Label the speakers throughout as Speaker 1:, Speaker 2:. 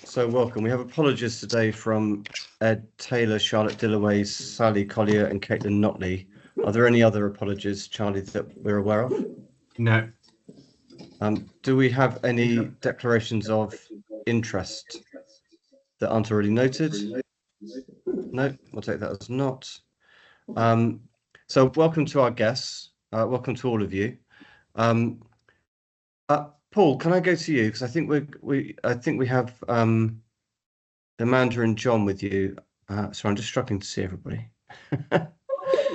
Speaker 1: So welcome. We have apologies today from Ed Taylor, Charlotte Dillaway, Sally Collier and Caitlin Notley. Are there any other apologies, Charlie, that we're aware of?
Speaker 2: No.
Speaker 1: Do we have any declarations of interest that aren't already noted? No, we'll take that as not. So welcome to our guests. Welcome to all of you. Paul, can I go to you? Because I think we have Amanda and John with you. So I'm just struggling to see everybody.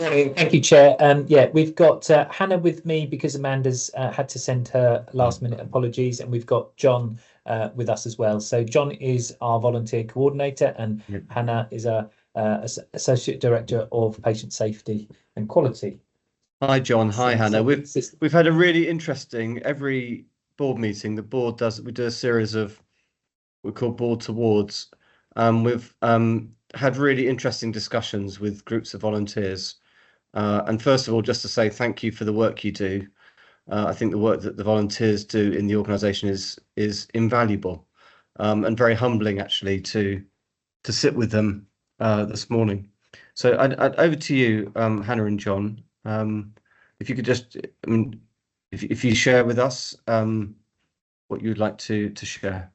Speaker 3: Thank you, Chair. Yeah, we've got Hannah with me because Amanda's had to send her last-minute apologies, and we've got John with us as well. So John is our volunteer coordinator, and Hannah is our Associate Director of Patient Safety and Quality.
Speaker 1: Hi, John. Hi, Hannah. We've had a really interesting every board meeting. The board we do a series of we call board towards. We've had really interesting discussions with groups of volunteers. And first of all, just to say thank you for the work you do. I think the work that the volunteers do in the organisation is invaluable and very humbling, actually, to sit with them this morning. So over to you, Hannah and John. If you could just, if you share with us what you'd like to share.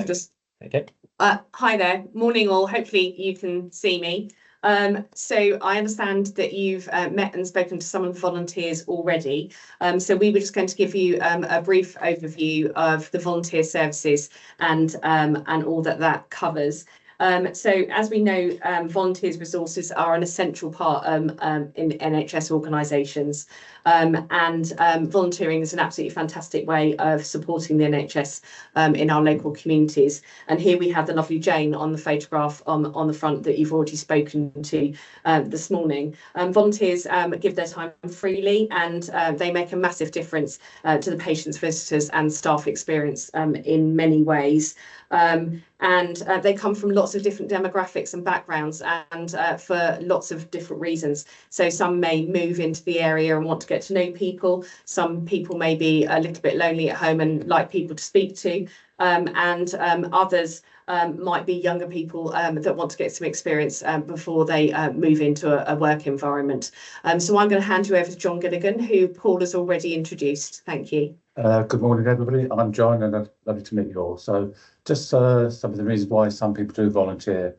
Speaker 3: Okay.
Speaker 4: Hi there. Morning all. Hopefully you can see me. So I understand that you've met and spoken to some of the volunteers already. So we were just going to give you a brief overview of the volunteer services and all that covers. So as we know, volunteers' resources are an essential part in NHS organisations, and volunteering is an absolutely fantastic way of supporting the NHS in our local communities. And here we have the lovely Jane on the photograph on the front that you've already spoken to this morning. Volunteers give their time freely, and they make a massive difference to the patients, visitors and staff experience in many ways. And they come from lots of different demographics and backgrounds, and for lots of different reasons. So some may move into the area and want to get to know people. Some people may be a little bit lonely at home and like people to speak to. And others might be younger people that want to get some experience before they move into a work environment. So I'm going to hand you over to John Gilligan, who Paul has already introduced. Thank you.
Speaker 5: Good morning, everybody. I'm John, and lovely to meet you all. So just some of the reasons why some people do volunteer.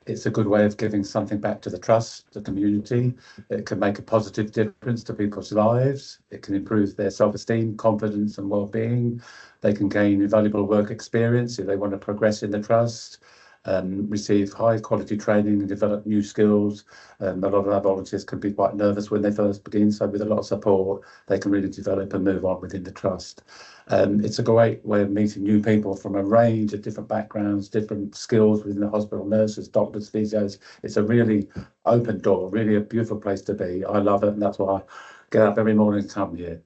Speaker 5: It's a good way of giving something back to the trust, the community. It can make a positive difference to people's lives. It can improve their self-esteem, confidence and well-being. They can gain invaluable work experience if they want to progress in the trust, receive high quality training and develop new skills. A lot of our volunteers can be quite nervous when they first begin, so with a lot of support they can really develop and move on within the trust. It's a great way of meeting new people from a range of different backgrounds, different skills within the hospital, nurses, doctors, physios. It's a really open door, really a beautiful place to be. I love it, and that's why I get up every morning and come here.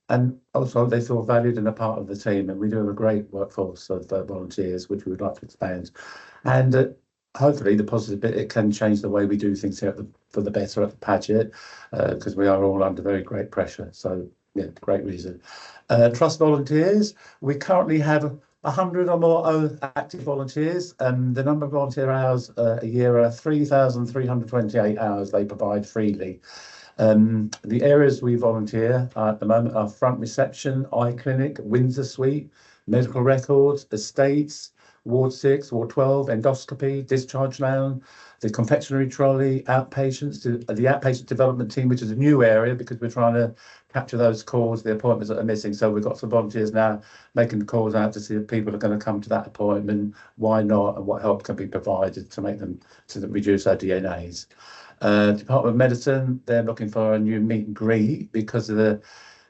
Speaker 5: And also they feel valued and a part of the team, and we do have a great workforce of volunteers, which we would like to expand. And hopefully the positive bit, it can change the way we do things here for the better at the Paget, because we are all under very great pressure. So yeah, great reason. Trust volunteers, we currently have 100 or more active volunteers, and the number of volunteer hours a year are 3,328 hours they provide freely. The areas we volunteer at the moment are front reception, eye clinic, Windsor suite, medical records, estates, Ward 6, Ward 12, endoscopy, discharge lounge, the confectionery trolley, outpatients, the outpatient development team, which is a new area because we're trying to capture those calls, the appointments that are missing. So we've got some volunteers now making the calls out to see if people are going to come to that appointment, why not, and what help can be provided to make them to reduce our DNAs. Department of Medicine, they're looking for a new meet and greet because of the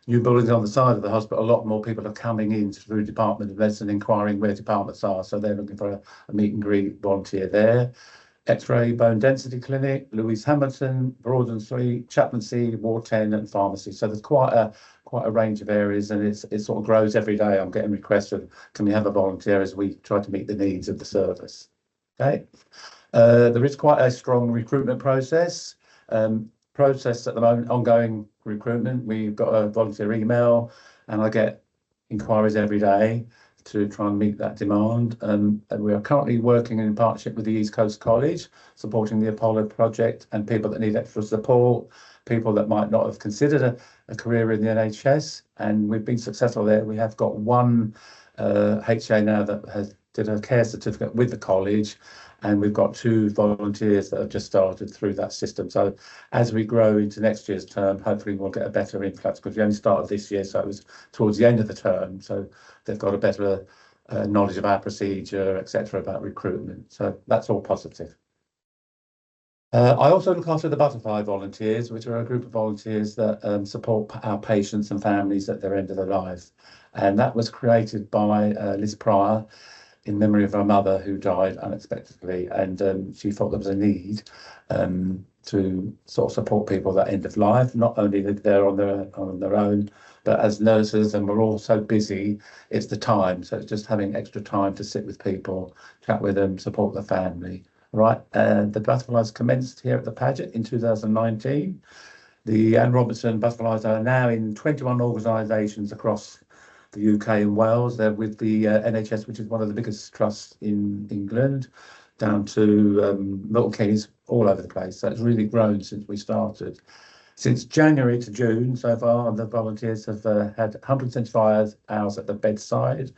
Speaker 5: new buildings on the side of the hospital. A lot more people are coming in through Department of Medicine, inquiring where departments are. So they're looking for a meet and greet volunteer there. X-ray bone density clinic, Louise Hamilton, Broaden Suite, Chapman C, Ward 10 and pharmacy. So there's quite a range of areas, and it sort of grows every day. I'm getting requests of, can we have a volunteer as we try to meet the needs of the service? Okay. There is quite a strong recruitment process. process at the moment, ongoing recruitment. We've got a volunteer email, and I get inquiries every day to try and meet that demand. And we are currently working in partnership with the East Coast College, supporting the Apollo project, and people that need extra support, people that might not have considered a career in the NHS. And we've been successful there. We have got one HA now that did a care certificate with the college, and we've got 2 volunteers that have just started through that system. So as we grow into next year's term, hopefully we'll get a better influx, because we only started this year, so it was towards the end of the term. So they've got a better knowledge of our procedure, etc., about recruitment. So that's all positive. I also look after the Butterfly Volunteers, which are a group of volunteers that support our patients and families at their end of their life. And that was created by Liz Pryor in memory of her mother, who died unexpectedly. And she thought there was a need to sort of support people at that end of life, not only there on their own, but as nurses. And we're all so busy, it's the time. So it's just having extra time to sit with people, chat with them, support the family. Right, the butterflies commenced here at the Paget in 2019. The Anne Robertson butterflies are now in 21 organisations across the UK and Wales. They're with the NHS, which is one of the biggest trusts in England, down to Milton Keynes, all over the place. So it's really grown since we started. Since January to June so far, the volunteers have had 175 hours at the bedside,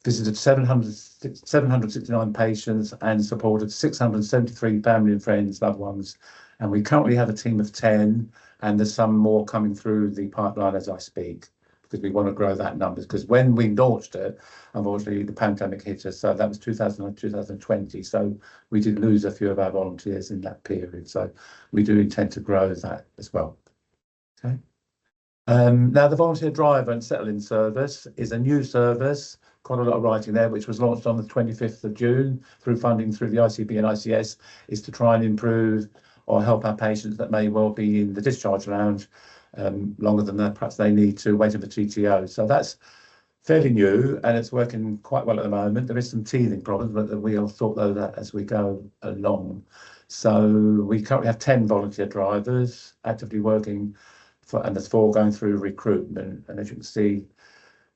Speaker 5: visited 769 patients, and supported 673 family and friends, loved ones. And we currently have a team of 10, and there's some more coming through the pipeline as I speak, because we want to grow that number. Because when we launched it, unfortunately, the pandemic hit us. So that was 2020. So we did lose a few of our volunteers in that period. So we do intend to grow that as well. Okay. Now, the volunteer driver and settle-in service is a new service, quite a lot of writing there, which was launched on the 25th of June through funding through the ICB and ICS, is to try and improve or help our patients that may well be in the discharge lounge longer than perhaps they need to, waiting for TTO. So that's fairly new, and it's working quite well at the moment. There is some teething problems, but we'll sort those out as we go along. So we currently have 10 volunteer drivers actively working, and there's 4 going through recruitment. And as you can see,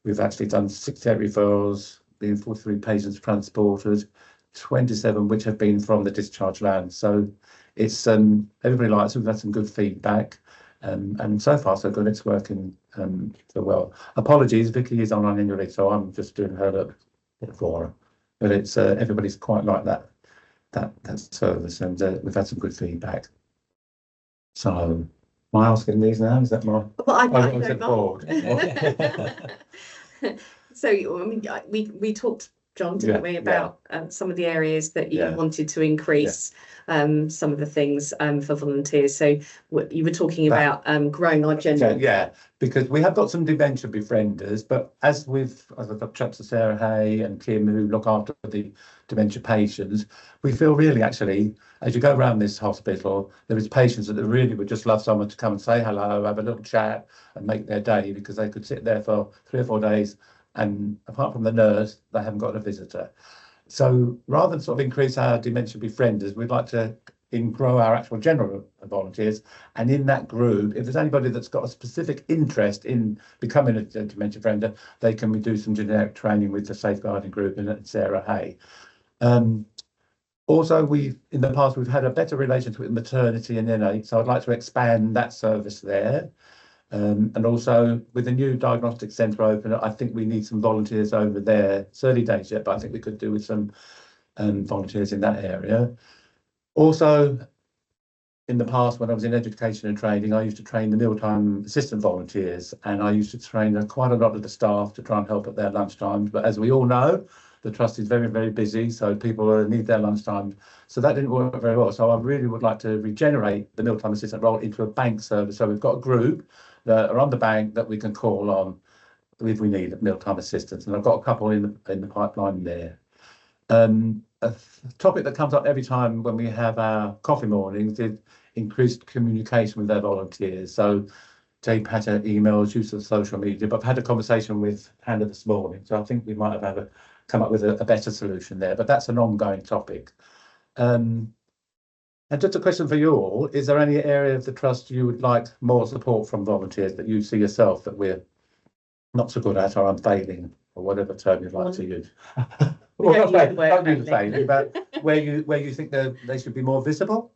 Speaker 5: we've actually done 68 referrals, been 43 patients transported, 27 which have been from the discharge lounge. So it's everybody likes it. We've had some good feedback, and so far so good. It's working so well. Apologies, Vicky is on annual leave, so I'm just doing her look for her. But it's everybody's quite like that service, and we've had some good feedback. So am I asking these now? Is that my?
Speaker 4: Well, I
Speaker 5: don't
Speaker 4: don't mind. So I mean, we talked, John, didn't we, about some of the areas that you wanted to increase some of the things for volunteers. So you were talking about growing our general.
Speaker 5: Yeah, because we have got some dementia befrienders, but as I've got chaps of Sarah Hay and Kim who look after the dementia patients, we feel really, actually, as you go around this hospital, there is patients that really would just love someone to come and say hello, have a little chat and make their day, because they could sit there for 3 or 4 days, and apart from the nurse, they haven't got a visitor. So rather than sort of increase our dementia befrienders, we'd like to grow our actual general volunteers. And in that group, if there's anybody that's got a specific interest in becoming a dementia friender, they can do some generic training with the safeguarding group and Sarah Hay. Also, in the past, we've had a better relationship with maternity and innate, so I'd like to expand that service there. And also with the new diagnostic centre open, I think we need some volunteers over there. It's early days yet, but I think we could do with some volunteers in that area. Also, in the past, when I was in education and training, I used to train the mealtime assistant volunteers, and I used to train quite a lot of the staff to try and help at their lunchtimes. But as we all know, the trust is very, very busy, so people need their lunchtime. So that didn't work very well. So I really would like to regenerate the mealtime assistant role into a bank service. So we've got a group that are on the bank that we can call on if we need mealtime assistance. And I've got a couple in the pipeline there. A topic that comes up every time when we have our coffee mornings is increased communication with their volunteers. So Jay Patter emails, use of social media, but I've had a conversation with Hannah this morning, so I think we might have come up with a better solution there, but that's an ongoing topic. And just a question for you all, is there any area of the trust you would like more support from volunteers that you see yourself that we're not so good at, or I'm failing, or whatever term you'd like to use?
Speaker 4: We don't use the word
Speaker 5: don't use
Speaker 4: failing.
Speaker 5: failing, but where you think they should be more visible?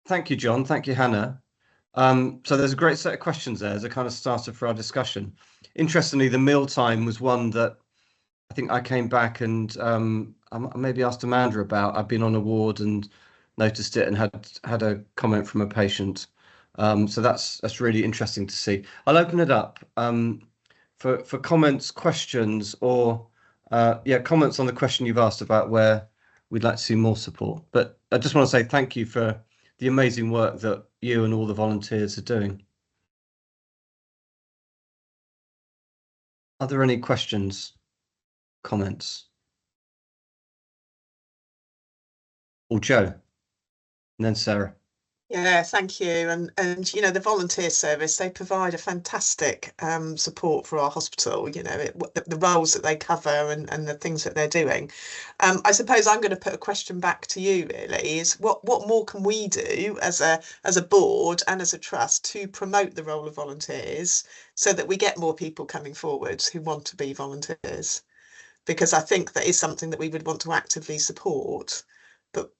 Speaker 1: Thank you, John. Thank you, Hannah. So there's a great set of questions there as a kind of starter for our discussion. Interestingly, the mealtime was one that I think I came back and I maybe asked Amanda about. I've been on a ward and noticed it and had a comment from a patient. So that's really interesting to see. I'll open it up for comments, questions, or comments on the question you've asked about where we'd like to see more support. But I just want to say thank you for the amazing work that you and all the volunteers are doing. Are there any questions, comments? Or Joe, and then Sarah.
Speaker 2: Yeah, thank you. And you know, the volunteer service, they provide a fantastic support for our hospital, you know, the roles that they cover and the things that they're doing. I suppose I'm going to put a question back to you really, is what more can we do as a board and as a trust to promote the role of volunteers so that we get more people coming forward who want to be volunteers? Because I think that is something that we would want to actively support, but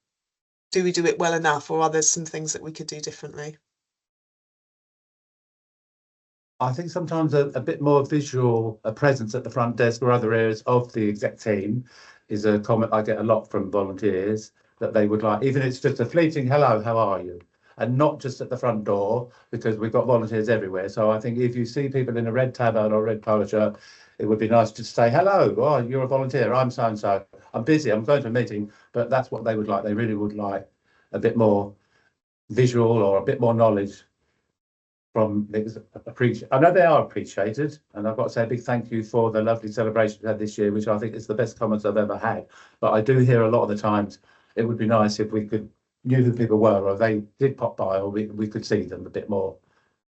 Speaker 2: do we do it well enough, or are there some things that we could do differently?
Speaker 5: I think sometimes a bit more visual presence at the front desk or other areas of the exec team is a comment I get a lot from volunteers, that they would like, even if it's just a fleeting hello, how are you? And not just at the front door, because we've got volunteers everywhere. So I think if you see people in a red tabard or red polo shirt, it would be nice to say, hello, oh, you're a volunteer, I'm so-and-so, I'm busy, I'm going to a meeting, but that's what they would like. They really would like a bit more visual or a bit more knowledge from I know they are appreciated, and I've got to say a big thank you for the lovely celebration we had this year, which I think is the best comments I've ever had. But I do hear a lot of the times it would be nice if we could knew who people were, or they did pop by, or we could see them a bit more.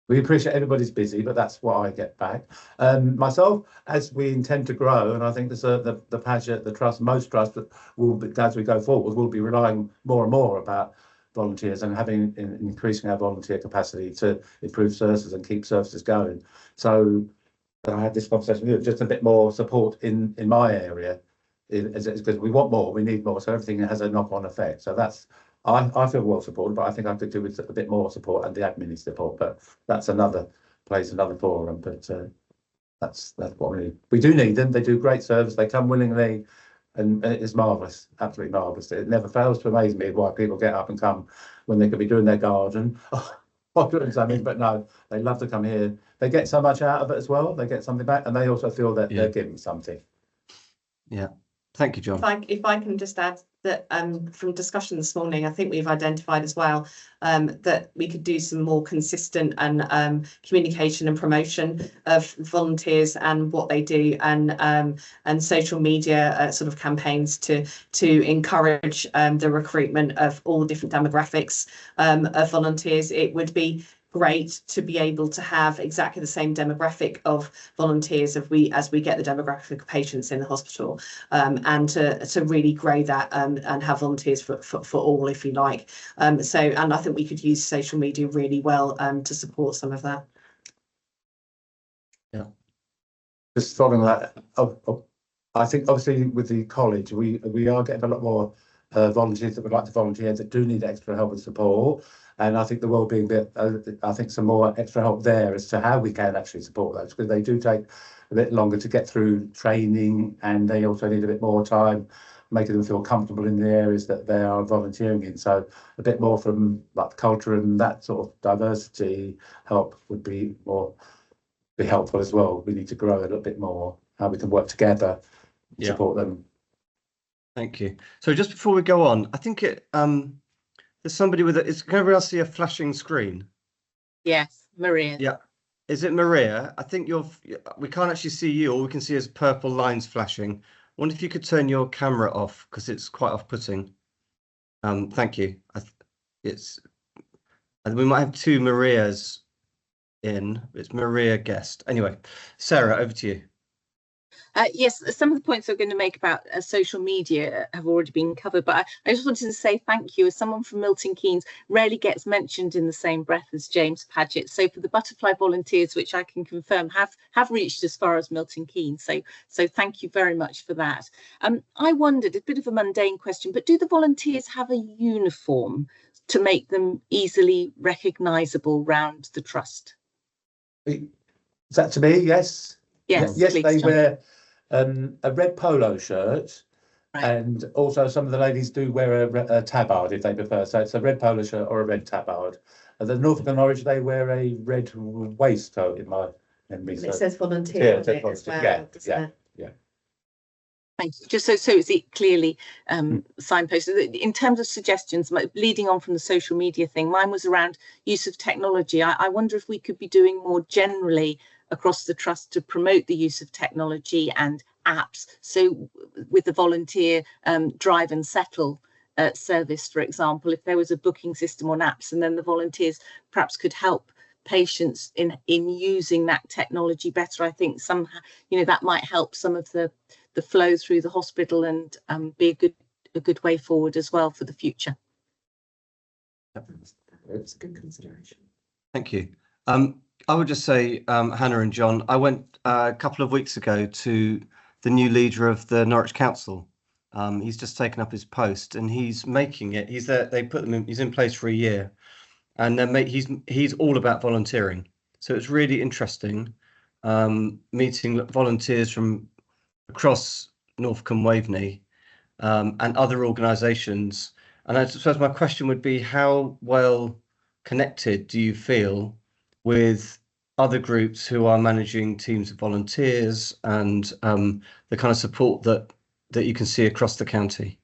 Speaker 5: We appreciate everybody's busy, but that's what I get back. Myself, as we intend to grow, and I think there's the Paget, the trust, most trusts that will be, as we go forward, will be relying more and more about volunteers and increasing our volunteer capacity to improve services and keep services going. So I had this conversation with you, just a bit more support in my area, because we want more, we need more, so everything has a knock-on effect. So that's, I feel well supported, but I think I could do with a bit more support and the admin support, but that's another place, another forum. But that's what we do need them. They do great service, they come willingly, and it is marvellous, absolutely marvellous. It never fails to amaze me why people get up and come when they could be doing their garden or doing something, but no, they love to come here. They get so much out of it as well, they get something back, and they also feel that they're giving something.
Speaker 1: Yeah. Thank you, John.
Speaker 4: If I can just add that from discussion this morning, I think we've identified as well that we could do some more consistent and communication and promotion of volunteers and what they do, and social media sort of campaigns to encourage the recruitment of all different demographics of volunteers. It would be great to be able to have exactly the same demographic of volunteers as we get the demographic of patients in the hospital, and to really grow that and have volunteers for all, if you like. And I think we could use social media really well to support some of that.
Speaker 5: Yeah. Just following that, I think obviously with the college, we are getting a lot more volunteers that would like to volunteer that do need extra help and support. And I think the wellbeing bit, I think some more extra help there as to how we can actually support those, because they do take a bit longer to get through training, and they also need a bit more time making them feel comfortable in the areas that they are volunteering in. So a bit more from like culture and that sort of diversity help would be helpful as well. We need to grow a little bit more, how we can work together, support them.
Speaker 1: Thank you. So just before we go on, I think there's somebody with it. Can everyone else see a flashing screen?
Speaker 6: Yes, Maria.
Speaker 1: Yeah. Is it Maria? I think we can't actually see you. All we can see is purple lines flashing. I wonder if you could turn your camera off, because it's quite off-putting. Thank you. And we might have two Marias in. It's Maria Guest. Anyway, Sarah, over to you.
Speaker 6: Yes, some of the points I'm going to make about social media have already been covered, but I just wanted to say thank you. As someone from Milton Keynes, rarely gets mentioned in the same breath as James Paget. So for the butterfly volunteers, which I can confirm have reached as far as Milton Keynes. So thank you very much for that. I wondered, a bit of a mundane question, but do the volunteers have a uniform to make them easily recognisable round the trust?
Speaker 5: Is that to me? Yes.
Speaker 6: Yes,
Speaker 5: Yes,
Speaker 6: please,
Speaker 5: they
Speaker 6: John.
Speaker 5: wear a red polo shirt,
Speaker 6: Right.
Speaker 5: and also some of the ladies do wear a tabard if they prefer. So it's a red polo shirt or a red tabard. And the Norfolk and Norwich, they wear a red waistcoat in my memory.
Speaker 4: And it says volunteer
Speaker 5: Yeah,
Speaker 4: on
Speaker 5: it says
Speaker 4: it as
Speaker 5: volunteer.
Speaker 4: well, doesn't
Speaker 5: Yeah,
Speaker 4: it?
Speaker 5: yeah.
Speaker 6: Thank you. Just so it's clearly signposted. In terms of suggestions, leading on from the social media thing, mine was around use of technology. I wonder if we could be doing more generally across the trust to promote the use of technology and apps. So with the volunteer drive and settle service, for example, if there was a booking system on apps, and then the volunteers perhaps could help patients in using that technology better. I think somehow, that might help some of the flow through the hospital and be a good way forward as well for the future.
Speaker 2: It's a good consideration.
Speaker 1: Thank you. I would just say, Hannah and John, I went a couple of weeks ago to the new leader of the Norwich Council. He's just taken up his post, and he's making it. He's there. They put them in. He's in place for a year, and then he's all about volunteering. So it's really interesting meeting volunteers from across Norfolk and Waveney and other organisations. And I suppose my question would be, how well connected do you feel with other groups who are managing teams of volunteers and the kind of support that you can see across the county?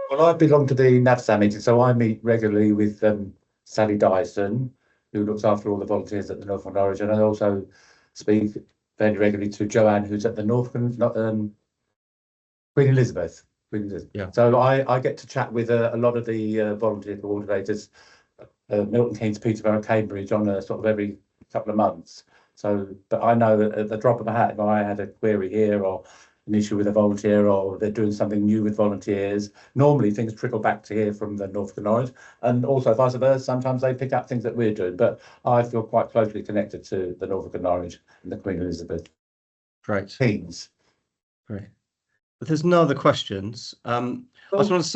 Speaker 5: Well, I belong to the NAVSA meeting, so I meet regularly with Sally Dyson, who looks after all the volunteers at the Norfolk and Norwich, and I also speak very regularly to Joanne, who's at the Queen Elizabeth.
Speaker 1: Yeah.
Speaker 5: So I get to chat with a lot of the volunteer coordinators, Milton Keynes, Peterborough, Cambridge, on a sort of every couple of months. So, but I know that at the drop of a hat, if I had a query here or an issue with a volunteer, or they're doing something new with volunteers, normally things trickle back to here from the Norfolk and Norwich, and also vice versa. Sometimes they pick up things that we're doing, but I feel quite closely connected to the Norfolk and Norwich and the Queen Elizabeth.
Speaker 1: Great.
Speaker 5: Teams.
Speaker 1: Great. But there's no other questions. I just want to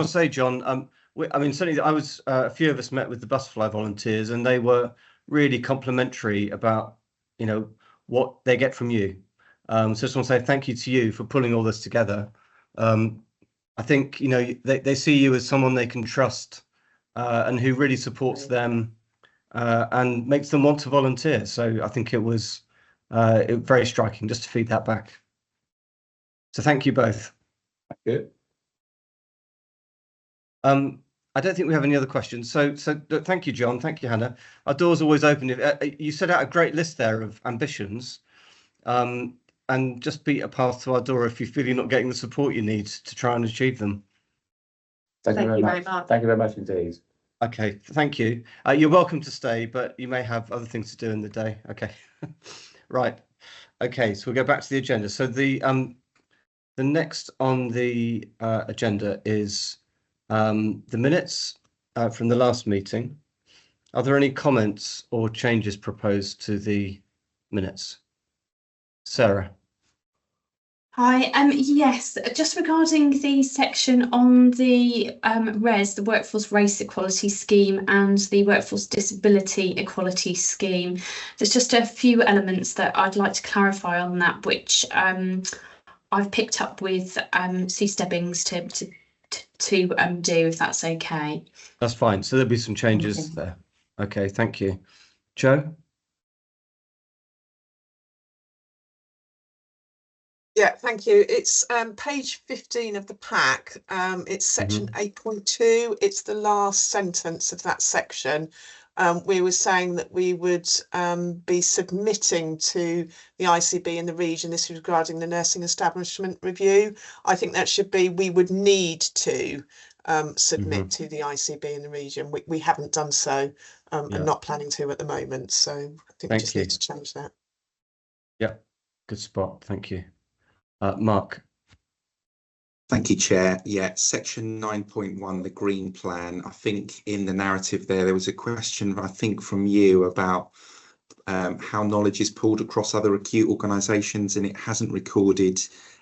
Speaker 1: say, John, I mean, certainly a few of us met with the butterfly volunteers, and they were really complimentary about, what they get from you. So I just want to say thank you to you for pulling all this together. I think, they see you as someone they can trust and who really supports them and makes them want to volunteer. So I think it was very striking just to feed that back. So thank you both.
Speaker 5: Good.
Speaker 1: I don't think we have any other questions. So thank you, John. Thank you, Hannah. Our door's always open. You set out a great list there of ambitions, and just beat a path to our door if you feel you're not getting the support you need to try and achieve them.
Speaker 5: Thank you very much. Thank you very much indeed.
Speaker 1: Okay, thank you. You're welcome to stay, but you may have other things to do in the day. Okay, right. Okay, so we'll go back to the agenda. So the next on the agenda is the minutes from the last meeting. Are there any comments or changes proposed to the minutes? Sarah.
Speaker 7: Hi, yes, just regarding the section on the the Workforce Race Equality Scheme and the Workforce Disability Equality Scheme, there's just a few elements that I'd like to clarify on that, which I've picked up with Sue Stebbings to do, if that's okay.
Speaker 1: That's fine. So there'll be some changes there. Okay, thank you. Joe?
Speaker 2: Yeah, thank you. It's page 15 of the pack. It's section 8.2. It's the last sentence of that section. We were saying that we would be submitting to the ICB in the region. This is regarding the nursing establishment review. I think that should be, we would need to submit to the ICB in the region. We haven't done so and not planning to at the moment. So I think we just need to change that.
Speaker 1: Yeah, good spot. Thank you. Mark.
Speaker 8: Thank you, Chair. Yeah, section 9.1, the Green Plan. I think in the narrative there was a question, I think, from you about how knowledge is pooled across other acute organisations, and it hasn't recorded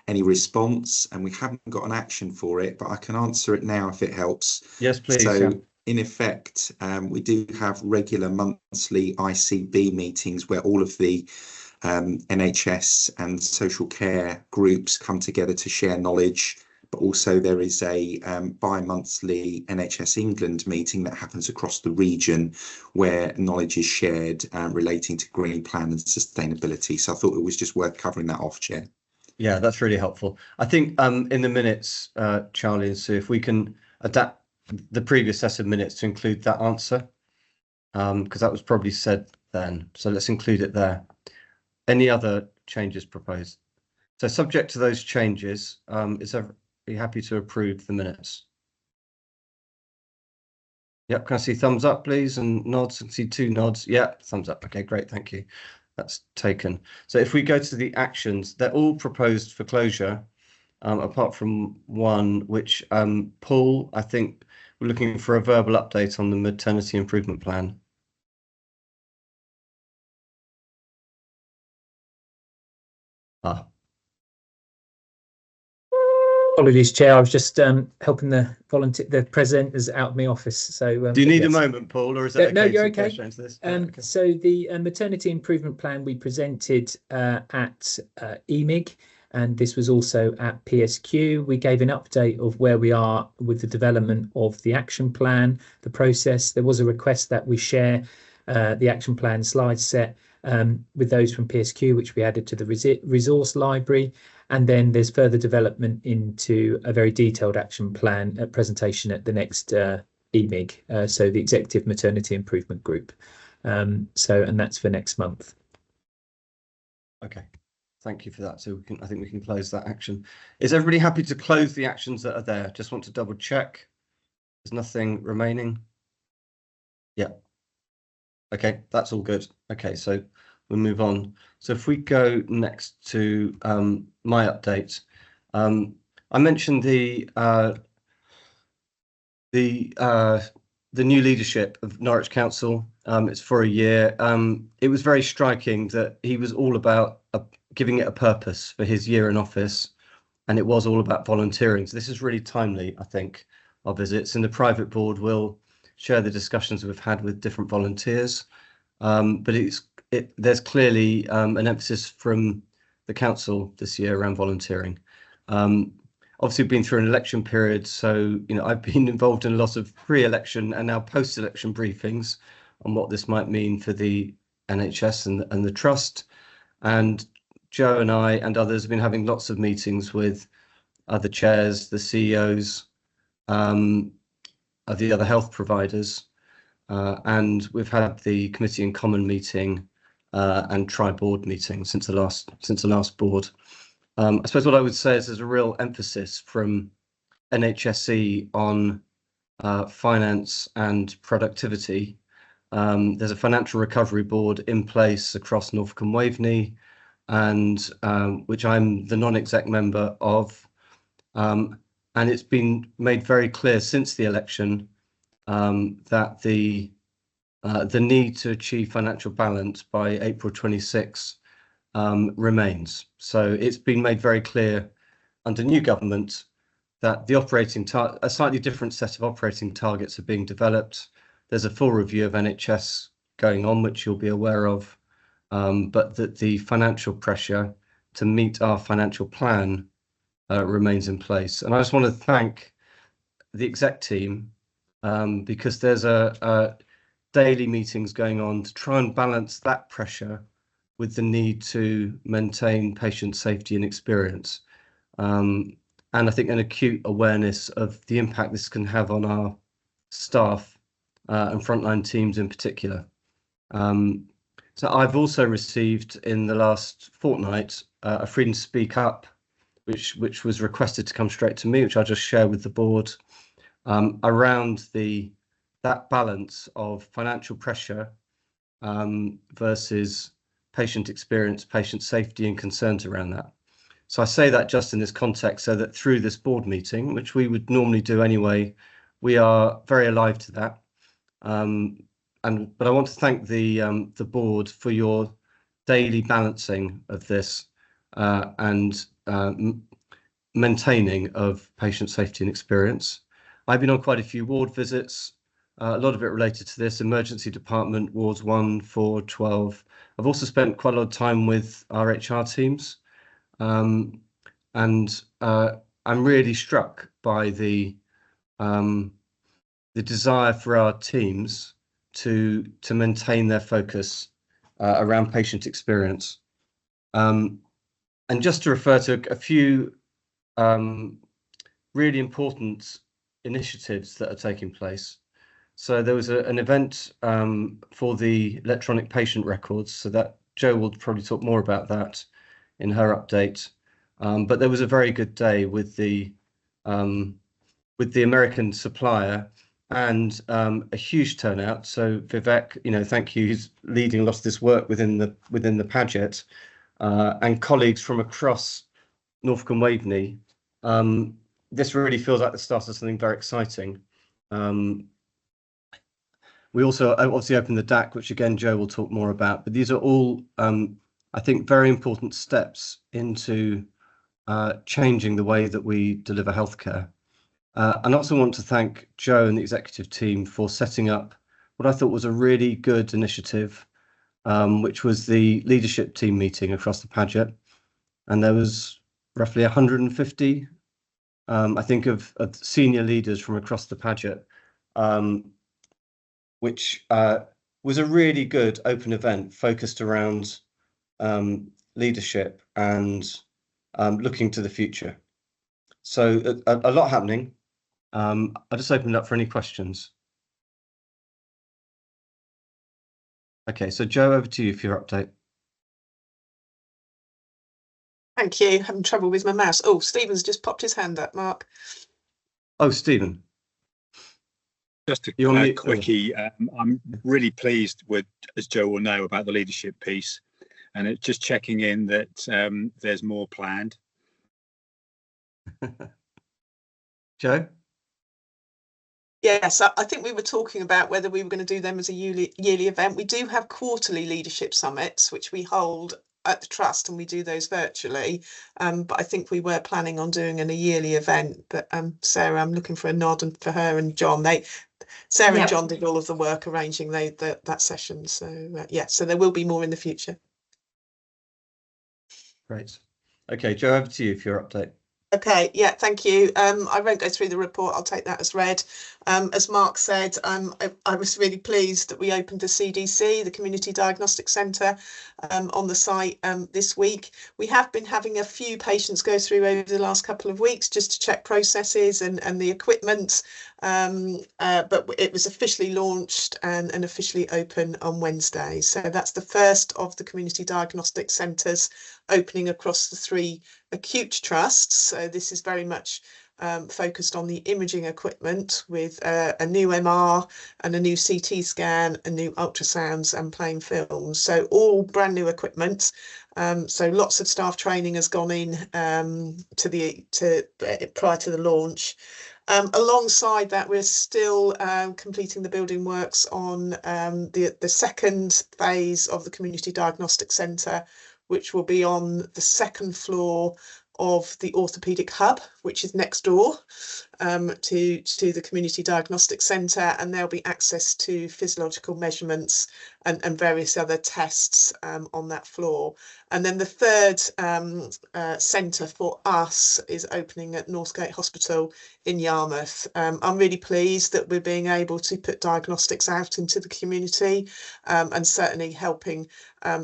Speaker 8: any response, and we haven't got an action for it, but I can answer it now if it helps.
Speaker 1: Yes, please.
Speaker 8: So,
Speaker 1: yeah.
Speaker 8: in effect, we do have regular monthly ICB meetings where all of the NHS and social care groups come together to share knowledge. But also there is a bi-monthly NHS England meeting that happens across the region where knowledge is shared relating to Green Plan and sustainability. So I thought it was just worth covering that off, Chair.
Speaker 1: Yeah, that's really helpful. I think in the minutes, Charlie and Sue, if we can adapt the previous set of minutes to include that answer, because that was probably said then. So let's include it there. Any other changes proposed? So subject to those changes, is everybody happy to approve the minutes? Yep, can I see thumbs up, please, and nods? I can see 2 nods. Yeah, thumbs up. Okay, great, thank you. That's taken. So if we go to the actions, they're all proposed for closure, apart from one, which Paul, I think we're looking for a verbal update on the maternity improvement plan.
Speaker 3: Apologies, Chair. I was just helping the presenters out of my office. So
Speaker 1: do you need
Speaker 3: yes.
Speaker 1: a moment, Paul, or is that okay?
Speaker 3: No, you're okay.
Speaker 1: This?
Speaker 3: Okay. So the maternity improvement plan we presented at EMIG, and this was also at PSQ. We gave an update of where we are with the development of the action plan, the process. There was a request that we share the action plan slide set with those from PSQ, which we added to the resource library. And then there's further development into a very detailed action plan presentation at the next EMIG, so the Executive Maternity Improvement Group. And that's for next month.
Speaker 1: Okay, thank you for that. So I think we can close that action. Is everybody happy to close the actions that are there? Just want to double check. There's nothing remaining. Yeah. Okay, that's all good. Okay, so we'll move on. So if we go next to my update, I mentioned the new leadership of Norwich Council. It's for a year. It was very striking that he was all about giving it a purpose for his year in office, and it was all about volunteering. So this is really timely, I think, our visits. And the private board will share the discussions we've had with different volunteers. But there's clearly an emphasis from the council this year around volunteering. Obviously, we've been through an election period, so I've been involved in a lot of pre-election and now post-election briefings on what this might mean for the NHS and the trust. And Joe and I and others have been having lots of meetings with other chairs, the CEOs of the other health providers. And we've had the committee in common meeting and tri-board meeting since the last board. I suppose what I would say is there's a real emphasis from NHSE on finance and productivity. There's a financial recovery board in place across Norfolk and Waveney, and which I'm the non-exec member of. And it's been made very clear since the election that the need to achieve financial balance by April 26 remains. So it's been made very clear under new government that the a slightly different set of operating targets are being developed. There's a full review of NHS going on, which you'll be aware of, but that the financial pressure to meet our financial plan remains in place. And I just want to thank the exec team because there's a daily meetings going on to try and balance that pressure with the need to maintain patient safety and experience. And I think an acute awareness of the impact this can have on our staff and frontline teams in particular. So I've also received in the last fortnight a Freedom to Speak Up, which was requested to come straight to me, which I'll just share with the board, around that balance of financial pressure versus patient experience, patient safety, and concerns around that. So I say that just in this context, so that through this board meeting, which we would normally do anyway, we are very alive to that. But I want to thank the board for your daily balancing of this and maintaining of patient safety and experience. I've been on quite a few ward visits, a lot of it related to this, emergency department, wards 1, 4, 12. I've also spent quite a lot of time with our HR teams. I'm really struck by the desire for our teams to maintain their focus around patient experience. And just to refer to a few really important initiatives that are taking place. So there was an event for the electronic patient records, so that Jo will probably talk more about that in her update. But there was a very good day with the American supplier and a huge turnout. So Vivek, thank you. He's leading a lot of this work within the Paget and colleagues from across Norfolk and Waveney. This really feels like the start of something very exciting. We also obviously opened the DAC, which again Jo will talk more about. But these are all, I think, very important steps into changing the way that we deliver healthcare. And I also want to thank Jo and the executive team for setting up what I thought was a really good initiative, which was the leadership team meeting across the Paget. And there was roughly 150, I think, of senior leaders from across the Paget, which was a really good open event focused around leadership and looking to the future. So a lot happening. I'll just open it up for any questions. Okay, so Jo, over to you for your update.
Speaker 2: Thank you. Having trouble with my mouse. Oh, Stephen's just popped his hand up, Mark.
Speaker 1: Oh, Stephen.
Speaker 9: Just a quickie. I'm really pleased with, as Jo will know, about the leadership piece, and it's just checking in that there's more planned.
Speaker 1: Jo?
Speaker 2: Yes, I think we were talking about whether we were going to do them as a yearly event. We do have quarterly leadership summits, which we hold at the Trust, and we do those virtually. But I think we were planning on doing a yearly event. But Sarah, I'm looking for a nod, and for her and John. Sarah and John did all of the work arranging that session. So yeah, so there will be more in the future.
Speaker 1: Great. Okay, Jo, over to you for your update.
Speaker 2: Okay, yeah, thank you. I won't go through the report. I'll take that as read. As Mark said, I was really pleased that we opened the CDC, the Community Diagnostic Centre, on the site this week. We have been having a few patients go through over the last couple of weeks just to check processes and the equipment, but it was officially launched and officially open on Wednesday. So that's the first of the Community Diagnostic Centres opening across the 3 acute trusts. So this is very much focused on the imaging equipment with a new MR and a new CT scan, and new ultrasounds and plain films. So all brand new equipment. So lots of staff training has gone in prior to the launch. Alongside that, we're still completing the building works on the second phase of the Community Diagnostic Centre, which will be on the 2nd floor of the orthopaedic hub, which is next door to the Community Diagnostic Centre, and there'll be access to physiological measurements and various other tests on that floor. And then the 3rd centre for us is opening at Northgate Hospital in Yarmouth. I'm really pleased that we're being able to put diagnostics out into the community, and certainly helping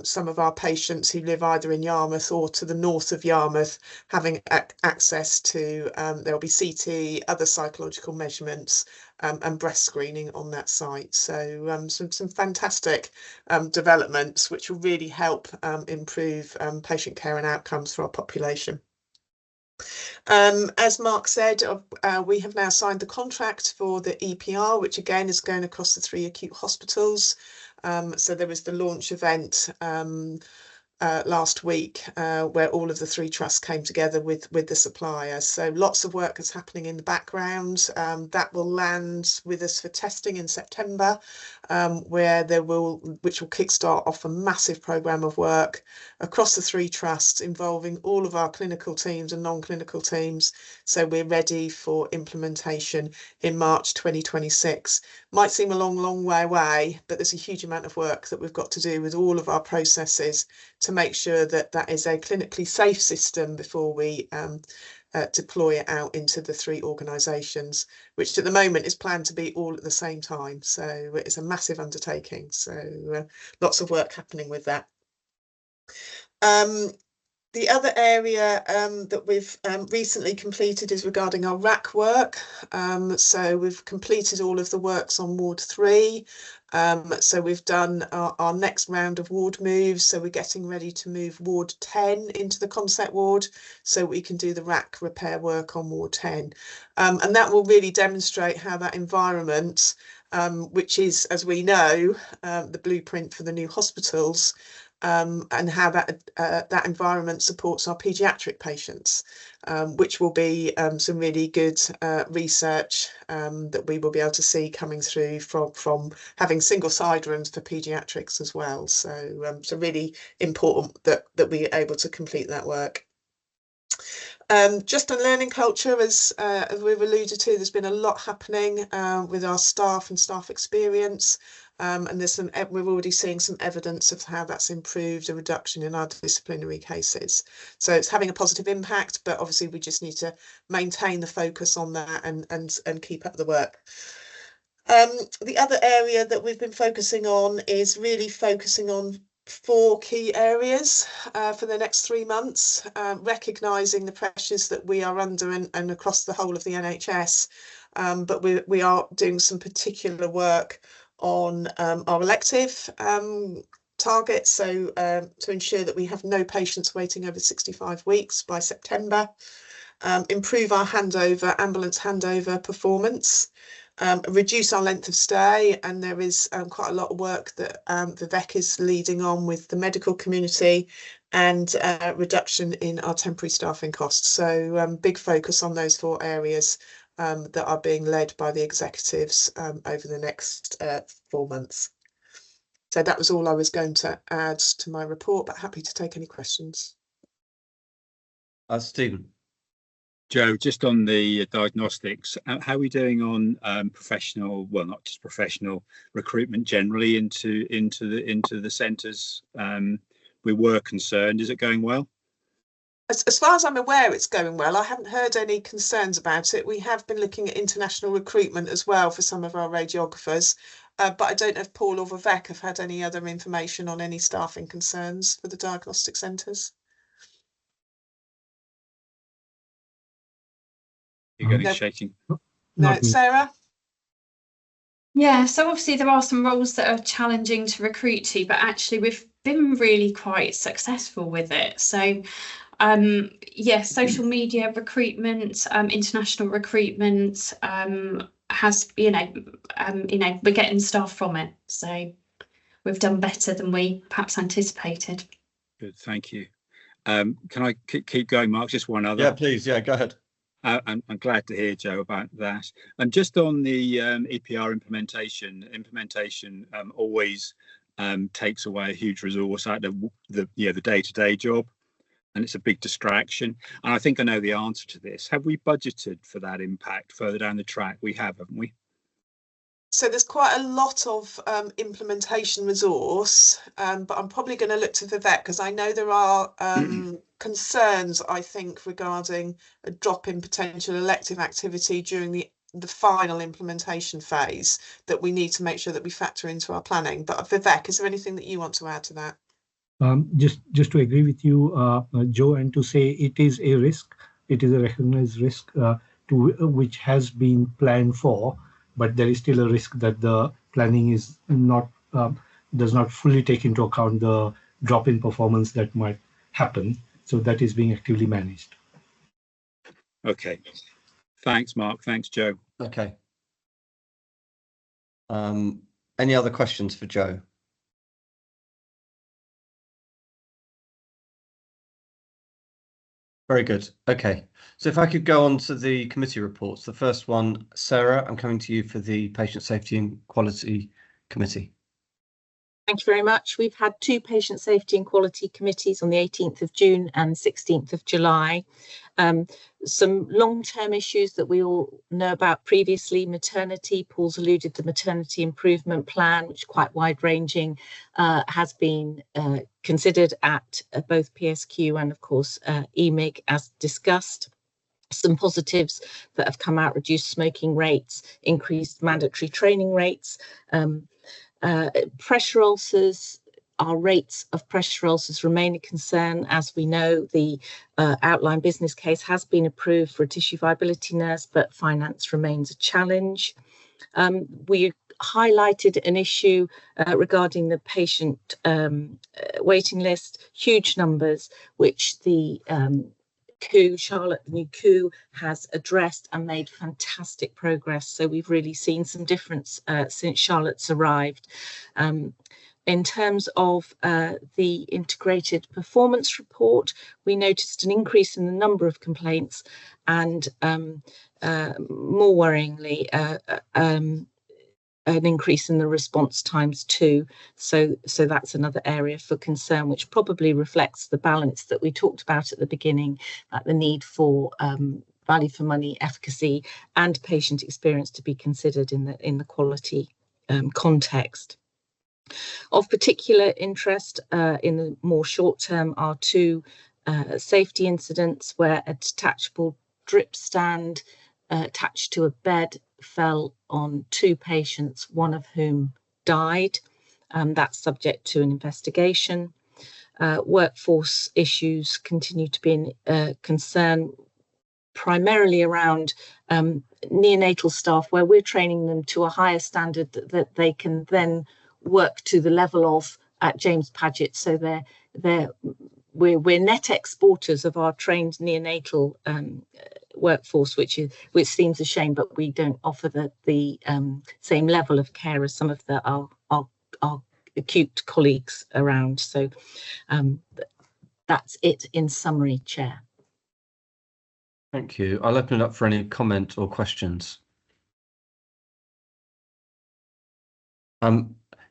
Speaker 2: some of our patients who live either in Yarmouth or to the north of Yarmouth, having access to, there'll be CT, other psychological measurements, and breast screening on that site. So some fantastic developments which will really help improve patient care and outcomes for our population. As Mark said, we have now signed the contract for the EPR, which again is going across the 3 acute hospitals. So there was the launch event last week where all of the 3 trusts came together with the supplier. So lots of work is happening in the background. That will land with us for testing in September, which will kickstart off a massive programme of work across the 3 trusts involving all of our clinical teams and non-clinical teams. So we're ready for implementation in March 2026. Might seem a long way away, but there's a huge amount of work that we've got to do with all of our processes to make sure that that is a clinically safe system before we deploy it out into the 3 organisations, which at the moment is planned to be all at the same time. So it's a massive undertaking. So lots of work happening with that. The other area that we've recently completed is regarding our RAC work. So we've completed all of the works on Ward 3. So we've done our next round of ward moves. So we're getting ready to move Ward 10 into the concept ward so we can do the RAC repair work on Ward 10. And that will really demonstrate how that environment, which is, as we know, the blueprint for the new hospitals, and how that environment supports our paediatric patients, which will be some really good research that we will be able to see coming through from having single-side rooms for paediatrics as well. So, so really important that we're able to complete that work. Just on learning culture, as we've alluded to, there's been a lot happening with our staff and staff experience. And there's we're already seeing some evidence of how that's improved a reduction in our disciplinary cases. So it's having a positive impact, but obviously we just need to maintain the focus on that and keep up the work. The other area that we've been focusing on is really focusing on 4 key areas for the next 3 months, recognising the pressures that we are under and across the whole of the NHS. But we are doing some particular work on our elective targets, so to ensure that we have no patients waiting over 65 weeks by September, improve our ambulance handover performance, reduce our length of stay, and there is quite a lot of work that Vivek is leading on with the medical community, and reduction in our temporary staffing costs. So big focus on those 4 areas that are being led by the executives over the next 4 months. So that was all I was going to add to my report, but happy to take any questions.
Speaker 1: Stephen.
Speaker 9: Joe, just on the diagnostics, how are we doing on professional, well, not just professional recruitment generally into the centres? We were concerned. Is it going well?
Speaker 2: As far as I'm aware, it's going well. I haven't heard any concerns about it. We have been looking at international recruitment as well for some of our radiographers, but I don't know if Paul or Vivek have had any other information on any staffing concerns for the diagnostic centres.
Speaker 9: You're getting shaking.
Speaker 2: No, Sarah?
Speaker 7: Yeah, so obviously there are some roles that are challenging to recruit to, but actually we've been really quite successful with it. So yeah, social media recruitment, international recruitment has, we're getting staff from it. So we've done better than we perhaps anticipated.
Speaker 9: Good, thank you. Can I keep going, Mark? Just one other.
Speaker 1: Yeah, please. Yeah, go ahead.
Speaker 9: I'm glad to hear, Joe, about that. And just on the EPR implementation always takes away a huge resource out of the day-to-day job, and it's a big distraction. And I think I know the answer to this. Have we budgeted for that impact further down the track? We have, haven't we?
Speaker 2: So there's quite a lot of implementation resource, but I'm probably going to look to Vivek because I know there are concerns, I think, regarding a drop in potential elective activity during the final implementation phase that we need to make sure that we factor into our planning. But Vivek, is there anything that you want to add to that?
Speaker 10: Just to agree with you, Joe, and to say it is a risk. It is a recognized risk which has been planned for. But there is still a risk that the planning is does not fully take into account the drop in performance that might happen. So that is being actively managed.
Speaker 9: Okay. Thanks, Mark. Thanks, Joe.
Speaker 1: Okay. Any other questions for Joe? Very good. Okay. So if I could go on to the committee reports. The first one, Sarah, I'm coming to you for the Patient Safety and Quality Committee.
Speaker 6: Thank you very much. We've had 2 patient safety and quality committees on the 18th of June and 16th of July. Some long-term issues that we all know about previously, maternity. Paul's alluded to the maternity improvement plan, which is quite wide-ranging, has been considered at both PSQ and, of course, EMIG, as discussed. Some positives that have come out: reduced smoking rates, increased mandatory training rates. Pressure ulcers, our rates of pressure ulcers remain a concern. As we know, the outline business case has been approved for a tissue viability nurse, but finance remains a challenge. We highlighted an issue regarding the patient waiting list, huge numbers, which the Charlotte, the new coup, has addressed and made fantastic progress. So we've really seen some difference since Charlotte's arrived. In terms of the integrated performance report, we noticed an increase in the number of complaints and, more worryingly, an increase in the response times too. So that's another area for concern, which probably reflects the balance that we talked about at the beginning, the need for value for money, efficacy, and patient experience to be considered in the quality context. Of particular interest in the more short term are 2 safety incidents where a detachable drip stand attached to a bed fell on 2 patients, one of whom died. That's subject to an investigation. Workforce issues continue to be a concern, primarily around neonatal staff, where we're training them to a higher standard that they can then work to the level of at James Paget. So we're net exporters of our trained neonatal workforce, which seems a shame, but we don't offer the same level of care as some of our acute colleagues around. So that's it in summary, Chair.
Speaker 1: Thank you. I'll open it up for any comment or questions.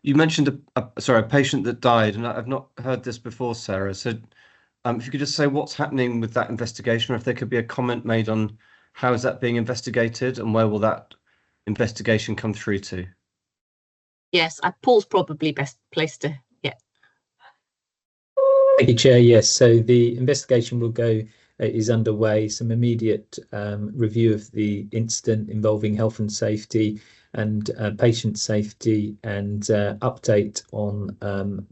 Speaker 1: You mentioned a patient that died, and I've not heard this before, Sarah. So if you could just say what's happening with that investigation, or if there could be a comment made on how is that being investigated and where will that investigation come through to?
Speaker 6: Yes, Paul's probably best placed to, yeah.
Speaker 3: Thank you, Chair. Yes, so the investigation is underway. Some immediate review of the incident involving health and safety and patient safety, and update on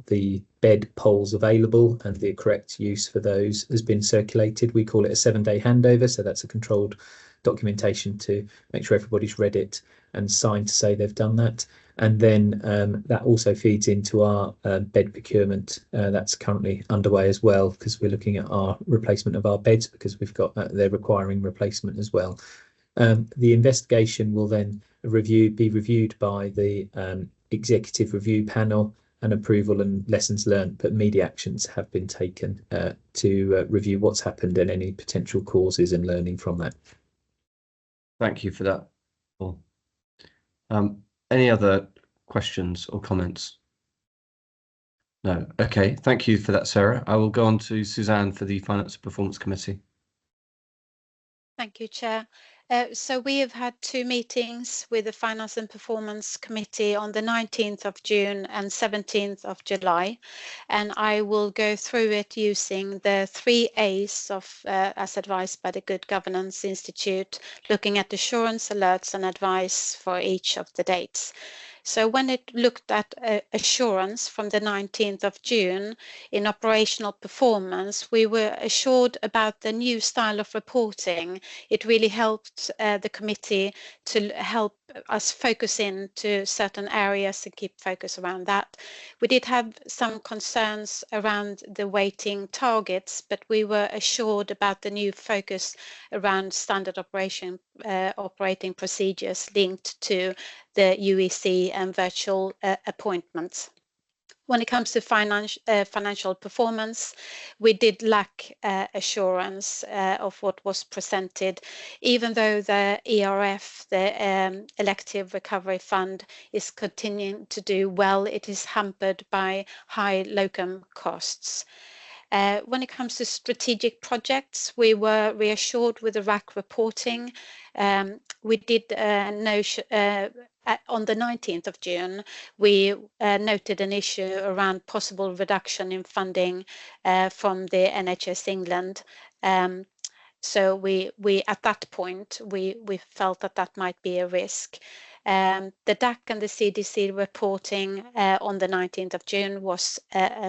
Speaker 3: the bed poles available and the correct use for those has been circulated. We call it a 7-day handover, so that's a controlled documentation to make sure everybody's read it and signed to say they've done that. And then that also feeds into our bed procurement that's currently underway as well, because we're looking at our replacement of our beds, because we've got they're requiring replacement as well. The investigation will then be reviewed by the executive review panel, and approval and lessons learned, but media actions have been taken to review what's happened and any potential causes and learning from that.
Speaker 1: Thank you for that, Paul. Any other questions or comments? No. Okay. Thank you for that, Sarah. I will go on to Suzanne for the Finance and Performance Committee.
Speaker 11: Thank you, Chair. So we have had 2 meetings with the Finance and Performance Committee on the 19th of June and 17th of July, and I will go through it using the 3 A's of as advised by the Good Governance Institute, looking at assurance, alerts and advice for each of the dates. So when it looked at assurance from the 19th of June in operational performance, we were assured about the new style of reporting. It really helped the committee to help us focus in to certain areas and keep focus around that. We did have some concerns around the weighting targets, but we were assured about the new focus around standard operating procedures linked to the UEC and virtual appointments. When it comes to financial performance, we did lack assurance of what was presented, even though the ERF, the Elective Recovery Fund, is continuing to do well. It is hampered by high locum costs. When it comes to strategic projects, we were reassured with the RAC reporting. We did on the 19th of June, we noted an issue around possible reduction in funding from the NHS England. So we at that point, we felt that that might be a risk. The DAC and the CDC reporting on the 19th of June was,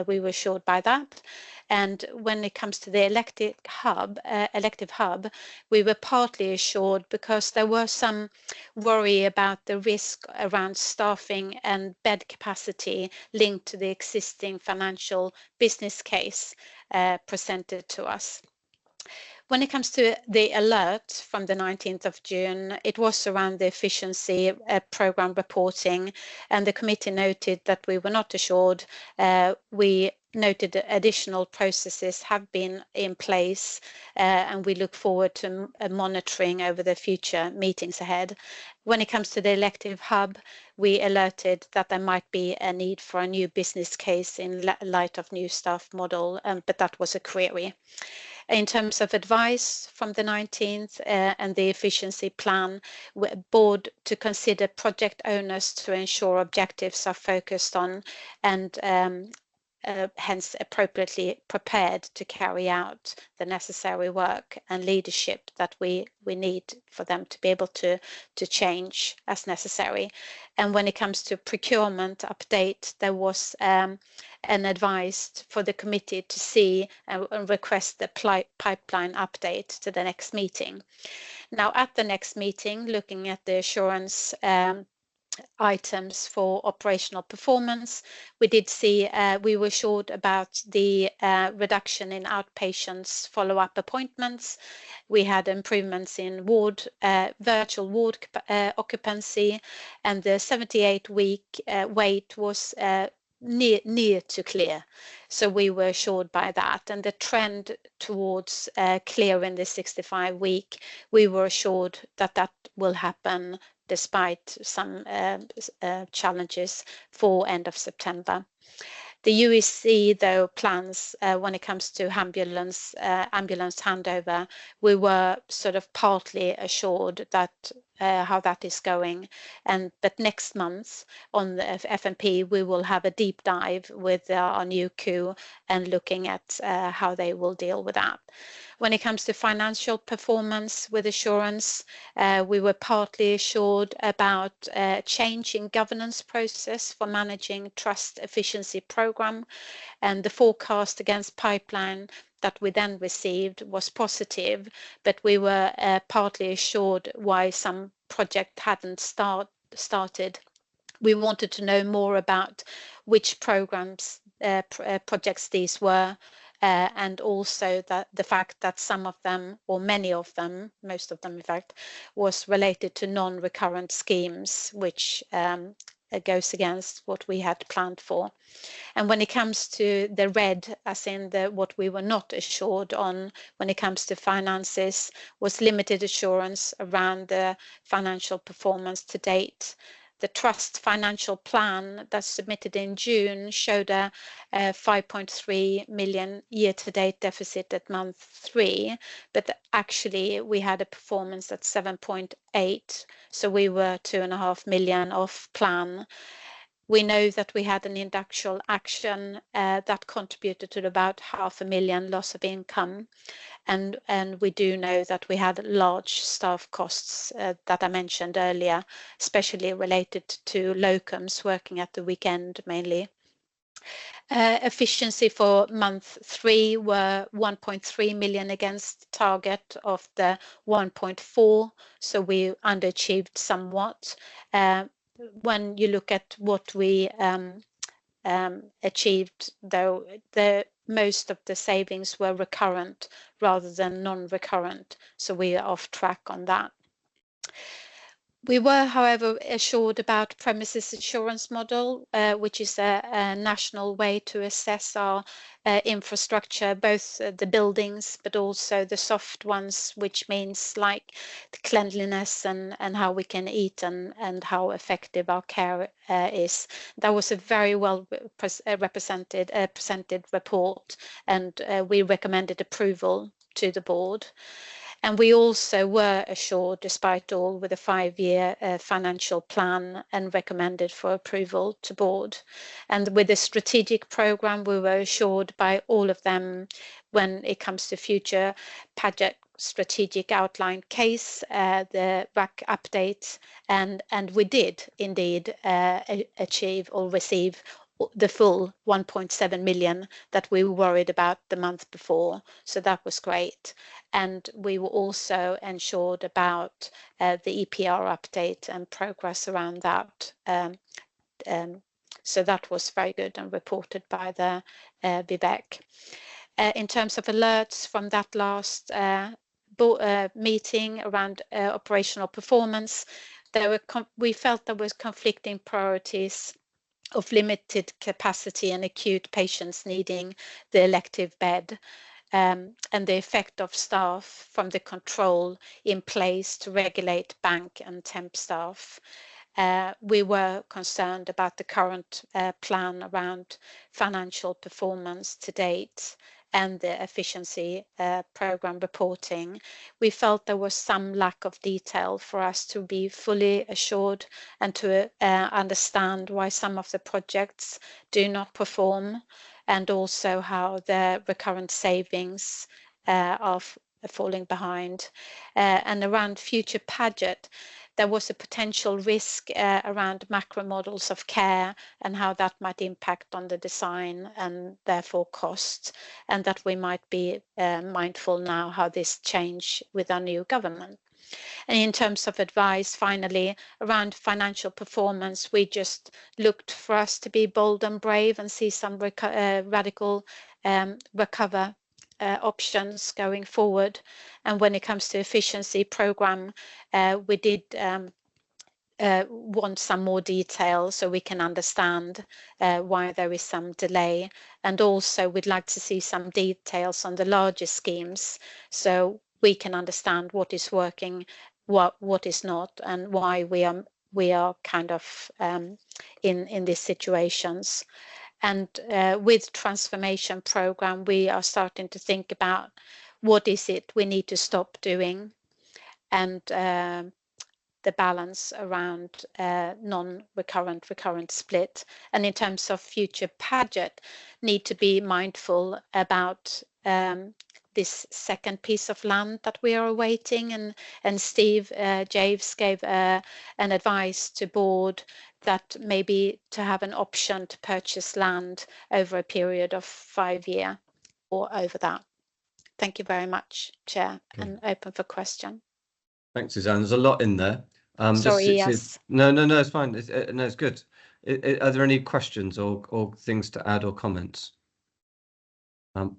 Speaker 11: we were assured by that. And when it comes to the elective hub, we were partly assured because there were some worry about the risk around staffing and bed capacity linked to the existing financial business case presented to us. When it comes to the alert from the 19th of June, it was around the efficiency program reporting, and the committee noted that we were not assured. We noted that additional processes have been in place, and we look forward to monitoring over the future meetings ahead. When it comes to the elective hub, we alerted that there might be a need for a new business case in light of new staff model, but that was a query. In terms of advice from the 19th and the efficiency plan, board to consider project owners to ensure objectives are focused on and hence appropriately prepared to carry out the necessary work and leadership that we need for them to be able to change as necessary. And when it comes to procurement update, there was an advice for the committee to see and request the pipeline update to the next meeting. Now at the next meeting, looking at the assurance items for operational performance, we did see we were assured about the reduction in outpatients follow-up appointments. We had improvements in virtual ward occupancy, and the 78-week wait was near to clear. So we were assured by that, and the trend towards clearing the 65-week, we were assured that that will happen despite some challenges for end of September. The UEC, though, plans when it comes to ambulance handover, we were sort of partly assured that how that is going. But next month on the FMP, we will have a deep dive with our new coup and looking at how they will deal with that. When it comes to financial performance with assurance, we were partly assured about change in governance process for managing trust efficiency program, and the forecast against pipeline that we then received was positive, but we were partly assured why some project hadn't started. We wanted to know more about which programs, projects these were, and also that the fact that some of them, or many of them, most of them in fact, was related to non-recurrent schemes, which goes against what we had planned for. And when it comes to the red, as in what we were not assured on when it comes to finances, was limited assurance around the financial performance to date. The trust financial plan that's submitted in June showed a 5.3 million year-to-date deficit at month 3, but actually we had a performance at 7.8, so we were 2.5 million off plan. We know that we had an industrial action that contributed to about 500,000 loss of income. And we do know that we had large staff costs that I mentioned earlier, especially related to locums working at the weekend mainly. Efficiency for month 3 were 1.3 million against target of the 1.4, so we underachieved somewhat. When you look at what we achieved, though, most of the savings were recurrent rather than non-recurrent, so we are off track on that. We were, however, assured about premises insurance model, which is a national way to assess our infrastructure, both the buildings, but also the soft ones, which means like the cleanliness and how we can eat and how effective our care is. That was a very well presented report, and we recommended approval to the board. And we also were assured, despite all, with a 5-year financial plan and recommended for approval to board. And with the strategic program, we were assured by all of them when it comes to future Paget strategic outline case, the RAC updates, and we did indeed achieve or receive the full 1.7 million that we were worried about the month before. So that was great. And we were also ensured about the EPR update and progress around that. So that was very good and reported by the Vivek. In terms of alerts from that last meeting around operational performance, we felt there was conflicting priorities of limited capacity and acute patients needing the elective bed, and the effect of staff from the control in place to regulate bank and temp staff. We were concerned about the current plan around financial performance to date and the efficiency program reporting. We felt there was some lack of detail for us to be fully assured and to understand why some of the projects do not perform, and also how the recurrent savings are falling behind. And around future Paget, there was a potential risk around macro models of care and how that might impact on the design and therefore cost, and that we might be mindful now how this change with our new government. And in terms of advice, finally, around financial performance, we just looked for us to be bold and brave and see some radical recover options going forward. And when it comes to efficiency program, we did want some more detail so we can understand why there is some delay. And also we'd like to see some details on the larger schemes so we can understand what is working, what is not, and why we are kind of in these situations. And with transformation program, we are starting to think about what is it we need to stop doing, and the balance around non-recurrent, recurrent split. And in terms of future Paget, need to be mindful about this second piece of land that we are awaiting. And Steve Javes gave an advice to board that maybe to have an option to purchase land over a period of 5 years or over that. Thank you very much, Chair, and open for question.
Speaker 1: Thanks, Suzanne. There's a lot in there.
Speaker 11: Sorry, yes.
Speaker 1: No, it's fine. No, it's good. Are there any questions or things to add or comments?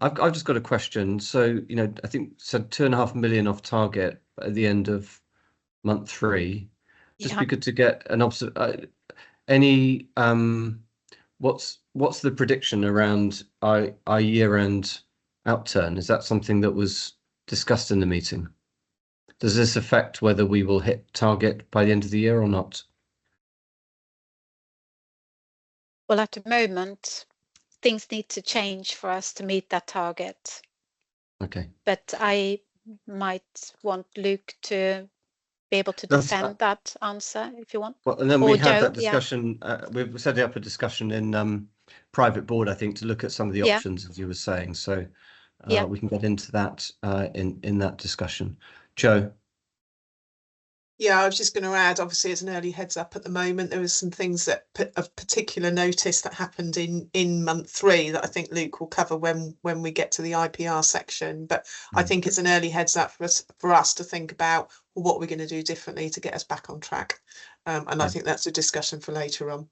Speaker 1: I've just got a question. So, I think said 2.5 million off target at the end of month 3. Just be good to get an what's the prediction around our year-end outturn? Is that something that was discussed in the meeting? Does this affect whether we will hit target by the end of the year or not?
Speaker 11: Well, at the moment, things need to change for us to meet that target.
Speaker 1: Okay.
Speaker 11: But I might want Luke to be able to defend that answer if you want.
Speaker 1: Well, and then
Speaker 11: Or
Speaker 1: we had
Speaker 11: Joe,
Speaker 1: that discussion. We've set up a discussion in private board, I think, to look at some of the options, as you were saying. So we can get into that in that discussion. Joe.
Speaker 2: Yeah, I was just going to add, obviously, it's an early heads up at the moment. There was some things that of particular notice that happened in month 3 that I think Luke will cover when we get to the IPR section. But I think it's an early heads up for us to think about what we're going to do differently to get us back on track. And I think that's a discussion for later on.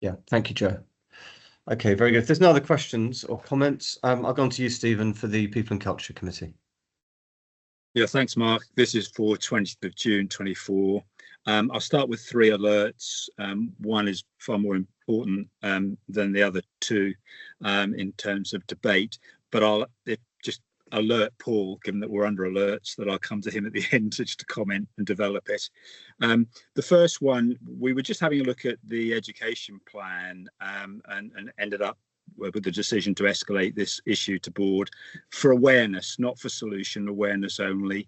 Speaker 1: Yeah, thank you, Joe. Okay, very good. If there's no other questions or comments, I'll go on to you, Stephen, for the People and Culture Committee.
Speaker 9: Yeah, thanks, Mark. This is for 20th of June 24. I'll start with 3 alerts. One is far more important than the other 2 in terms of debate, but I'll just alert Paul, given that we're under alerts, that I'll come to him at the end just to comment and develop it. The first one, we were just having a look at the education plan and ended up with the decision to escalate this issue to board for awareness, not for solution, awareness only.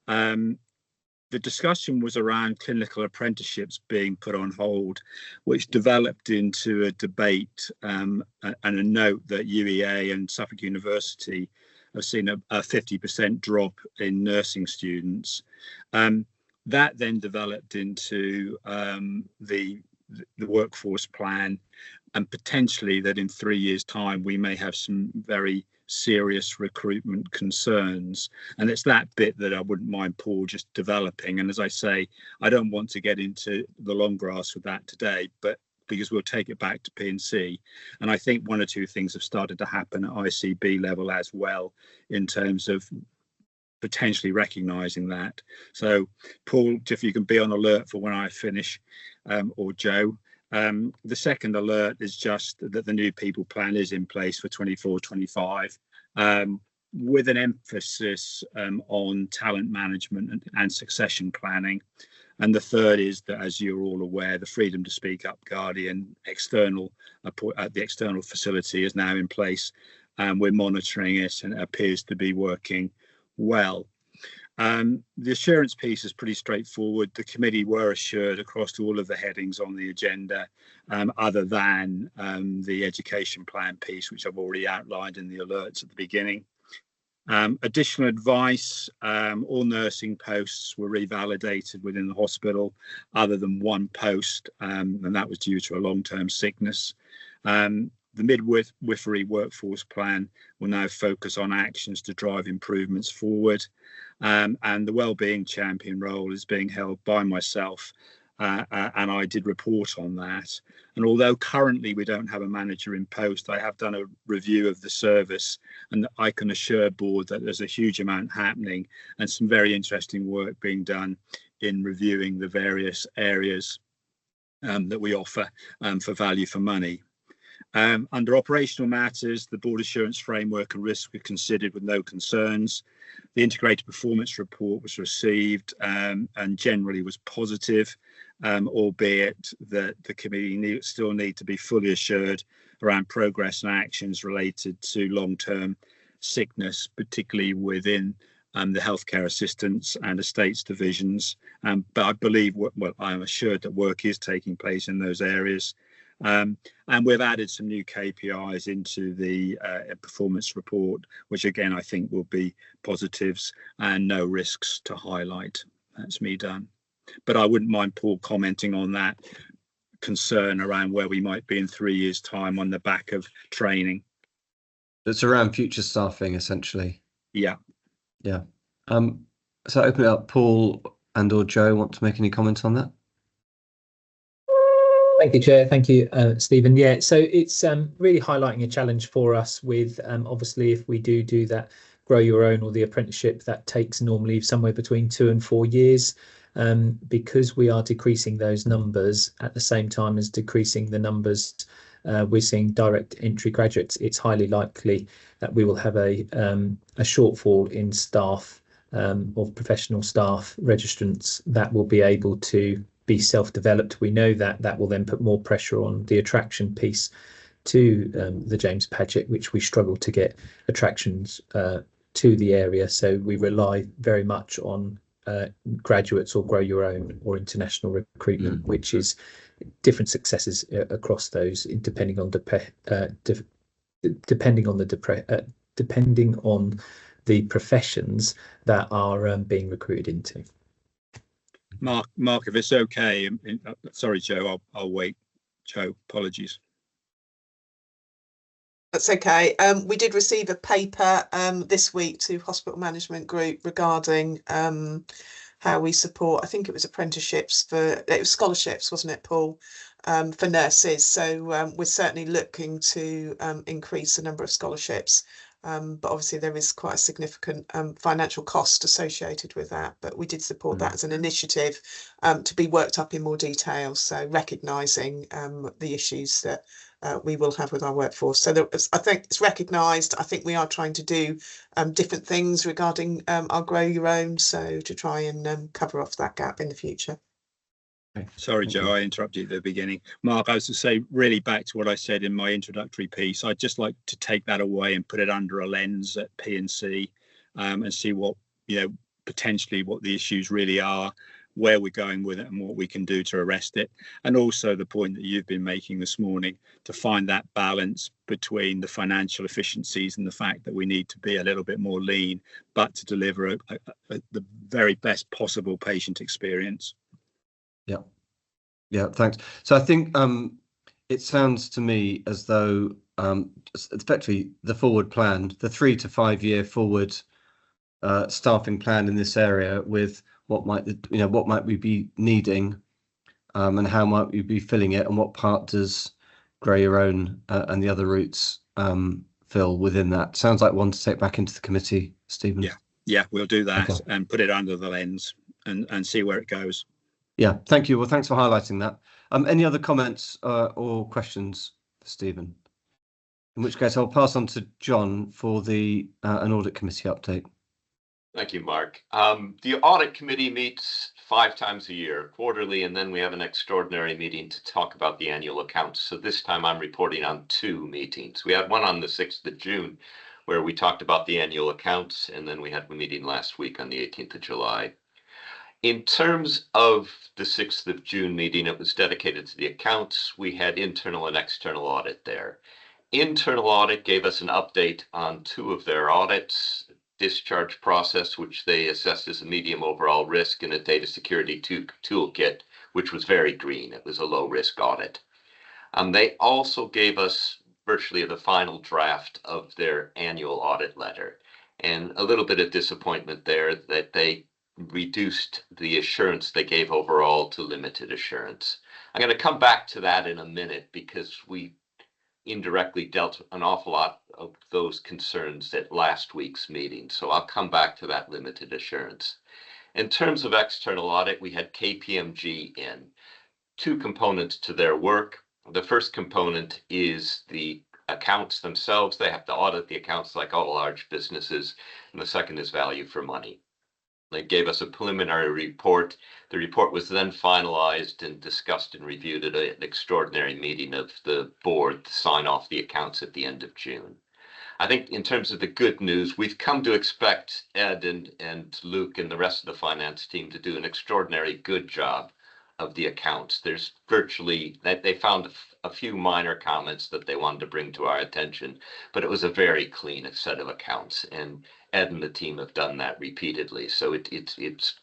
Speaker 9: The discussion was around clinical apprenticeships being put on hold, which developed into a debate and a note that UEA and Suffolk University have seen a 50% drop in nursing students. That then developed into the workforce plan, and potentially that in 3 years' time we may have some very serious recruitment concerns. And it's that bit that I wouldn't mind Paul just developing. And as I say, I don't want to get into the long grass with that today, but because we'll take it back to P&C. And I think 1 or 2 things have started to happen at ICB level as well in terms of potentially recognising that. So Paul, if you can be on alert for when I finish, or Joe. The second alert is just that the new people plan is in place for 24-25 with an emphasis on talent management and succession planning. And the third is that, as you're all aware, the Freedom to Speak Up Guardian external the external facility is now in place, and we're monitoring it, and it appears to be working well. The assurance piece is pretty straightforward. The committee were assured across all of the headings on the agenda, other than the education plan piece, which I've already outlined in the alerts at the beginning. Additional advice, all nursing posts were revalidated within the hospital, other than 1 post, and that was due to a long-term sickness. The midwifery workforce plan will now focus on actions to drive improvements forward. And the wellbeing champion role is being held by myself, and I did report on that. And although currently we don't have a manager in post, I have done a review of the service, and I can assure board that there's a huge amount happening and some very interesting work being done in reviewing the various areas that we offer for value for money. Under operational matters, the board assurance framework and risk were considered with no concerns. The integrated performance report was received and generally was positive, albeit that the committee still need to be fully assured around progress and actions related to long-term sickness, particularly within the healthcare assistance and estates divisions. But I believe, well, I'm assured that work is taking place in those areas. And we've added some new KPIs into the performance report, which again I think will be positives and no risks to highlight. That's me done. But I wouldn't mind Paul commenting on that concern around where we might be in 3 years' time on the back of training.
Speaker 1: It's around future staffing, essentially.
Speaker 9: Yeah.
Speaker 1: Yeah. So open it up, Paul and or Joe want to make any comments on that?
Speaker 3: Thank you, Chair. Thank you, Stephen. Yeah, so it's really highlighting a challenge for us with obviously if we do that grow your own or the apprenticeship, that takes normally somewhere between 2 and 4 years. Because we are decreasing those numbers at the same time as decreasing the numbers we're seeing direct entry graduates, it's highly likely that we will have a shortfall in staff of professional staff registrants that will be able to be self-developed. We know that that will then put more pressure on the attraction piece to the James Paget, which we struggle to get attractions to the area. So we rely very much on graduates or grow your own or international recruitment, which is different successes across those, depending on depending on the professions that are being recruited into.
Speaker 9: Mark, if it's okay, sorry, Joe, I'll wait. Joe, apologies.
Speaker 2: That's okay. We did receive a paper this week to Hospital Management Group regarding how we support, I think it was apprenticeships it was scholarships, wasn't it, Paul, for nurses. So we're certainly looking to increase the number of scholarships. But obviously there is quite a significant financial cost associated with that. But we did support that as an initiative to be worked up in more detail. So recognising the issues that we will have with our workforce. So I think it's recognised. I think we are trying to do different things regarding our Grow Your Own, so to try and cover off that gap in the future.
Speaker 9: Sorry, Joe, I interrupted at the beginning. Mark, I was to say, really back to what I said in my introductory piece, I'd just like to take that away and put it under a lens at P&C and see what, potentially what the issues really are, where we're going with it and what we can do to arrest it. And also the point that you've been making this morning, to find that balance between the financial efficiencies and the fact that we need to be a little bit more lean, but to deliver the very best possible patient experience.
Speaker 1: Yeah, thanks. So I think it sounds to me as though effectively the forward plan, the 3 to 5 year forward staffing plan in this area, with what might we be needing and how might we be filling it, and what part does Grow Your Own and the other routes fill within that. Sounds like one to take back into the committee, Stephen.
Speaker 9: Yeah, we'll do that and put it under the lens and see where it goes.
Speaker 1: Yeah, thank you. Well, thanks for highlighting that. Any other comments or questions for Stephen? In which case, I'll pass on to John for an audit committee update.
Speaker 12: Thank you, Mark. The audit committee meets 5 times a year, quarterly, and then we have an extraordinary meeting to talk about the annual accounts. So this time I'm reporting on 2 meetings. We had one on the 6th of June where we talked about the annual accounts, and then we had a meeting last week on the 18th of July. In terms of the 6th of June meeting, it was dedicated to the accounts. We had internal and external audit there. Internal audit gave us an update on 2 of their audits: discharge process, which they assessed as a medium overall risk, and a data security toolkit, which was very green. It was a low risk audit. They also gave us virtually the final draft of their annual audit letter, and a little bit of disappointment there that they reduced the assurance they gave overall to limited assurance. I'm going to come back to that in a minute, because we indirectly dealt an awful lot of those concerns at last week's meeting. So I'll come back to that limited assurance. In terms of external audit, we had KPMG in. 2 components to their work. The first component is the accounts themselves. They have to audit the accounts like all large businesses. And the second is value for money. They gave us a preliminary report. The report was then finalized and discussed and reviewed at an extraordinary meeting of the board to sign off the accounts at the end of June. I think in terms of the good news, we've come to expect Ed and Luke and the rest of the finance team to do an extraordinary good job of the accounts. There's virtually, they found a few minor comments that they wanted to bring to our attention, but it was a very clean set of accounts, and Ed and the team have done that repeatedly. So it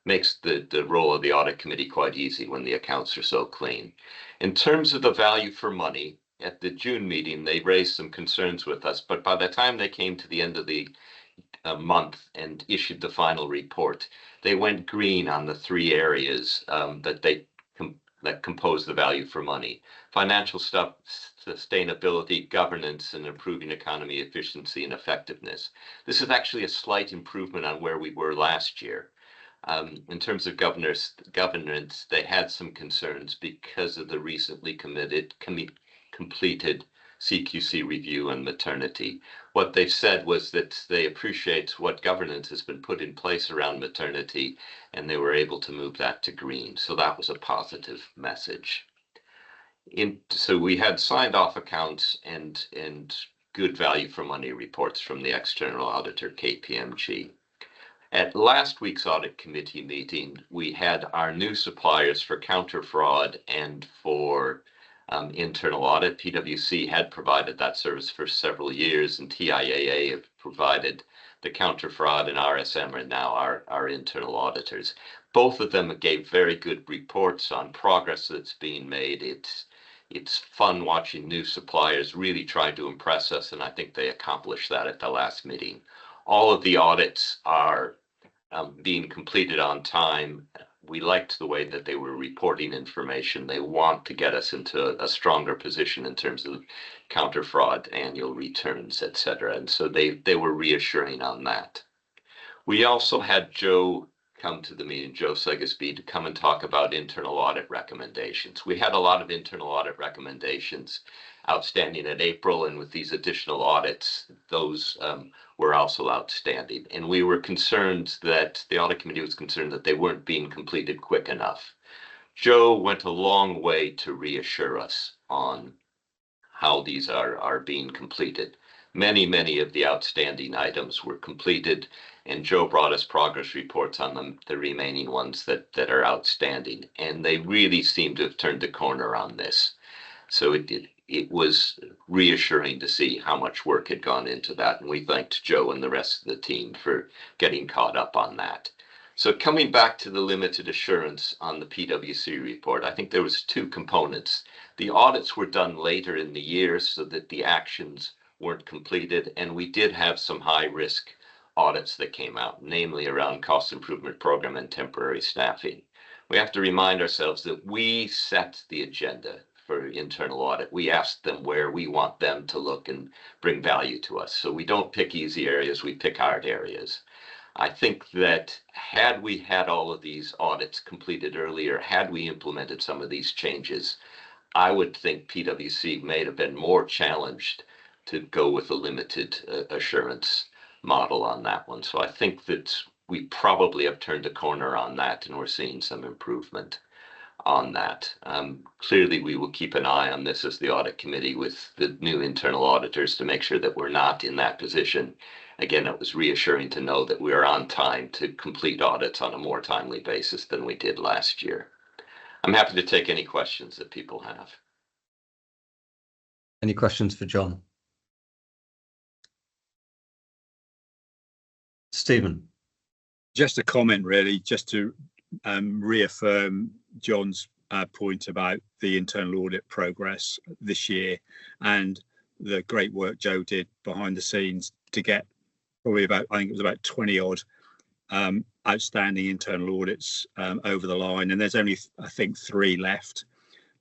Speaker 12: makes the role of the audit committee quite easy when the accounts are so clean. In terms of the value for money, at the June meeting, they raised some concerns with us, but by the time they came to the end of the month and issued the final report, they went green on the 3 areas that compose the value for money: financial stuff, sustainability, governance, and improving economy efficiency and effectiveness. This is actually a slight improvement on where we were last year. In terms of governance, they had some concerns because of the recently completed CQC review on maternity. What they've said was that they appreciate what governance has been put in place around maternity, and they were able to move that to green. So that was a positive message. So we had signed off accounts and good value for money reports from the external auditor, KPMG. At last week's audit committee meeting, we had our new suppliers for counter fraud and for internal audit. PwC had provided that service for several years, and TIAA have provided the counter fraud, and RSM are now our internal auditors. Both of them gave very good reports on progress that's being made. It's fun watching new suppliers really try to impress us, and I think they accomplished that at the last meeting. All of the audits are being completed on time. We liked the way that they were reporting information. They want to get us into a stronger position in terms of counter fraud, annual returns, etc. And so they were reassuring on that. We also had Joe come to the meeting, Joe Sigisbee, to come and talk about internal audit recommendations. We had a lot of internal audit recommendations outstanding in April, and with these additional audits, those were also outstanding. And we were concerned that the audit committee was concerned that they weren't being completed quick enough. Joe went a long way to reassure us on how these are being completed. Many of the outstanding items were completed, and Joe brought us progress reports on the remaining ones that are outstanding. And they really seem to have turned the corner on this. So it was reassuring to see how much work had gone into that. And we thanked Joe and the rest of the team for getting caught up on that. So coming back to the limited assurance on the PwC report, I think there was two components. The audits were done later in the year so that the actions weren't completed, and we did have some high risk audits that came out, namely around cost improvement program and temporary staffing. We have to remind ourselves that we set the agenda for internal audit. We ask them where we want them to look and bring value to us. So we don't pick easy areas, we pick hard areas. I think that had we had all of these audits completed earlier, had we implemented some of these changes, I would think PwC may have been more challenged to go with a limited assurance model on that one. So I think that we probably have turned a corner on that, and we're seeing some improvement on that. Clearly, we will keep an eye on this as the audit committee with the new internal auditors to make sure that we're not in that position. Again, it was reassuring to know that we are on time to complete audits on a more timely basis than we did last year. I'm happy to take any questions that people have.
Speaker 1: Any questions for John? Stephen.
Speaker 9: Just a comment, really, just to reaffirm John's point about the internal audit progress this year and the great work Joe did behind the scenes to get probably about, I think it was about 20 odd outstanding internal audits over the line, and there's only, I think, 3 left.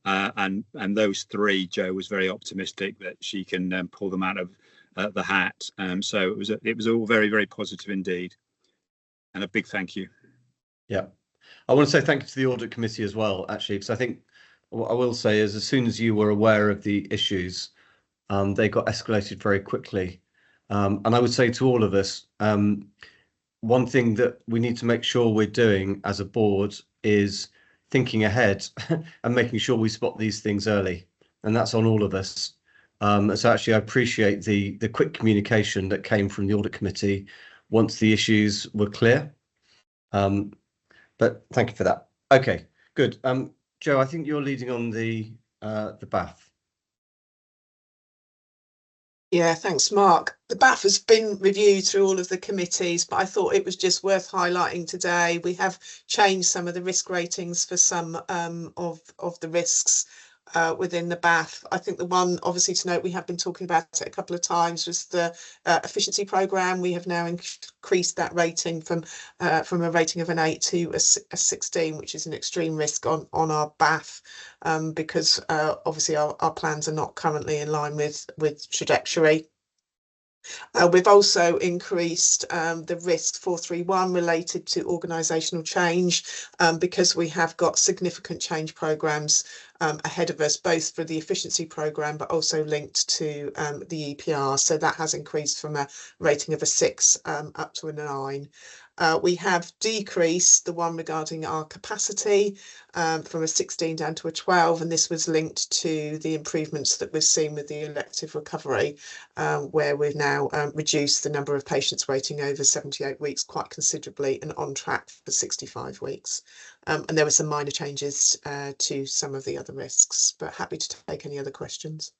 Speaker 9: And those 3, Joe was very optimistic that she can pull them out of the hat. So it was all very positive indeed, and a big thank you.
Speaker 1: Yeah, I want to say thank you to the audit committee as well, actually, because I think what I will say is as soon as you were aware of the issues, they got escalated very quickly. And I would say to all of us, one thing that we need to make sure we're doing as a board is thinking ahead and making sure we spot these things early. And that's on all of us. So actually, I appreciate the quick communication that came from the audit committee once the issues were clear. But thank you for that. Okay, good. Joe, I think you're leading on the BAF.
Speaker 2: Yeah, thanks, Mark. The BAF has been reviewed through all of the committees, but I thought it was just worth highlighting today. We have changed some of the risk ratings for some of the risks within the BAF. I think the one, obviously, to note, we have been talking about it a couple of times, was the efficiency programme. We have now increased that rating from a rating of an 8 to a 16, which is an extreme risk on our BAF, because obviously our plans are not currently in line with trajectory. We've also increased the risk 431 related to organisational change, because we have got significant change programmes ahead of us, both for the efficiency programme but also linked to the EPR. So that has increased from a rating of a 6 up to a 9. We have decreased the one regarding our capacity from a 16 down to a 12, and this was linked to the improvements that we've seen with the elective recovery, where we've now reduced the number of patients waiting over 78 weeks quite considerably and on track for 65 weeks. And there were some minor changes to some of the other risks, but happy to take any other questions.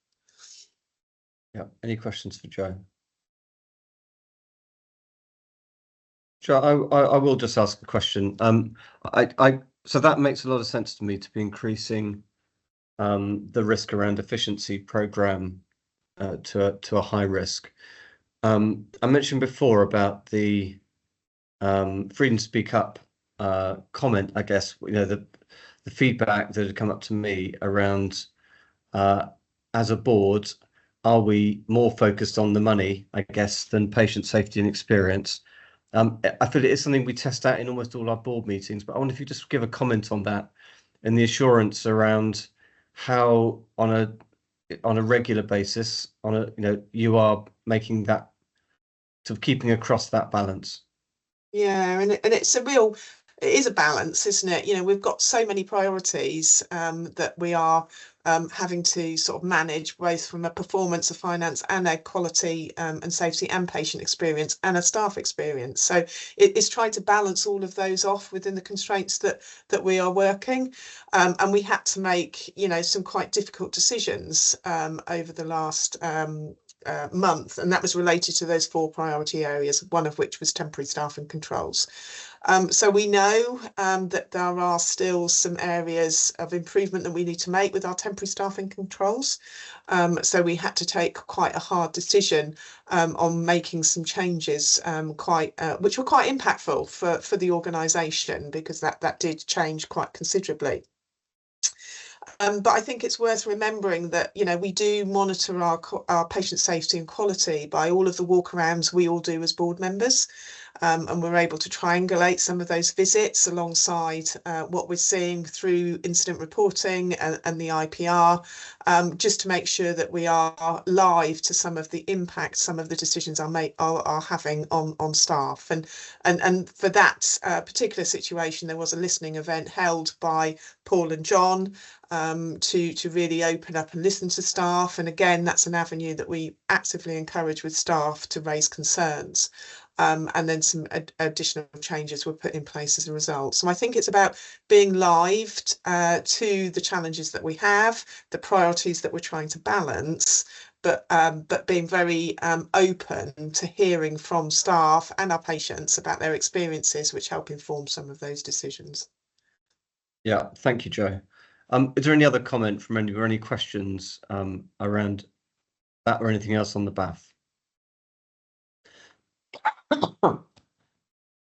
Speaker 1: Yeah, any questions for Joe? Joe, I will just ask a question. So that makes a lot of sense to me, to be increasing the risk around efficiency program to a high risk. I mentioned before about the freedom to speak up comment, I guess, you know, the feedback that had come up to me around as a board, are we more focused on the money, I guess, than patient safety and experience? I feel it is something we test out in almost all our board meetings, but I wonder if you just give a comment on that and the assurance around how on a regular basis, you are making that sort of keeping across that balance.
Speaker 2: Yeah, and it is a balance, isn't it? You know, we've got so many priorities that we are having to sort of manage, both from a performance, a finance, and a quality and safety and patient experience and a staff experience. So it's trying to balance all of those off within the constraints that we are working. And we had to make, you know, some quite difficult decisions over the last month, and that was related to those 4 priority areas, one of which was temporary staff and controls. So we know that there are still some areas of improvement that we need to make with our temporary staffing controls. So we had to take quite a hard decision on making some changes, which were quite impactful for the organisation, because that did change quite considerably. But I think it's worth remembering that, you know, we do monitor our patient safety and quality by all of the walkarounds we all do as board members. And we're able to triangulate some of those visits alongside what we're seeing through incident reporting and the IPR, just to make sure that we are live to some of the impact some of the decisions are having on staff. And for that particular situation, there was a listening event held by Paul and John to really open up and listen to staff. And again, that's an avenue that we actively encourage with staff to raise concerns. And then some additional changes were put in place as a result. So I think it's about being live to the challenges that we have, the priorities that we're trying to balance, but being very open to hearing from staff and our patients about their experiences, which help inform some of those decisions.
Speaker 1: Yeah, thank you, Joe. Is there any other comment from anyone, or any questions around that or anything else on the BAF?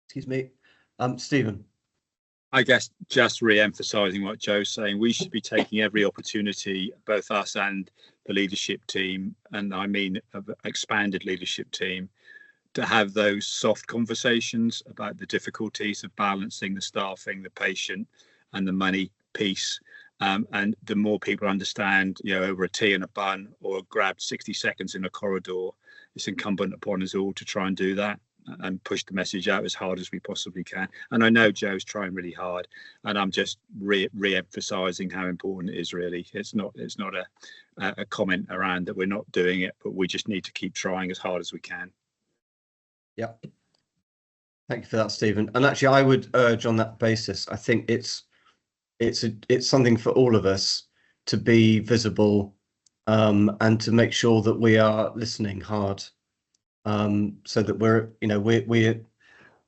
Speaker 1: Excuse me. Stephen.
Speaker 9: I guess just re-emphasising what Joe's saying, we should be taking every opportunity, both us and the leadership team, and I mean expanded leadership team, to have those soft conversations about the difficulties of balancing the staffing, the patient and the money piece. And the more people understand, you know, over a tea and a bun or grabbed 60 seconds in a corridor, it's incumbent upon us all to try and do that and push the message out as hard as we possibly can. And I know Joe's trying really hard, and I'm just re-emphasising how important it is. Really, it's not a comment around that we're not doing it, but we just need to keep trying as hard as we can.
Speaker 1: Yeah, thank you for that, Stephen. And actually, I would urge on that basis. I think it's something for all of us to be visible and to make sure that we are listening hard. So that we're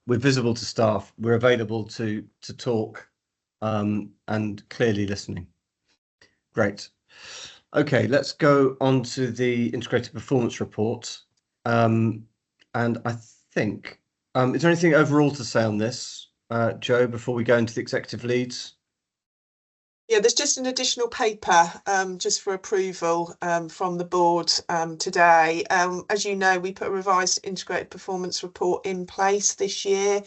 Speaker 1: visible to staff, we're available to talk, and clearly listening. Great. Okay, let's go on to the integrated performance report. And I think, is there anything overall to say on this, Joe, before we go into the executive leads?
Speaker 2: Yeah, there's just an additional paper just for approval from the board today. As you know, we put a revised integrated performance report in place this year,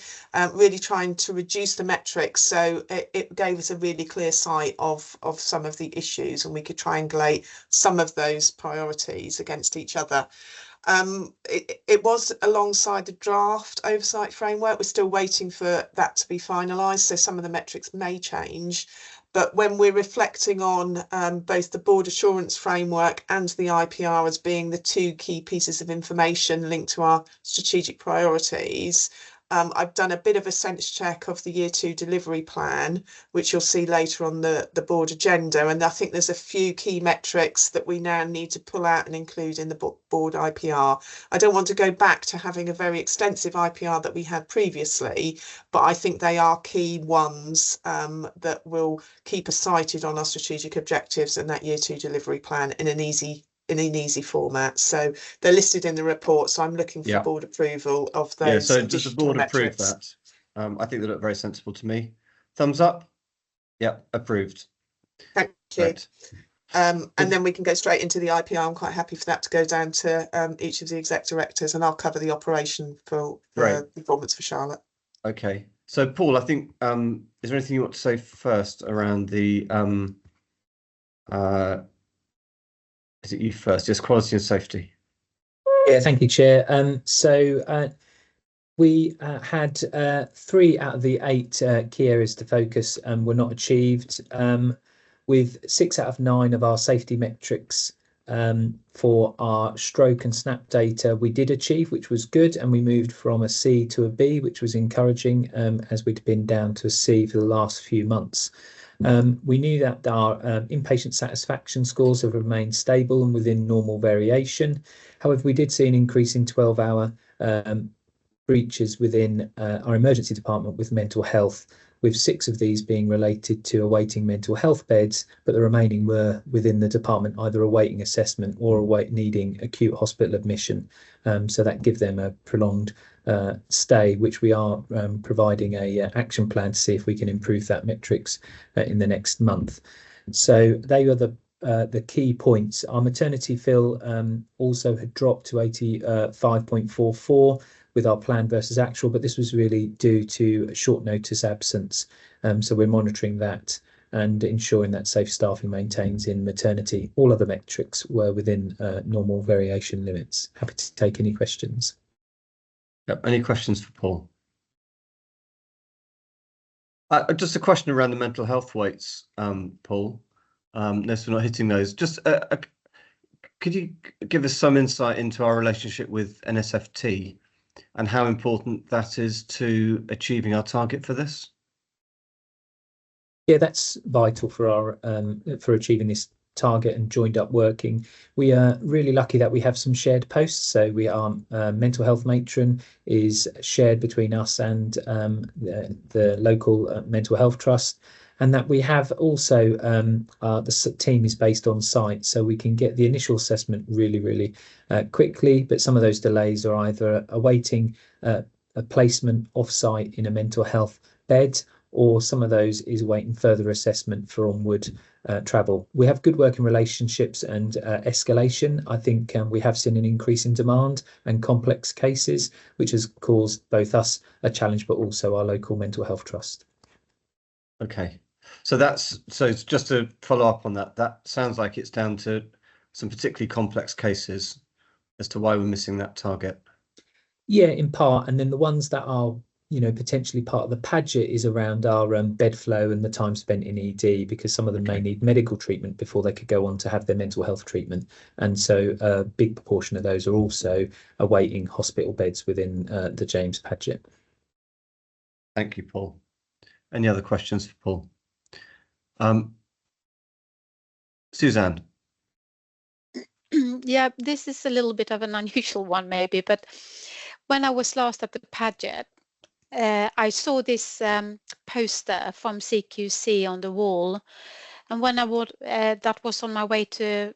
Speaker 2: really trying to reduce the metrics. So it gave us a really clear sight of some of the issues, and we could triangulate some of those priorities against each other. It was alongside the draft oversight framework. We're still waiting for that to be finalised, so some of the metrics may change. But when we're reflecting on both the board assurance framework and the IPR as being the two key pieces of information linked to our strategic priorities, I've done a bit of a sense check of the year 2 delivery plan, which you'll see later on the board agenda. And I think there's a few key metrics that we now need to pull out and include in the board IPR. I don't want to go back to having a very extensive IPR that we had previously, but I think they are key ones that will keep us sighted on our strategic objectives and that year 2 delivery plan in an easy format. So they're listed in the report, so I'm looking for board approval of those.
Speaker 1: Yeah, so does the board approve that? I think they look very sensible to me. Thumbs up? Yep, approved.
Speaker 2: Thank you. Right. And then we can go straight into the IPR. I'm quite happy for that to go down to each of the exec directors, and I'll cover the operation for performance for Charlotte.
Speaker 1: Okay, so Paul, I think is there anything you want to say first around the is it you first? Yes, quality and safety.
Speaker 3: Yeah, thank you, Chair. So we had 3 out of the 8 key areas to focus were not achieved, with 6 out of 9 of our safety metrics for our stroke and SNAP data we did achieve, which was good, and we moved from a C to a B, which was encouraging, as we'd been down to a C for the last few months. We knew that our inpatient satisfaction scores have remained stable and within normal variation. However, we did see an increase in 12-hour breaches within our emergency department with mental health, with 6 of these being related to awaiting mental health beds, but the remaining were within the department either awaiting assessment or needing acute hospital admission. So that gives them a prolonged stay, which we are providing a action plan to see if we can improve that metrics in the next month. So they are the key points. Our maternity fill also had dropped to 85.44 with our plan versus actual, but this was really due to short notice absence. So we're monitoring that and ensuring that safe staffing maintains in maternity. All other metrics were within normal variation limits. Happy to take any questions.
Speaker 1: Yep. Any questions for Paul? Just a question around the mental health weights, Paul. Notice we're not hitting those. Just could you give us some insight into our relationship with NSFT and how important that is to achieving our target for this?
Speaker 3: Yeah, that's vital for our for achieving this target and joined up working. We are really lucky that we have some shared posts. So we are mental health matron is shared between us and the local mental health trust, and that we have also the team is based on site, so we can get the initial assessment really quickly, but some of those delays are either awaiting a placement off-site in a mental health bed, or some of those is awaiting further assessment for onward travel. We have good working relationships and escalation. I think we have seen an increase in demand and complex cases, which has caused both us a challenge, but also our local mental health trust.
Speaker 1: Okay, so just to follow up on that, that sounds like it's down to some particularly complex cases as to why we're missing that target.
Speaker 3: Yeah, in part, and then the ones that are potentially part of the Paget is around our bed flow and the time spent in ED, because some of them may need medical treatment before they could go on to have their mental health treatment, and so a big proportion of those are also awaiting hospital beds within the James Paget.
Speaker 1: Thank you, Paul. Any other questions for Paul? Suzanne.
Speaker 11: Yeah, this is a little bit of an unusual one maybe, but when I was last at the Paget, I saw this poster from CQC on the wall, and when that was on my way to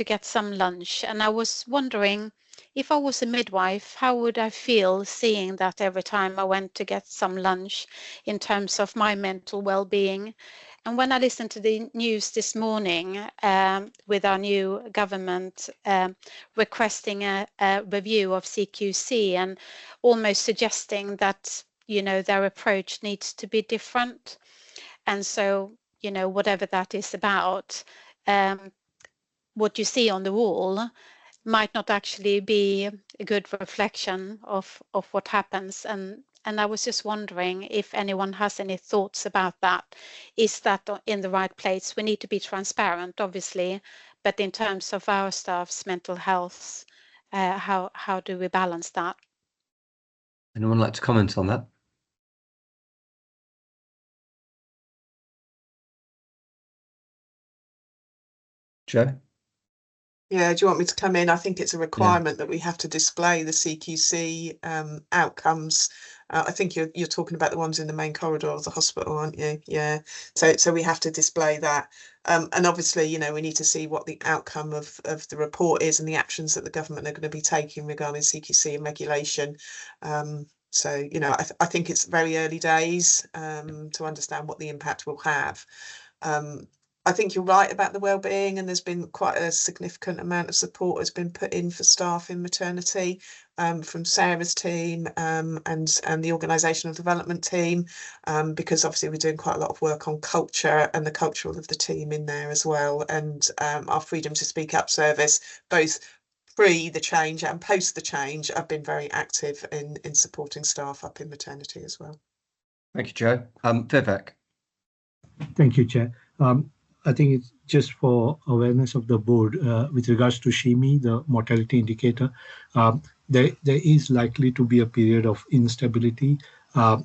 Speaker 11: get some lunch, and I was wondering if I was a midwife, how would I feel seeing that every time I went to get some lunch in terms of my mental well-being. And when I listened to the news this morning with our new government requesting a review of CQC and almost suggesting that their approach needs to be different, and so whatever that is about, what you see on the wall might not actually be a good reflection of what happens. And I was just wondering if anyone has any thoughts about that. Is that in the right place? We need to be transparent, obviously, but in terms of our staff's mental health, how do we balance that?
Speaker 1: Anyone like to comment on that? Joe?
Speaker 2: Yeah, do you want me to come in? I think it's a requirement that we have to display the CQC outcomes. I think you're talking about the ones in the main corridor of the hospital, aren't you? Yeah. So we have to display that. And obviously, you know, we need to see what the outcome of the report is and the actions that the government are going to be taking regarding CQC and regulation. So, you know, I think it's very early days to understand what the impact will have. I think you're right about the wellbeing, and there's been quite a significant amount of support has been put in for staff in maternity from Sarah's team and the organisational development team, because obviously we're doing quite a lot of work on culture and the culture of the team in there as well. And our Freedom to Speak Up service, both pre the change and post the change, have been very active in supporting staff up in maternity as well.
Speaker 1: Thank you, Joe. Vivek.
Speaker 10: Thank you, Chair. I think it's just for awareness of the board with regards to SHIMI, the mortality indicator. There is likely to be a period of instability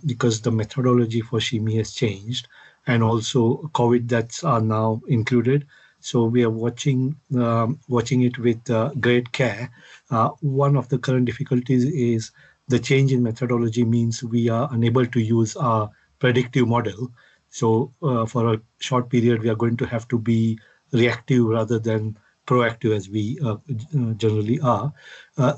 Speaker 10: because the methodology for SHIMI has changed, and also COVID deaths are now included. So we are watching it with great care. One of the current difficulties is the change in methodology means we are unable to use our predictive model. So for a short period, we are going to have to be reactive rather than proactive as we generally are.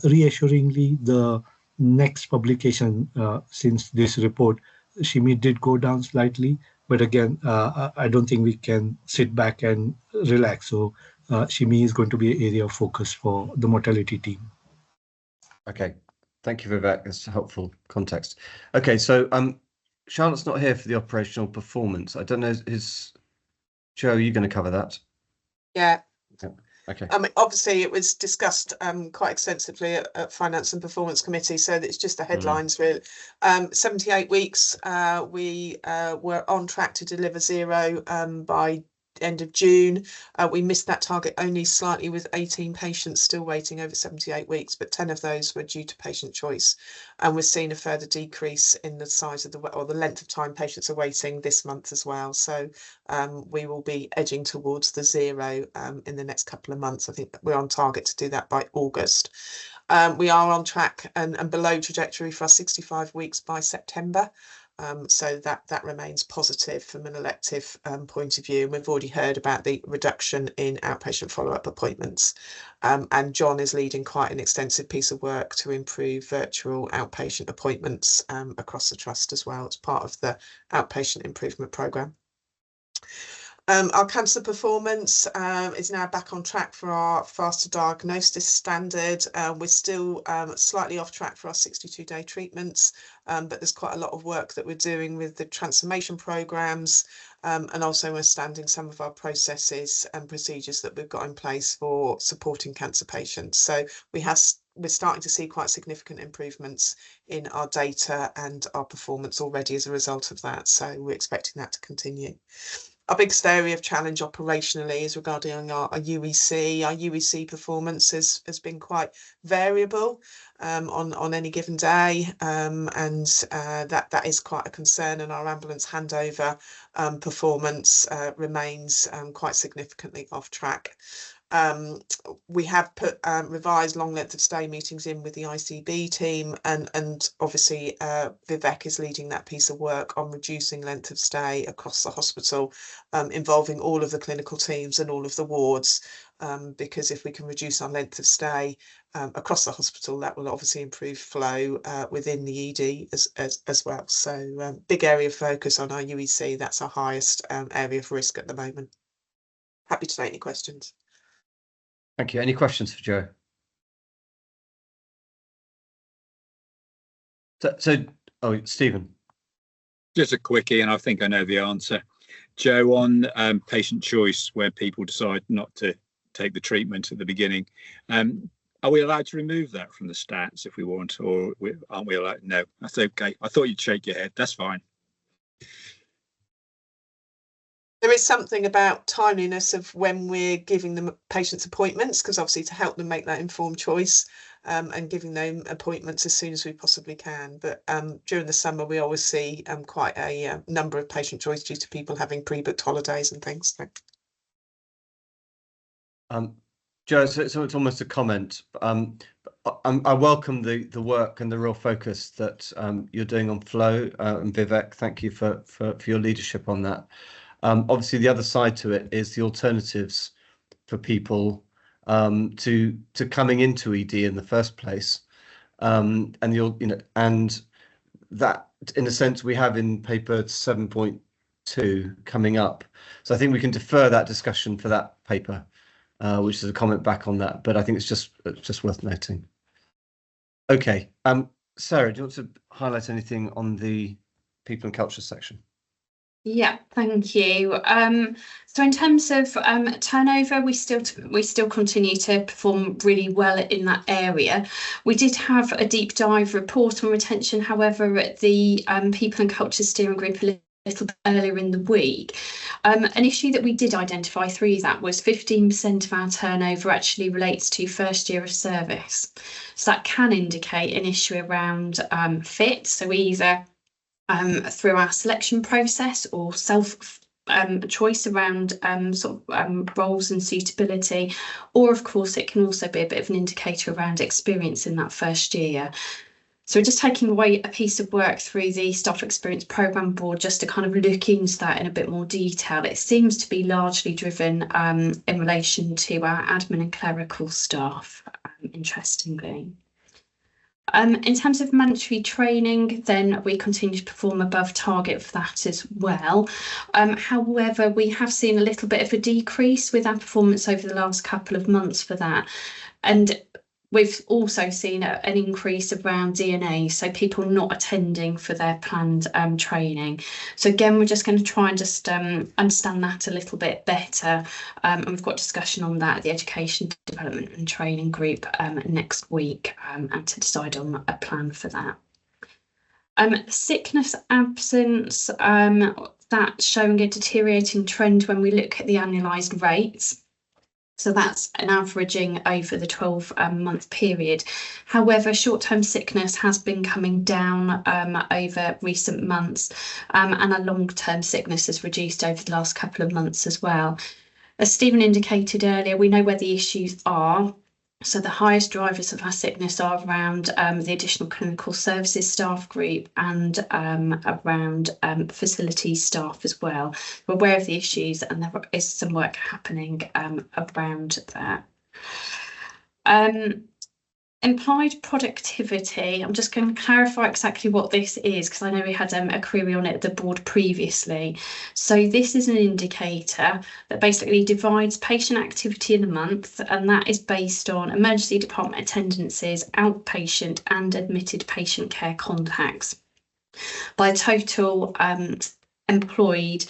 Speaker 10: Reassuringly, the next publication since this report, SHIMI did go down slightly. But again, I don't think we can sit back and relax. So SHIMI is going to be an area of focus for the mortality team.
Speaker 1: Okay, thank you, Vivek. That's helpful context. Okay, so Charlotte's not here for the operational performance. I don't know, Joe, are you going to cover that?
Speaker 2: Yeah.
Speaker 1: Okay.
Speaker 2: Obviously, it was discussed quite extensively at Finance and Performance Committee, so it's just the headlines really. 78 weeks, we were on track to deliver 0 by end of June. We missed that target only slightly, with 18 patients still waiting over 78 weeks, but 10 of those were due to patient choice. And we're seeing a further decrease in the size of the length of time patients are waiting this month as well. So we will be edging towards the 0 in the next couple of months. I think we're on target to do that by August. We are on track and below trajectory for our 65 weeks by September. So that remains positive from an elective point of view. And we've already heard about the reduction in outpatient follow-up appointments. And John is leading quite an extensive piece of work to improve virtual outpatient appointments across the trust as well. It's part of the outpatient improvement programme. Our cancer performance is now back on track for our faster diagnosis standard. We're still slightly off track for our 62-day treatments, but there's quite a lot of work that we're doing with the transformation programmes, and also we're standing some of our processes and procedures that we've got in place for supporting cancer patients. So we're starting to see quite significant improvements in our data and our performance already as a result of that. So we're expecting that to continue. Our biggest area of challenge operationally is regarding our UEC. Our UEC performance has been quite variable on any given day, and that is quite a concern, and our ambulance handover performance remains quite significantly off track. We have put revised long length of stay meetings in with the ICB team, and obviously Vivek is leading that piece of work on reducing length of stay across the hospital, involving all of the clinical teams and all of the wards, because if we can reduce our length of stay across the hospital, that will obviously improve flow within the ED as well. So big area of focus on our UEC. That's our highest area of risk at the moment. Happy to take any questions.
Speaker 1: Thank you. Any questions for Joe? Oh, Stephen.
Speaker 9: Just a quickie, and I think I know the answer. Joe, on patient choice, where people decide not to take the treatment at the beginning, Are we allowed to remove that from the stats if we want, or aren't we allowed? No, that's okay. I thought you'd shake your head. That's fine.
Speaker 2: There is something about timeliness of when we're giving them patients appointments, because obviously to help them make that informed choice, and giving them appointments as soon as we possibly can. But during the summer, we always see quite a number of patient choice due to people having pre-booked holidays and things. So.
Speaker 1: Joe, so it's almost a comment. I welcome the work and the real focus that you're doing on flow, and Vivek, thank you for your leadership on that. Obviously, the other side to it is the alternatives for people to coming into ED in the first place, and and that, in a sense, we have in paper 7.2 coming up. So I think we can defer that discussion for that paper. Which is a comment back on that, but I think it's just worth noting. Okay, Sarah, do you want to highlight anything on the people and culture section?
Speaker 7: Yeah, thank you. So in terms of turnover, we still continue to perform really well in that area. We did have a deep dive report on retention, however, at the people and culture steering group a little bit earlier in the week. An issue that we did identify through that was 15% of our turnover actually relates to first year of service. So that can indicate an issue around fit. So we either through our selection process or self choice around roles and suitability, or of course it can also be a bit of an indicator around experience in that first year. So we're just taking away a piece of work through the Staff Experience Programme Board just to kind of look into that in a bit more detail. It seems to be largely driven in relation to our admin and clerical staff, interestingly. In terms of mandatory training, then we continue to perform above target for that as well. However, we have seen a little bit of a decrease with our performance over the last couple of months for that. And we've also seen an increase around DNA, so people not attending for their planned training. So again, we're just going to try and just understand that a little bit better. And we've got discussion on that at the Education Development and Training Group next week, and to decide on a plan for that. Sickness absence, that's showing a deteriorating trend when we look at the annualised rates. So that's an averaging over the 12-month period. However, short-term sickness has been coming down over recent months, and our long-term sickness has reduced over the last couple of months as well. As Stephen indicated earlier, we know where the issues are. So the highest drivers of our sickness are around the additional clinical services staff group and around facilities staff as well. We're aware of the issues, and there is some work happening around that. Implied productivity, I'm just going to clarify exactly what this is, because I know we had a query on it at the board previously. So this is an indicator that basically divides patient activity in a month, and that is based on emergency department attendances, outpatient and admitted patient care contacts by total employed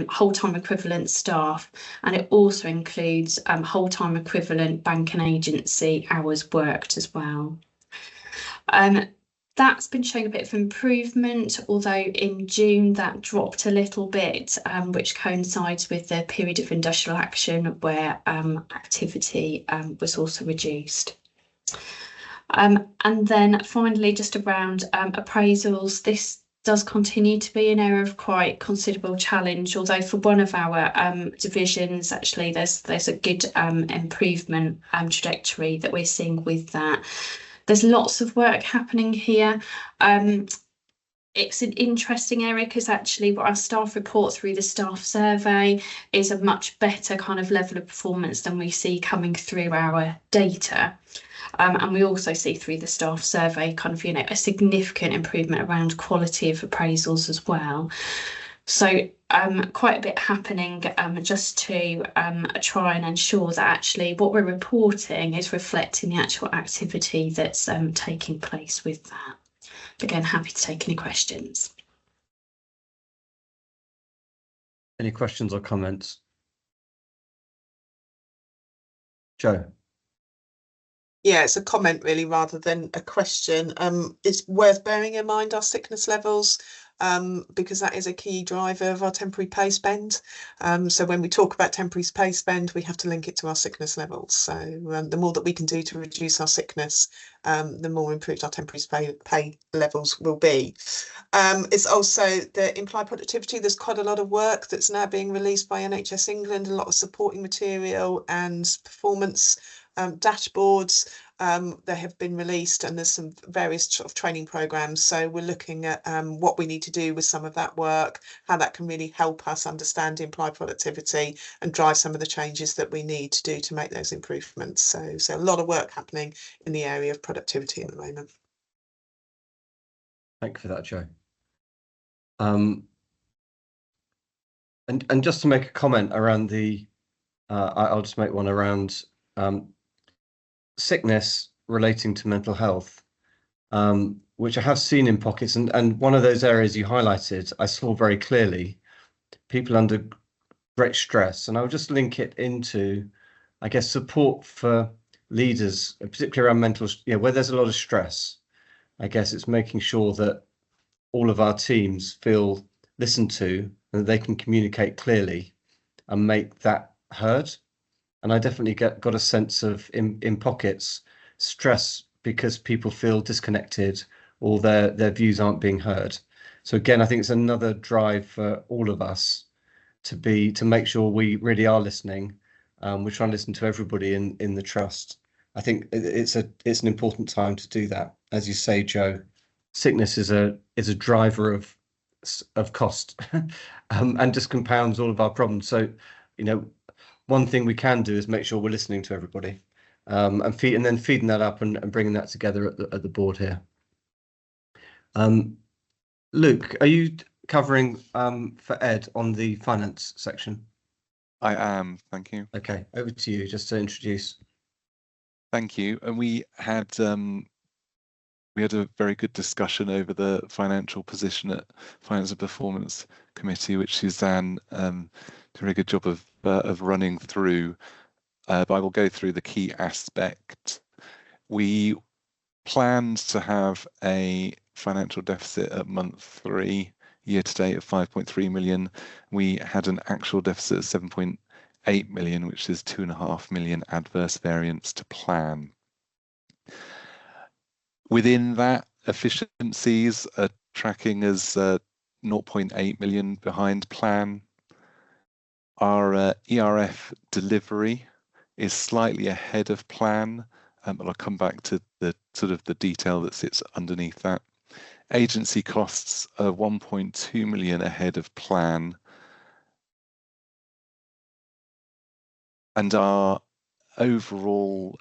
Speaker 7: whole-time equivalent staff, and it also includes whole-time equivalent bank and agency hours worked as well. That's been showing a bit of improvement, although in June that dropped a little bit, which coincides with the period of industrial action where activity was also reduced. And then finally, just around appraisals, this does continue to be an area of quite considerable challenge, although for one of our divisions, actually, there's a good improvement trajectory that we're seeing with that. There's lots of work happening here. It's an interesting area because actually what our staff report through the staff survey is a much better kind of level of performance than we see coming through our data. And we also see through the staff survey kind of, a significant improvement around quality of appraisals as well. So quite a bit happening just to try and ensure that actually what we're reporting is reflecting the actual activity that's taking place with that. Again, happy to take any questions.
Speaker 1: Any questions or comments? Joe?
Speaker 2: Yeah, it's a comment really rather than a question. It's worth bearing in mind our sickness levels, because that is a key driver of our temporary pay spend. So when we talk about temporary pay spend, we have to link it to our sickness levels. So the more that we can do to reduce our sickness, the more improved our temporary pay levels will be. It's also the implied productivity. There's quite a lot of work that's now being released by NHS England, a lot of supporting material and performance dashboards. They have been released, and there's some various sort of training programs. So we're looking at what we need to do with some of that work, how that can really help us understand implied productivity and drive some of the changes that we need to do to make those improvements. So a lot of work happening in the area of productivity at the moment.
Speaker 1: Thank you for that, Jo. And just to make a comment around the, I'll just make one around sickness relating to mental health, which I have seen in pockets. And one of those areas you highlighted, I saw very clearly people under great stress. And I'll just link it into, I guess, support for leaders, particularly around mental, where there's a lot of stress. I guess it's making sure that all of our teams feel listened to and that they can communicate clearly and make that heard. And I definitely got a sense of in pockets stress because people feel disconnected or their views aren't being heard. So again, I think it's another drive for all of us to make sure we really are listening. We're trying to listen to everybody in the trust. I think it's an important time to do that. As you say, Jo, sickness is a driver of cost and just compounds all of our problems. So, one thing we can do is make sure we're listening to everybody, and then feeding that up and bringing that together at the board here. Luke, are you covering for Ed on the finance section?
Speaker 13: I am, thank you.
Speaker 1: Okay, over to you just to introduce.
Speaker 13: Thank you. And we had a very good discussion over the financial position at Finance and Performance Committee, which Suzanne did a very good job of running through. But I will go through the key aspect. We planned to have a financial deficit at month 3, year to date of 5.3 million. We had an actual deficit of 7.8 million, which is 2.5 million adverse variance to plan. Within that, efficiencies are tracking as 0.8 million behind plan. Our ERF delivery is slightly ahead of plan, but I'll come back to the sort of the detail that sits underneath that. Agency costs are 1.2 million ahead of plan. And our overall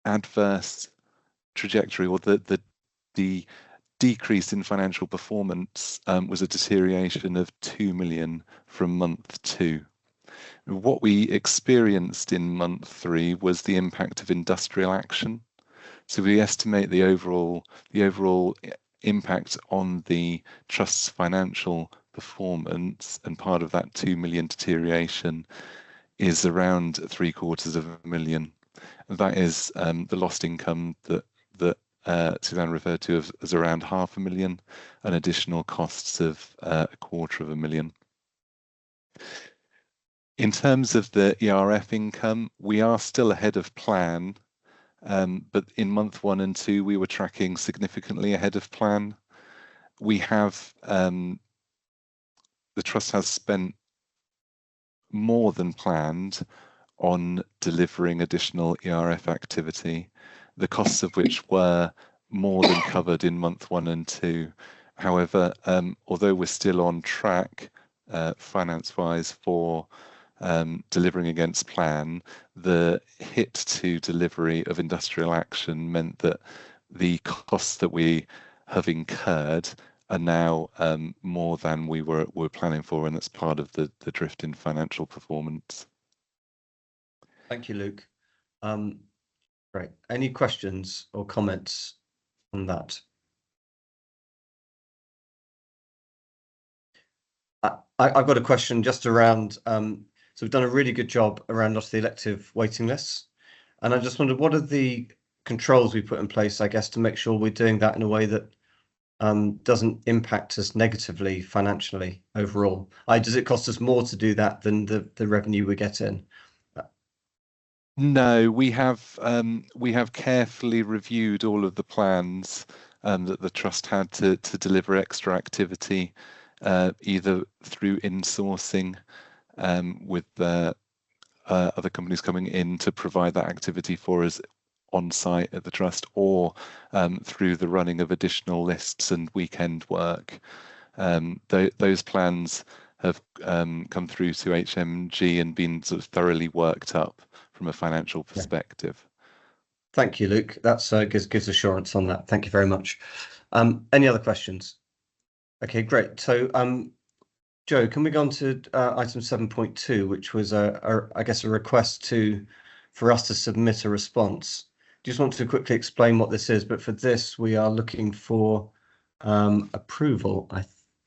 Speaker 13: adverse trajectory, or the decrease in financial performance, was a deterioration of 2 million from month 2. What we experienced in month 3 was the impact of industrial action. So we estimate the overall impact on the trust's financial performance, and part of that 2 million deterioration is around 750,000. That is the lost income that Suzanne referred to as around 500,000, and additional costs of 250,000. In terms of the ERF income, we are still ahead of plan, but in month 1 and 2 we were tracking significantly ahead of plan. We have the trust has spent more than planned on delivering additional ERF activity, the costs of which were more than covered in month 1 and 2. However, although we're still on track finance-wise for delivering against plan, the hit to delivery of industrial action meant that the costs that we have incurred are now more than we were planning for, and that's part of the drift in financial performance.
Speaker 1: Thank you, Luke. Great. Any questions or comments on that? I've got a question just around, so we've done a really good job around lots of the elective waiting lists. And I just wondered, what are the controls we put in place, I guess, to make sure we're doing that in a way that doesn't impact us negatively financially overall? Does it cost us more to do that than the revenue we get in?
Speaker 13: No, we have carefully reviewed all of the plans that the trust had to deliver extra activity, either through insourcing with other companies coming in to provide that activity for us on site at the trust, or through the running of additional lists and weekend work. Those plans have come through to HMG and been sort of thoroughly worked up from a financial perspective.
Speaker 1: Thank you, Luke. That's gives assurance on that. Thank you very much. Any other questions? Okay, great. So, Joe, can we go on to item 7.2, which was I guess a request for us to submit a response. Just want to quickly explain what this is, but for this we are looking for approval.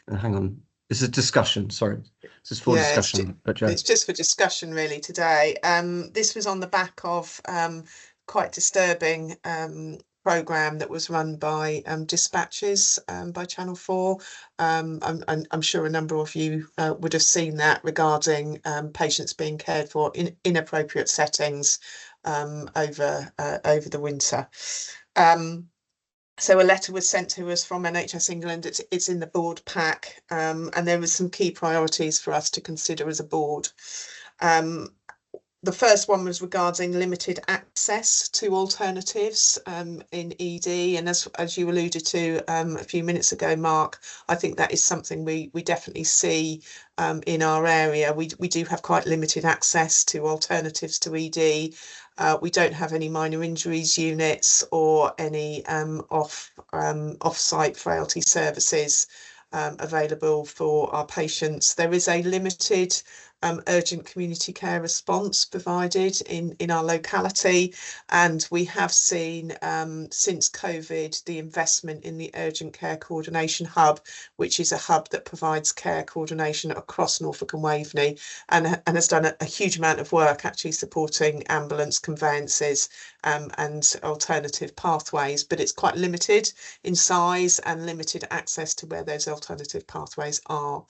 Speaker 1: Hang on. This is discussion. Sorry, this is for discussion. But Joe,
Speaker 2: it's just for discussion really today. This was on the back of quite disturbing programme that was run by Dispatches by Channel 4. I'm sure a number of you would have seen that, regarding patients being cared for in inappropriate settings over the winter. So a letter was sent to us from NHS England. It's in the board pack, and there was some key priorities for us to consider as a board. The first one was regarding limited access to alternatives in ED, and as you alluded to a few minutes ago, Mark, I think that is something we definitely see in our area. We do have quite limited access to alternatives to ED. We don't have any minor injuries units or any off-site frailty services available for our patients. There is a limited urgent community care response provided in our locality, and we have seen since COVID the investment in the Urgent Care Coordination Hub, which is a hub that provides care coordination across Norfolk and Waveney, and has done a huge amount of work actually supporting ambulance conveyances and alternative pathways, but it's quite limited in size and limited access to where those alternative pathways are.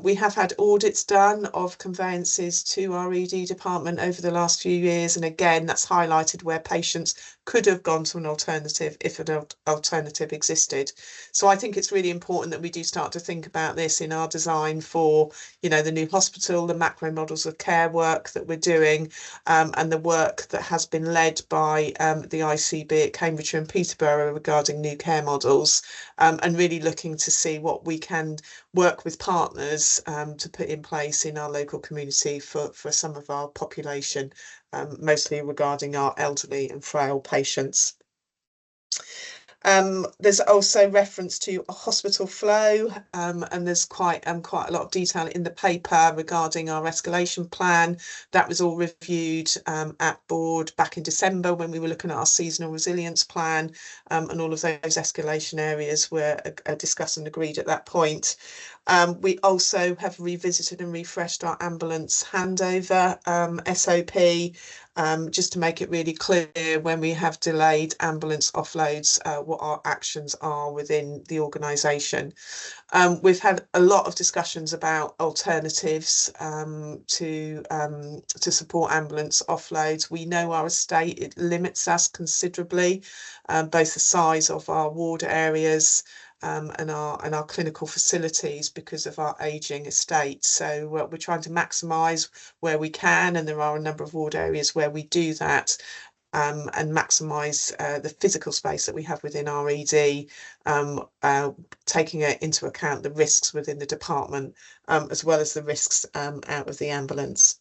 Speaker 2: We have had audits done of conveyances to our ED department over the last few years, and again that's highlighted where patients could have gone to an alternative if an alternative existed. So I think it's really important that we do start to think about this in our design for, you know, the new hospital, the macro models of care work that we're doing, and the work that has been led by the ICB at Cambridgeshire and Peterborough regarding new care models, and really looking to see what we can work with partners to put in place in our local community for some of our population, mostly regarding our elderly and frail patients. There's also reference to a hospital flow, and there's quite a lot of detail in the paper regarding our escalation plan. That was all reviewed at board back in December when we were looking at our seasonal resilience plan, and all of those escalation areas were discussed and agreed at that point. We also have revisited and refreshed our ambulance handover SOP, just to make it really clear when we have delayed ambulance offloads, what our actions are within the organisation. We've had a lot of discussions about alternatives to support ambulance offloads. We know our estate, it limits us considerably, both the size of our ward areas and our clinical facilities because of our ageing estate. So we're trying to maximise where we can, and there are a number of ward areas where we do that, and maximise the physical space that we have within our ED, taking into account the risks within the department, as well as the risks out of the ambulance.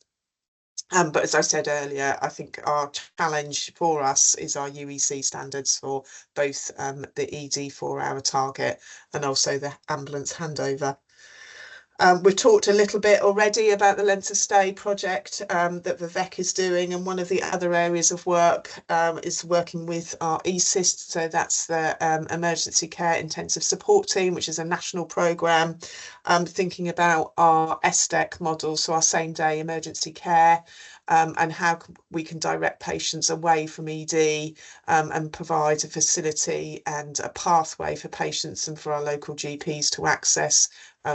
Speaker 2: But as I said earlier, I think our challenge for us is our UEC standards for both the ED 4-hour target and also the ambulance handover. We've talked a little bit already about the length of stay project that Vivek is doing, and one of the other areas of work is working with our ESIST, so that's the Emergency Care Intensive Support Team, which is a national programme, thinking about our SDEC model, so our same day emergency care, and how we can direct patients away from ED and provide a facility and a pathway for patients and for our local GPs to access,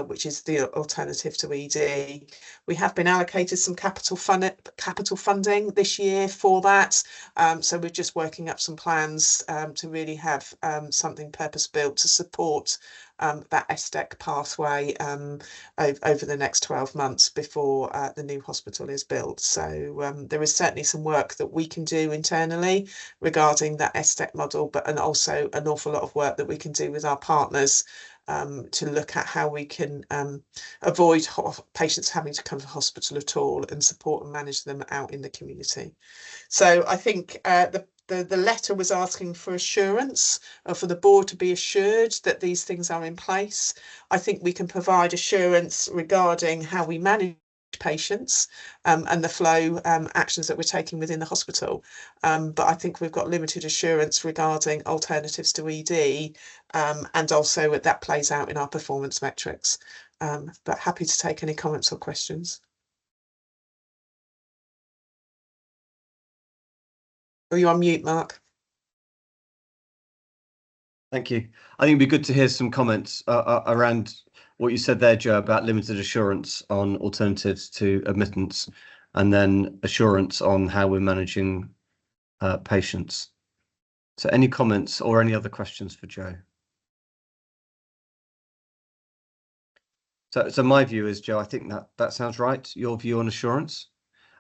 Speaker 2: which is the alternative to ED. We have been allocated some capital funding this year for that. So we're just working up some plans to really have something purpose-built to support that SDEC pathway over the next 12 months before the new hospital is built. So there is certainly some work that we can do internally regarding that SDEC model, and also an awful lot of work that we can do with our partners to look at how we can avoid patients having to come to hospital at all and support and manage them out in the community. So I think the letter was asking for assurance, for the board to be assured that these things are in place. I think we can provide assurance regarding how we manage patients and the flow actions that we're taking within the hospital. But I think we've got limited assurance regarding alternatives to ED, and also that plays out in our performance metrics. But happy to take any comments or questions. Are you on mute, Mark?
Speaker 1: Thank you. I think it'd be good to hear some comments around what you said there, Joe, about limited assurance on alternatives to admittance, and then assurance on how we're managing patients. So any comments or any other questions for Joe? So my view is, Joe, I think that sounds right. Your view on assurance.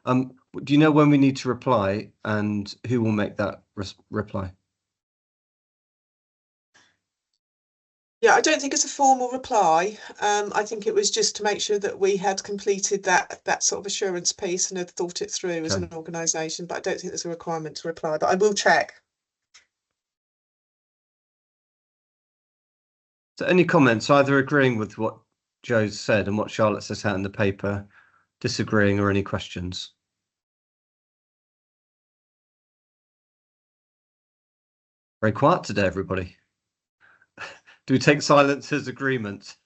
Speaker 1: Do you know when we need to reply and who will make that reply?
Speaker 2: Yeah, I don't think it's a formal reply. I think it was just to make sure that we had completed that sort of assurance piece and had thought it through as an organisation, but I don't think there's a requirement to reply, but I will check.
Speaker 1: So any comments, either agreeing with what Joe said and what Charlotte says out in the paper, disagreeing, or any questions? Very quiet today, everybody. Do we take silence as agreement?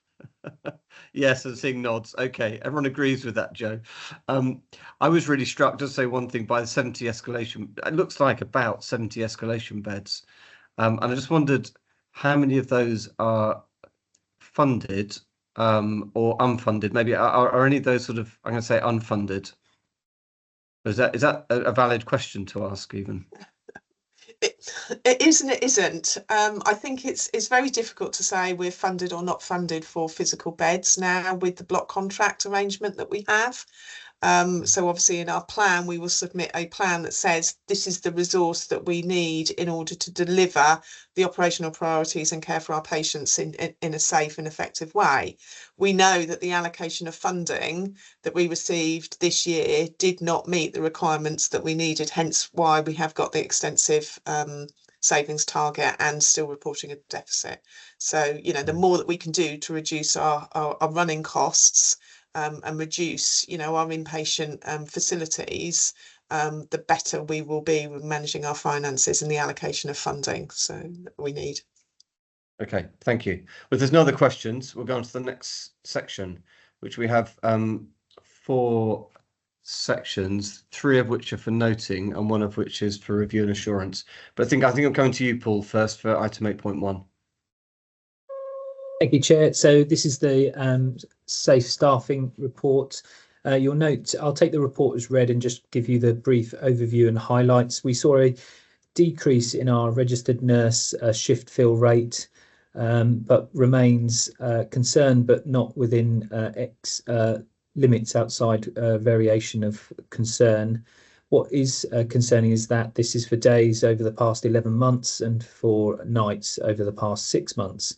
Speaker 1: Yes, I'm seeing nods. Okay, everyone agrees with that, Joe. I was really struck, just say one thing, by the 70 escalation. It looks like about 70 escalation beds. And I just wondered how many of those are funded or unfunded? Maybe are any of those sort of, I'm going to say, unfunded? Is that a valid question to ask even?
Speaker 2: It is and it isn't. I think it's very difficult to say we're funded or not funded for physical beds now with the block contract arrangement that we have. So obviously in our plan, we will submit a plan that says this is the resource that we need in order to deliver the operational priorities and care for our patients in a safe and effective way. We know that the allocation of funding that we received this year did not meet the requirements that we needed, hence why we have got the extensive savings target and still reporting a deficit. So, you know, the more that we can do to reduce our running costs and reduce, you know, our inpatient facilities, the better we will be with managing our finances and the allocation of funding. So we need.
Speaker 1: Okay, thank you. Well, if there's no other questions, we'll go on to the next section, which we have 4 sections, 3 of which are for noting and 1 of which is for review and assurance. But I think I'm coming to you, Paul, first for item 8.1.
Speaker 3: Thank you, Chair. So this is the safe staffing report. You'll note, I'll take the report as read and just give you the brief overview and highlights. We saw a decrease in our registered nurse shift fill rate, but remains concerned, but not within limits outside variation of concern. What is concerning is that this is for days over the past 11 months and for nights over the past 6 months.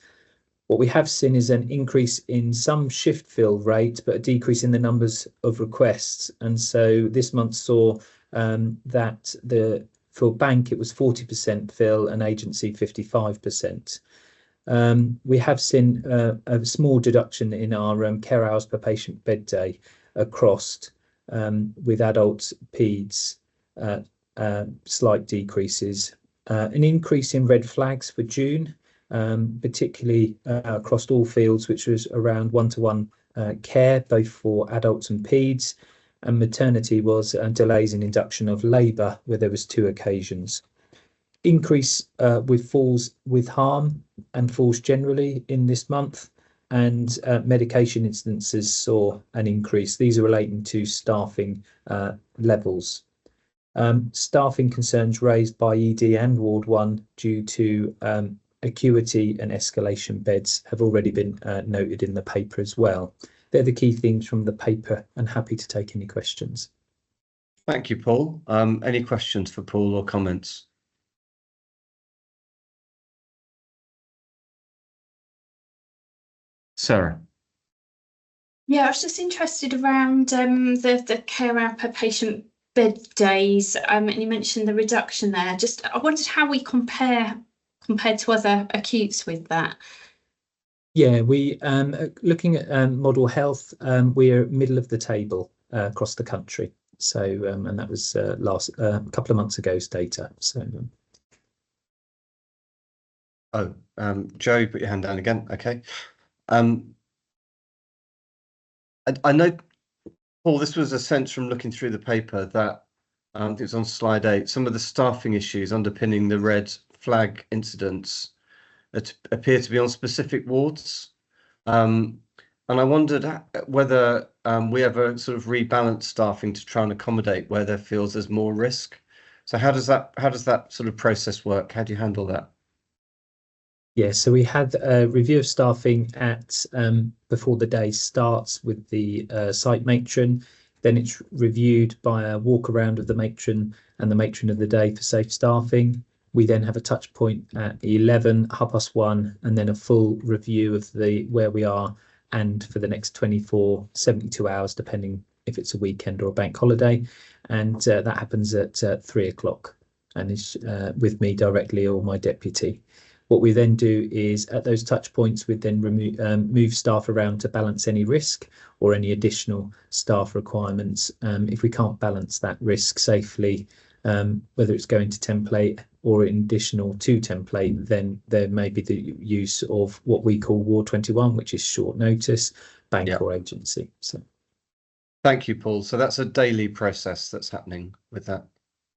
Speaker 3: What we have seen is an increase in some shift fill rate, but a decrease in the numbers of requests. And so this month saw that for bank, it was 40% fill and agency 55%. We have seen a small deduction in our care hours per patient bed day across with adults, peds, slight decreases. An increase in red flags for June, particularly across all fields, which was around one-to-one care, both for adults and peds. and maternity was delays in induction of labour, where there was 2 occasions. Increase with falls with harm and falls generally in this month, and medication instances saw an increase. These are relating to staffing levels. Staffing concerns raised by ED and Ward 1 due to acuity and escalation beds have already been noted in the paper as well. They're the key themes from the paper, and happy to take any questions.
Speaker 1: Thank you, Paul. Any questions for Paul or comments? Sarah.
Speaker 7: Yeah, I was just interested around the care hour per patient bed days, and you mentioned the reduction there. Just I wondered how we compared to other acutes with that.
Speaker 3: Yeah, we looking at model health, we're middle of the table across the country. So and that was last couple of months ago's data. So
Speaker 1: Joe, you put your hand down again. Okay. I know, Paul, this was a sense from looking through the paper that I think it's on slide 8. Some of the staffing issues underpinning the red flag incidents appear to be on specific wards. And I wondered whether we ever sort of rebalance staffing to try and accommodate where there feels there's more risk. So how does that sort of process work? How do you handle that?
Speaker 3: Yeah, so we had a review of staffing at before the day starts with the site matron. Then it's reviewed by a walk around of the matron and the matron of the day for safe staffing. We then have a touch point at 11, 1:30, and then a full review of where we are and for the next 24, 72 hours, depending if it's a weekend or a bank holiday. And that happens at 3 o'clock and is with me directly or my deputy. What we then do is at those touch points, we then move staff around to balance any risk or any additional staff requirements. If we can't balance that risk safely, whether it's going to template or in additional to template, then there may be the use of what we call Ward 21, which is short notice, bank or agency. So,
Speaker 1: thank you, Paul. So that's a daily process that's happening with that.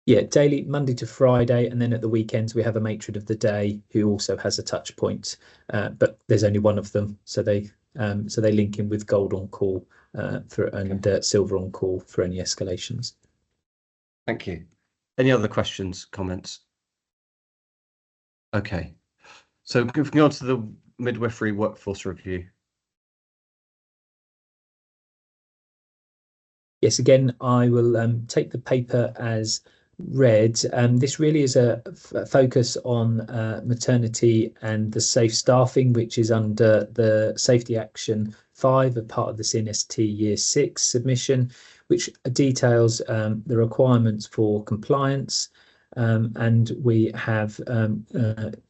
Speaker 3: Yeah, daily, Monday to Friday, and then at the weekends we have a matron of the day who also has a touch point, but there's only one of them, so they link in with gold on call and silver on call for any escalations.
Speaker 1: Thank you. Any other questions, comments? Okay, so moving on to the midwifery workforce review.
Speaker 3: Yes, again, I will take the paper as read. This really is a focus on maternity and the safe staffing, which is under the Safety Action 5, a part of the CNST Year 6 submission, which details the requirements for compliance. And we have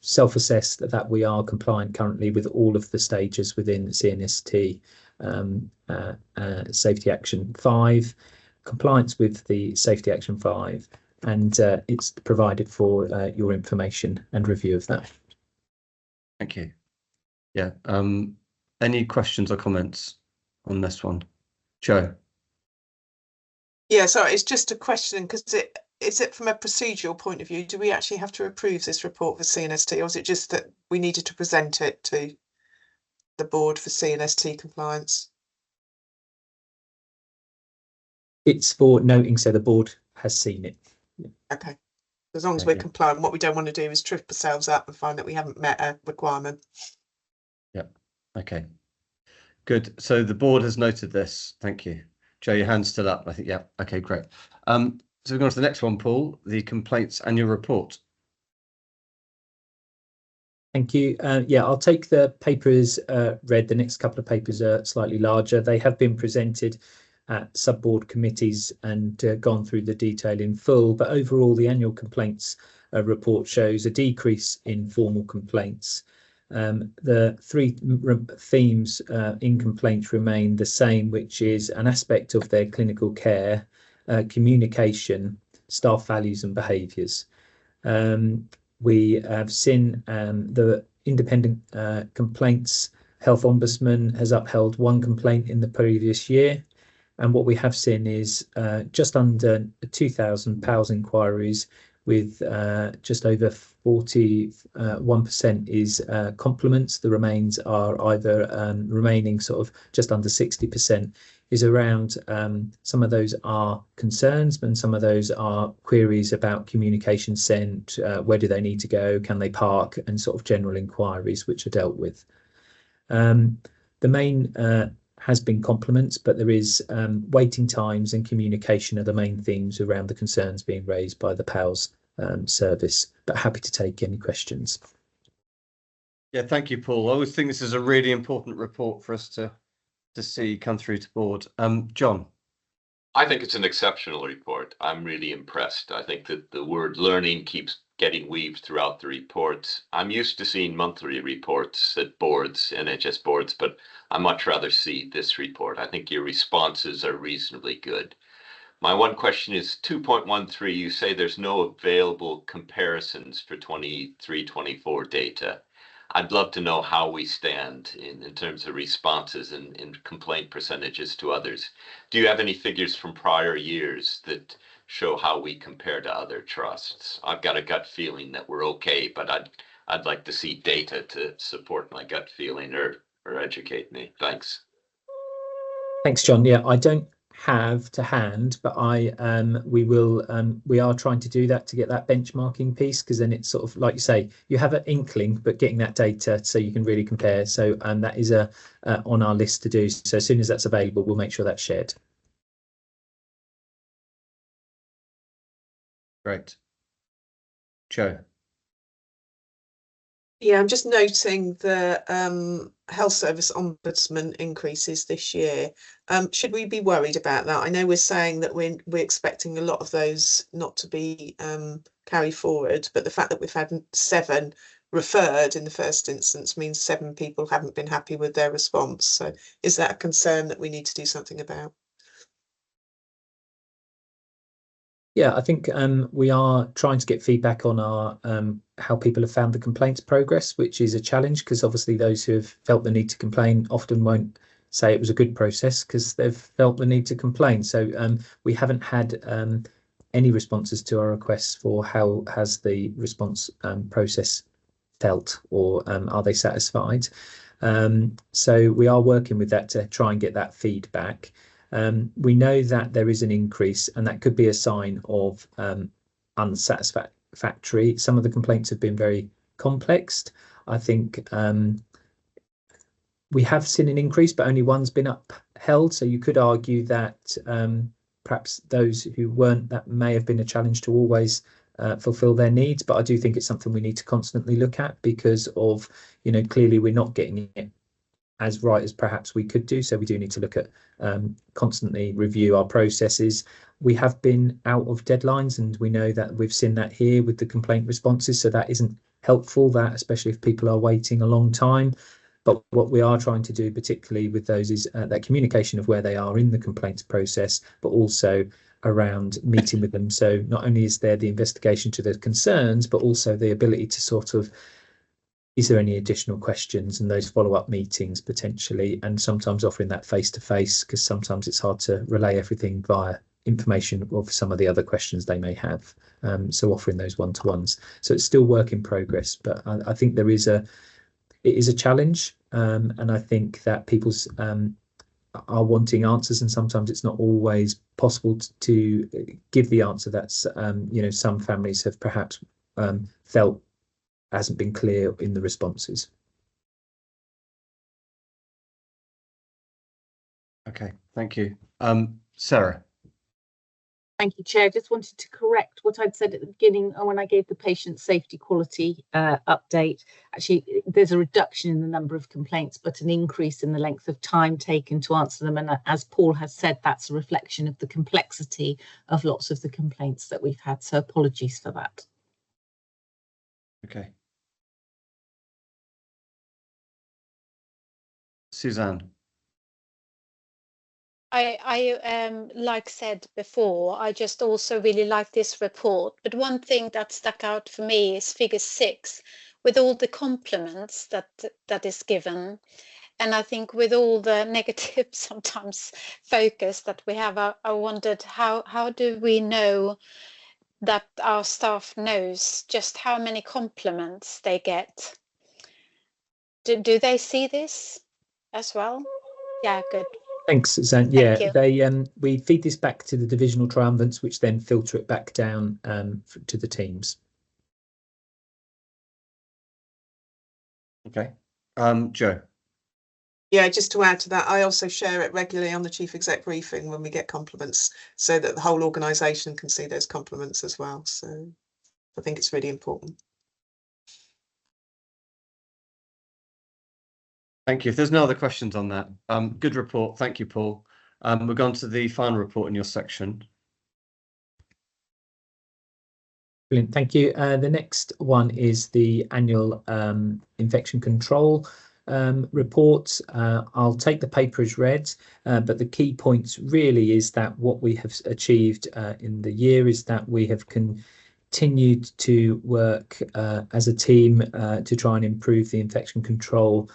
Speaker 3: self-assessed that we are compliant currently with all of the stages within CNST Safety Action 5, compliance with the Safety Action 5, and it's provided for your information and review of that.
Speaker 1: Thank you. Yeah. Any questions or comments on this one? Joe?
Speaker 2: Yeah, so it's just a question, because is it from a procedural point of view, do we actually have to approve this report for CNST, or is it just that we needed to present it to the board for CNST compliance?
Speaker 3: It's for noting, so the board has seen it.
Speaker 2: Okay, as long as we're compliant. What we don't want to do is trip ourselves up and find that we haven't met a requirement.
Speaker 1: Yeah. Okay, good. So the board has noted this. Thank you. Joe, your hand's still up, I think. Yeah. Okay, great. So we're going to the next one, Paul, the complaints annual report.
Speaker 3: Thank you. Yeah, I'll take the papers read. The next couple of papers are slightly larger. They have been presented at sub-board committees and gone through the detail in full. But overall, the annual complaints report shows a decrease in formal complaints. The 3 themes in complaints remain the same, which is an aspect of their clinical care, communication, staff values and behaviours. We have seen the independent complaints. Health Ombudsman has upheld 1 complaint in the previous year. And what we have seen is just under 2,000 PALS inquiries, with just over 41% is compliments. The remains are either remaining sort of just under 60% is around some of those are concerns, and some of those are queries about communication sent, where do they need to go, can they park, and sort of general inquiries which are dealt with. The main has been compliments, but there is waiting times and communication are the main themes around the concerns being raised by the PALS service, but happy to take any questions.
Speaker 1: Yeah, thank you, Paul. I always think this is a really important report for us to see come through to board. John.
Speaker 12: I think it's an exceptional report. I'm really impressed. I think that the word learning keeps getting weaved throughout the report. I'm used to seeing monthly reports at boards, NHS boards, but I much rather see this report. I think your responses are reasonably good. My one question is 2.13, you say there's no available comparisons for 23-24 data. I'd love to know how we stand in terms of responses and complaint percentages to others. Do you have any figures from prior years that show how we compare to other trusts? I've got a gut feeling that we're okay, but I'd like to see data to support my gut feeling or educate me. Thanks.
Speaker 3: Thanks, John. Yeah, I don't have to hand, but we are trying to do that to get that benchmarking piece, because then it's sort of like you say, you have an inkling, but getting that data so you can really compare. So that is on our list to do. So as soon as that's available, we'll make sure that's shared.
Speaker 1: Great. Joe.
Speaker 2: Yeah, I'm just noting the health service ombudsman increases this year. Should we be worried about that? I know we're saying that we're expecting a lot of those not to be carried forward, but the fact that we've had 7 referred in the first instance means 7 people haven't been happy with their response. So is that a concern that we need to do something about?
Speaker 3: Yeah, I think we are trying to get feedback on our how people have found the complaints progress, which is a challenge, because obviously those who have felt the need to complain often won't say it was a good process because they've felt the need to complain. So we haven't had any responses to our requests for how has the response process felt, or are they satisfied? So we are working with that to try and get that feedback. We know that there is an increase, and that could be a sign of unsatisfactory. Some of the complaints have been very complex. I think we have seen an increase, but only one's been upheld. So you could argue that perhaps those who weren't, that may have been a challenge to always fulfill their needs. But I do think it's something we need to constantly look at, because of, clearly we're not getting it as right as perhaps we could do. So we do need to look at constantly review our processes. We have been out of deadlines, and we know that we've seen that here with the complaint responses. So that isn't helpful, that especially if people are waiting a long time. But what we are trying to do, particularly with those, is that communication of where they are in the complaints process, but also around meeting with them. So not only is there the investigation to the concerns, but also the ability to sort of, is there any additional questions, and those follow-up meetings potentially, and sometimes offering that face-to-face, because sometimes it's hard to relay everything via information of some of the other questions they may have. So offering those one-to-ones. So it's still work in progress, but I think it is a challenge, and I think that people's are wanting answers, and sometimes it's not always possible to give the answer that's some families have perhaps felt hasn't been clear in the responses.
Speaker 1: Okay, thank you. Sarah.
Speaker 6: Thank you, Chair. Just wanted to correct what I'd said at the beginning when I gave the patient safety quality update. Actually, there's a reduction in the number of complaints, but an increase in the length of time taken to answer them. And as Paul has said, that's a reflection of the complexity of lots of the complaints that we've had. So apologies for that.
Speaker 1: Okay. Suzanne.
Speaker 11: I like said before, I just also really like this report. But one thing that stuck out for me is figure 6, with all the compliments that is given. And I think with all the negative sometimes focus that we have, I wondered how do we know that our staff knows just how many compliments they get? Do they see this as well? Yeah, good.
Speaker 3: Thanks, Suzanne.
Speaker 11: Thank
Speaker 3: Yeah,
Speaker 11: you.
Speaker 3: they we feed this back to the divisional triumvirates, which then filter it back down to the teams.
Speaker 1: Okay. Joe.
Speaker 2: Yeah, just to add to that, I also share it regularly on the chief exec briefing when we get compliments, so that the whole organisation can see those compliments as well. So I think it's really important.
Speaker 1: Thank you. If there's no other questions on that, good report. Thank you, Paul. We've gone to the final report in your section.
Speaker 3: Brilliant, thank you. The next one is the annual infection control report. I'll take the paper as read, but the key points really is that what we have achieved in the year is that we have continued to work as a team to try and improve the infection control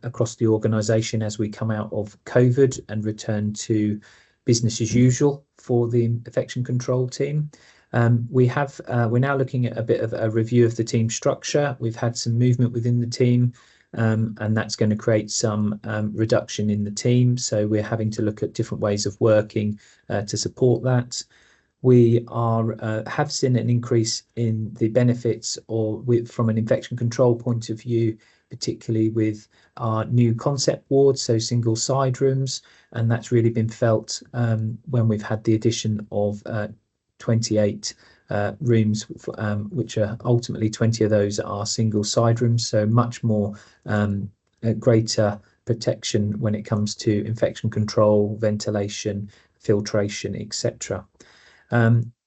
Speaker 3: across the organisation as we come out of COVID and return to business as usual for the infection control team. We're now looking at a bit of a review of the team structure. We've had some movement within the team, and that's going to create some reduction in the team. So we're having to look at different ways of working to support that. We have seen an increase in the benefits from an infection control point of view, particularly with our new concept wards, so single side rooms, and that's really been felt when we've had the addition of 28 rooms, which are ultimately 20 of those are single side rooms, so much more greater protection when it comes to infection control, ventilation, filtration, etc.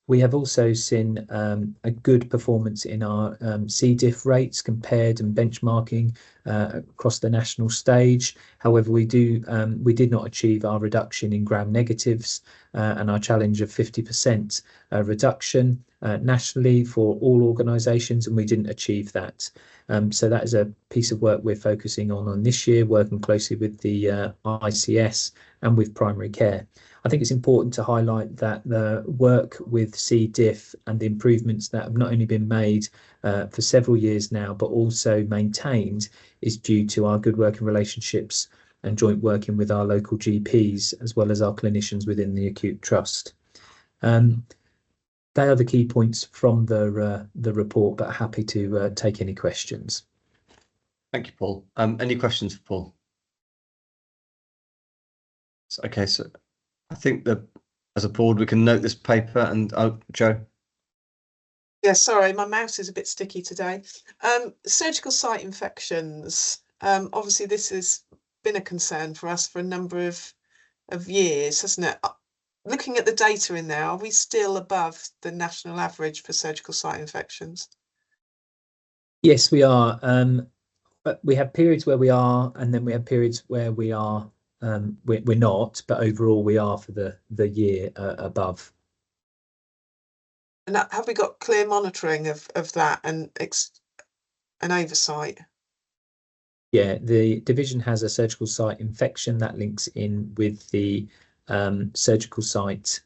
Speaker 3: We have also seen a good performance in our C. diff rates compared and benchmarking across the national stage. However, we did not achieve our reduction in gram negatives and our challenge of 50% reduction nationally for all organisations, and we didn't achieve that. So that is a piece of work we're focusing on this year, working closely with the ICS and with primary care. I think it's important to highlight that the work with C. diff and the improvements that have not only been made for several years now, but also maintained, is due to our good working relationships and joint working with our local GPs, as well as our clinicians within the acute trust. They are the key points from the report, but happy to take any questions.
Speaker 1: Thank you, Paul. Any questions for Paul? Okay, so I think that as a board we can note this paper and Joe.
Speaker 2: Yeah, sorry, my mouse is a bit sticky today. Surgical site infections. Obviously, this has been a concern for us for a number of years, hasn't it? Looking at the data in there, are we still above the national average for surgical site infections?
Speaker 3: Yes, we are. But we have periods where we are, and then we have periods where we are. We're not, but overall we are for the year above.
Speaker 2: And have we got clear monitoring of that and oversight?
Speaker 3: Yeah, the division has a surgical site infection that links in with the surgical site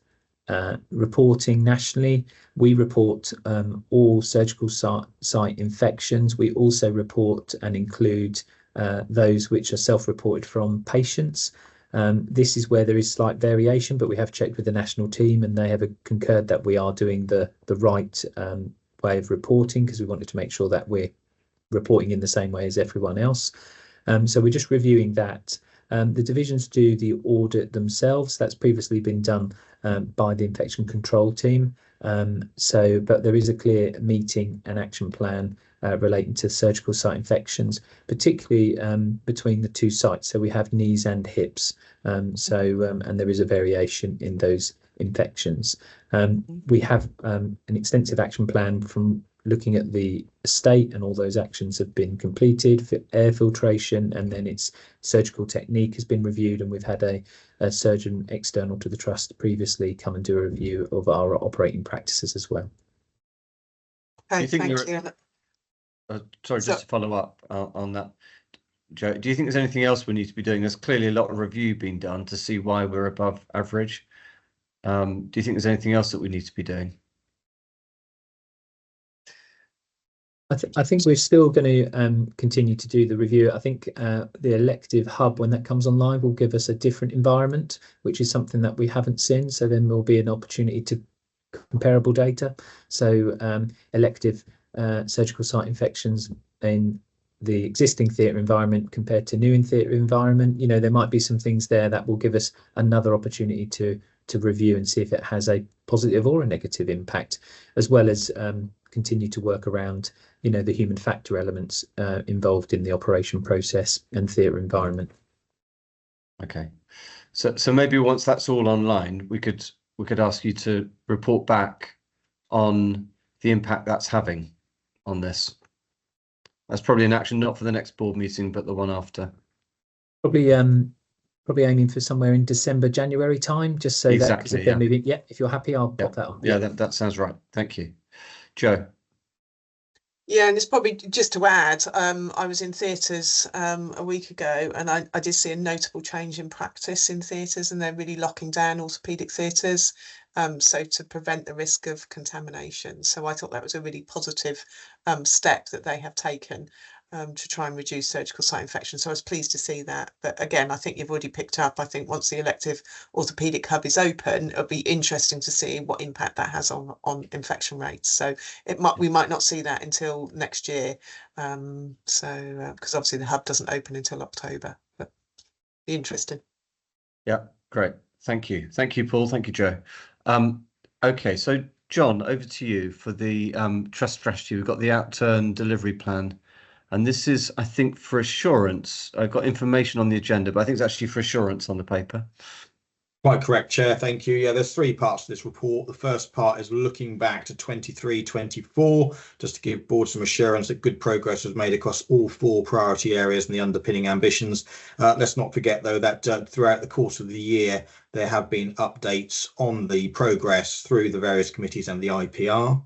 Speaker 3: reporting nationally. We report all surgical site infections. We also report and include those which are self-reported from patients. This is where there is slight variation, but we have checked with the national team and they have concurred that we are doing the right way of reporting, because we wanted to make sure that we're reporting in the same way as everyone else. So we're just reviewing that. The divisions do the audit themselves. That's previously been done by the infection control team. But there is a clear meeting and action plan relating to surgical site infections, particularly between the two sites. So we have knees and hips. And there is a variation in those infections. We have an extensive action plan from looking at the estate, and all those actions have been completed. Air filtration, and then its surgical technique has been reviewed, and we've had a surgeon external to the trust previously come and do a review of our operating practices as well.
Speaker 2: Okay,
Speaker 1: thank you.
Speaker 2: Sorry,
Speaker 1: just to follow up on that. Joe, do you think there's anything else we need to be doing? There's clearly a lot of review being done to see why we're above average. Do you think there's anything else that we need to be doing?
Speaker 3: I think we're still going to continue to do the review. I think the elective hub, when that comes online, will give us a different environment, which is something that we haven't seen. So then there'll be an opportunity to comparable data. So elective surgical site infections in the existing theatre environment compared to new in theatre environment, you know, there might be some things there that will give us another opportunity to review and see if it has a positive or a negative impact, as well as continue to work around, you know, the human factor elements involved in the operation process and theatre environment.
Speaker 1: Okay, so maybe once that's all online, we could ask you to report back on the impact that's having on this. That's probably an action not for the next board meeting, but the one after. Probably aiming for somewhere in December, January time, just so that, because if they're moving, if you're happy, I'll pop that on. Yeah, that sounds right. Thank you. Joe.
Speaker 2: Yeah, and it's probably just to add, I was in theatres a week ago, and I did see a notable change in practice in theatres, and they're really locking down orthopaedic theatres, so to prevent the risk of contamination. So I thought that was a really positive step that they have taken to try and reduce surgical site infection. So I was pleased to see that. But again, I think you've already picked up, I think once the elective orthopaedic hub is open, it'll be interesting to see what impact that has on infection rates. So we might not see that until next year. Because obviously the hub doesn't open until October, but be interesting. Yeah, great. Thank you. Thank you, Paul. Thank you, Joe. Okay, so John, over to you for the trust strategy. We've got the outturn delivery plan. And this is, I think, for assurance. I've got information on the agenda, but I think it's actually for assurance on the paper.
Speaker 14: Quite correct, Chair. Thank you. Yeah, there's three parts to this report. The first part is looking back to 23-24, just to give board some assurance that good progress was made across all four priority areas and the underpinning ambitions. Let's not forget, though, that throughout the course of the year, there have been updates on the progress through the various committees and the IPR.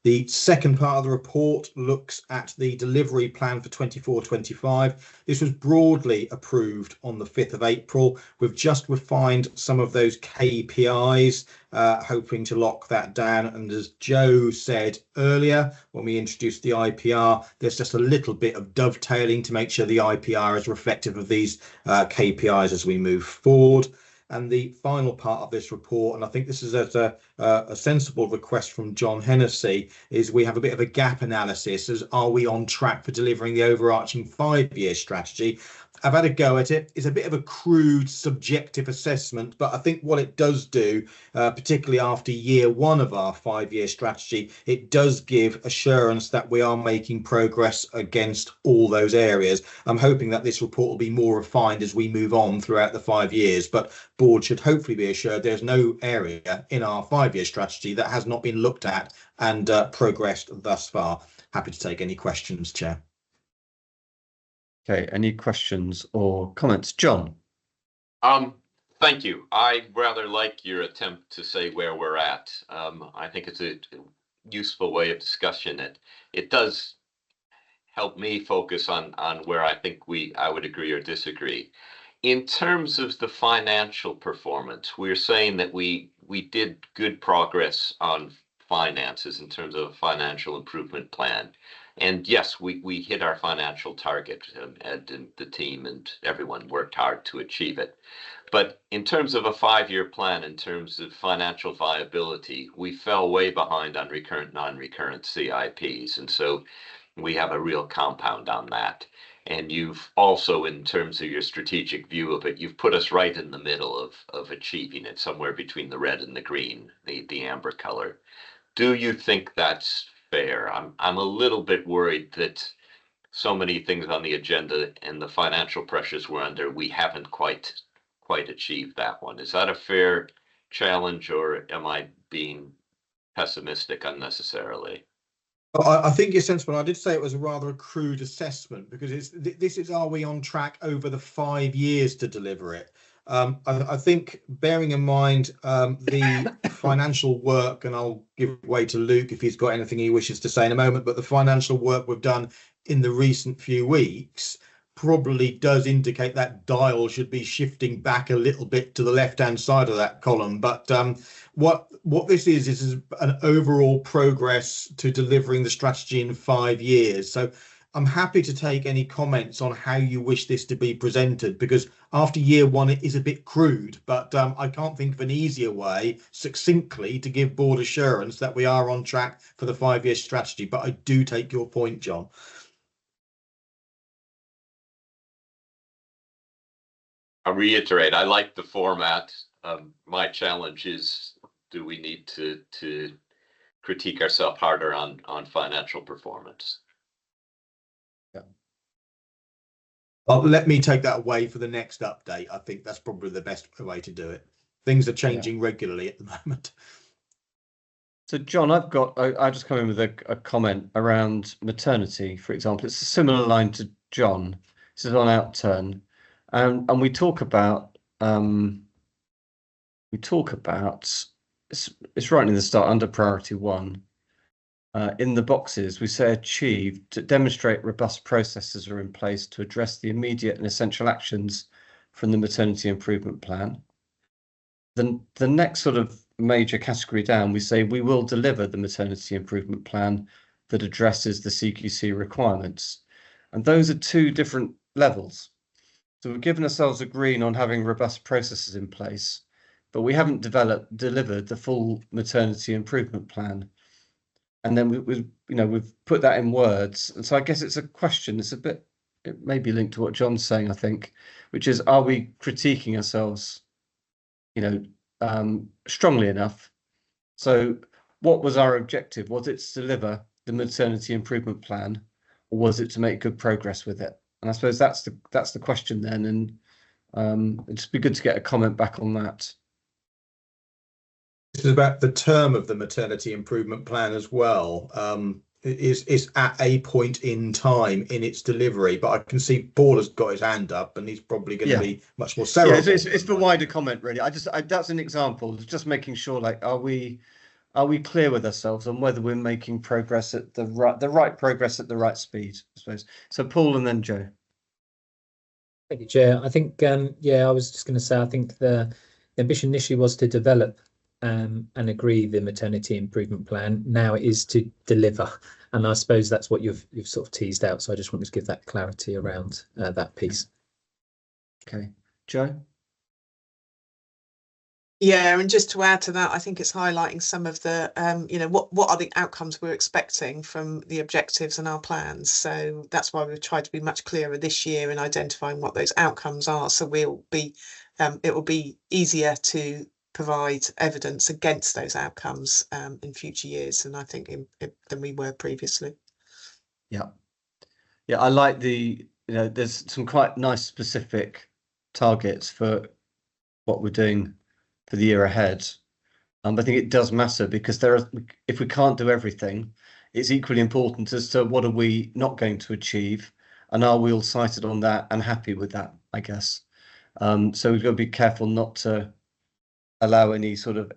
Speaker 14: The second part of the report looks at the delivery plan for 24-25. This was broadly approved on the 5th of April. We've just refined some of those KPIs, hoping to lock that down. And as Joe said earlier, when we introduced the IPR, there's just a little bit of dovetailing to make sure the IPR is reflective of these KPIs as we move forward. And the final part of this report, and I think this is a sensible request from John Hennessy, is we have a bit of a gap analysis as are we on track for delivering the overarching 5-year strategy. I've had a go at it. It's a bit of a crude, subjective assessment, but I think what it does do, particularly after year one of our 5-year strategy, it does give assurance that we are making progress against all those areas. I'm hoping that this report will be more refined as we move on throughout the 5 years, but board should hopefully be assured there's no area in our 5-year strategy that has not been looked at and progressed thus far. Happy to take any questions, Chair.
Speaker 1: Okay, any questions or comments? John?
Speaker 12: Thank you. I rather like your attempt to say where we're at. I think it's a useful way of discussion. It does help me focus on where I think I would agree or disagree. In terms of the financial performance, we're saying that we did good progress on finances in terms of a financial improvement plan. And yes, we hit our financial target, and the team and everyone worked hard to achieve it. But in terms of a 5-year plan, in terms of financial viability, we fell way behind on recurrent, non-recurrent CIPs. And so we have a real compound on that. And you've also, in terms of your strategic view of it, you've put us right in the middle of achieving it, somewhere between the red and the green, the amber color. Do you think that's fair? I'm a little bit worried that so many things on the agenda and the financial pressures we're under, we haven't quite achieved that one. Is that a fair challenge, or am I being pessimistic unnecessarily?
Speaker 14: I think you're sensible. I did say it was a rather crude assessment because this is, are we on track over the 5 years to deliver it? I think bearing in mind the financial work, and I'll give way to Luke if he's got anything he wishes to say in a moment, but the financial work we've done in the recent few weeks probably does indicate that dial should be shifting back a little bit to the left-hand side of that column. But what this is an overall progress to delivering the strategy in 5 years. So I'm happy to take any comments on how you wish this to be presented, because after year one, it is a bit crude, but I can't think of an easier way succinctly to give board assurance that we are on track for the 5-year strategy. But I do take your point, John.
Speaker 12: I reiterate, I like the format. My challenge is, do we need to critique ourselves harder on financial performance?
Speaker 14: Well, let me take that away for the next update. I think that's probably the best way to do it. Things are changing regularly at the moment.
Speaker 1: So, John, I just come in with a comment around maternity, for example. It's a similar line to John. This is on outturn, and we talk about it's right in the start under priority 1. In the boxes, we say achieved to demonstrate robust processes are in place to address the immediate and essential actions from the maternity improvement plan. Then the next sort of major category down, we say we will deliver the maternity improvement plan that addresses the CQC requirements. And those are 2 different levels. So we've given ourselves a green on having robust processes in place, but we haven't delivered the full maternity improvement plan. And then we've put that in words. And so I guess it's a question. It may be linked to what John's saying, I think, which is, are we critiquing ourselves, strongly enough? So what was our objective? Was it to deliver the maternity improvement plan, or was it to make good progress with it? And I suppose that's the question then. And it'd just be good to get a comment back on that.
Speaker 14: This is about the term of the maternity improvement plan as well. Is at a point in time in its delivery, but I can see Paul has got his hand up and he's probably going to be much more cerebral.
Speaker 1: Yeah, it's the wider comment, really. That's an example of just making sure, like, are we clear with ourselves on whether we're making progress at the right progress at the right speed, I suppose. So Paul and then Joe.
Speaker 3: Thank you, Chair. I think I was just going to say, I think the ambition initially was to develop and agree the maternity improvement plan. Now it is to deliver, and I suppose that's what you've sort of teased out. So I just wanted to give that clarity around that piece.
Speaker 1: Okay, Joe.
Speaker 2: Yeah, and just to add to that, I think it's highlighting some of the, what are the outcomes we're expecting from the objectives and our plans. So that's why we've tried to be much clearer this year in identifying what those outcomes are. So it will be easier to provide evidence against those outcomes in future years, and I think than we were previously.
Speaker 1: Yeah, I like there's some quite nice specific targets for what we're doing for the year ahead. I think it does matter because if we can't do everything, it's equally important as to what are we not going to achieve, and are we all sighted on that and happy with that, I guess. So we've got to be careful not to allow any sort of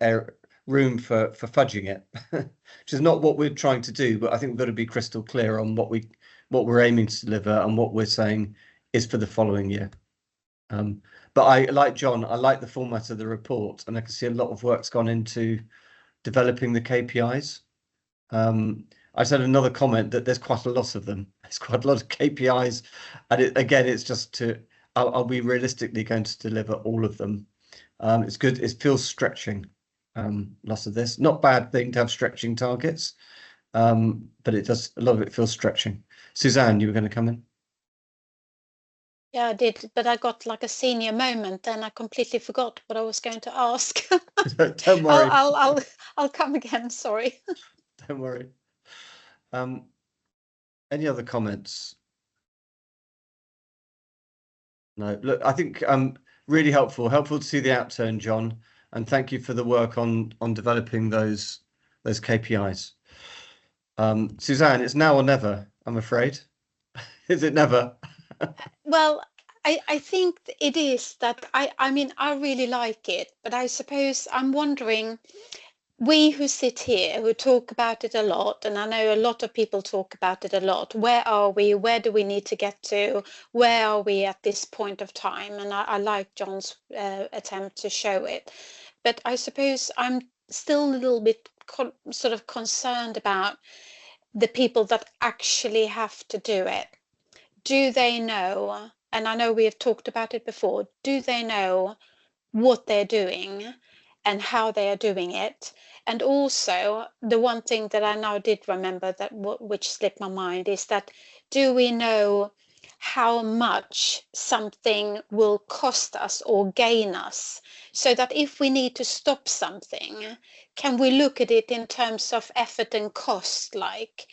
Speaker 1: room for fudging it, which is not what we're trying to do. But I think we've got to be crystal clear on what we're aiming to deliver and what we're saying is for the following year. But I like John. I like the format of the report, and I can see a lot of work's gone into developing the KPIs. I said another comment that there's quite a lot of them. There's quite a lot of KPIs, and it's just are we realistically going to deliver all of them? It's good. It feels stretching. Lots of this, not bad thing to have stretching targets, but it does. A lot of it feels stretching. Suzanne, you were going to come in.
Speaker 11: Yeah, I did, but I got like a senior moment and I completely forgot what I was going to ask.
Speaker 1: Don't worry.
Speaker 11: I'll come again. Sorry.
Speaker 1: Don't worry. Any other comments? No. Look, I think really helpful to see the outturn, John, and thank you for the work on developing those KPIs. Suzanne, it's now or never, I'm afraid. Is it never?
Speaker 11: Well, I think it is that I mean, I really like it, but I suppose I'm wondering, we who sit here, who talk about it a lot, and I know a lot of people talk about it a lot, where are we? Where do we need to get to? Where are we at this point of time? And I like John's attempt to show it. But I suppose I'm still a little bit sort of concerned about the people that actually have to do it. Do they know, and I know we have talked about it before, do they know what they're doing and how they are doing it? And also the one thing that I now did remember that which slipped my mind is that, do we know how much something will cost us or gain us, so that if we need to stop something, can we look at it in terms of effort and cost, like,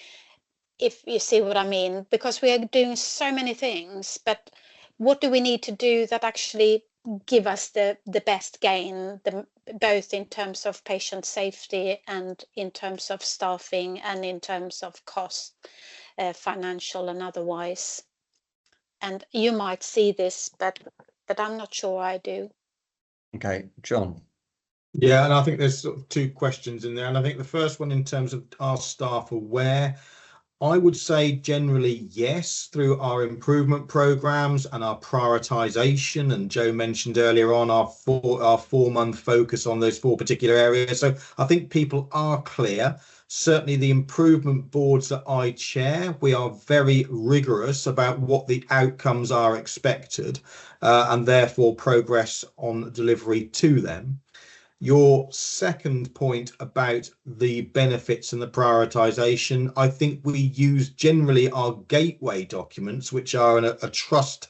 Speaker 11: if you see what I mean? Because we are doing so many things, but what do we need to do that actually give us the best gain, both in terms of patient safety and in terms of staffing and in terms of cost, financial and otherwise? And you might see this, but I'm not sure I do.
Speaker 1: Okay, John.
Speaker 14: Yeah, and I think there's sort of two questions in there. And I think the first one, in terms of our staff aware, I would say generally yes, through our improvement programs and our prioritization. And Joe mentioned earlier on our 4-month focus on those 4 particular areas. So I think people are clear. Certainly the improvement boards that I chair, we are very rigorous about what the outcomes are expected, and therefore progress on delivery to them. Your second point about the benefits and the prioritization, I think we use generally our gateway documents, which are a trust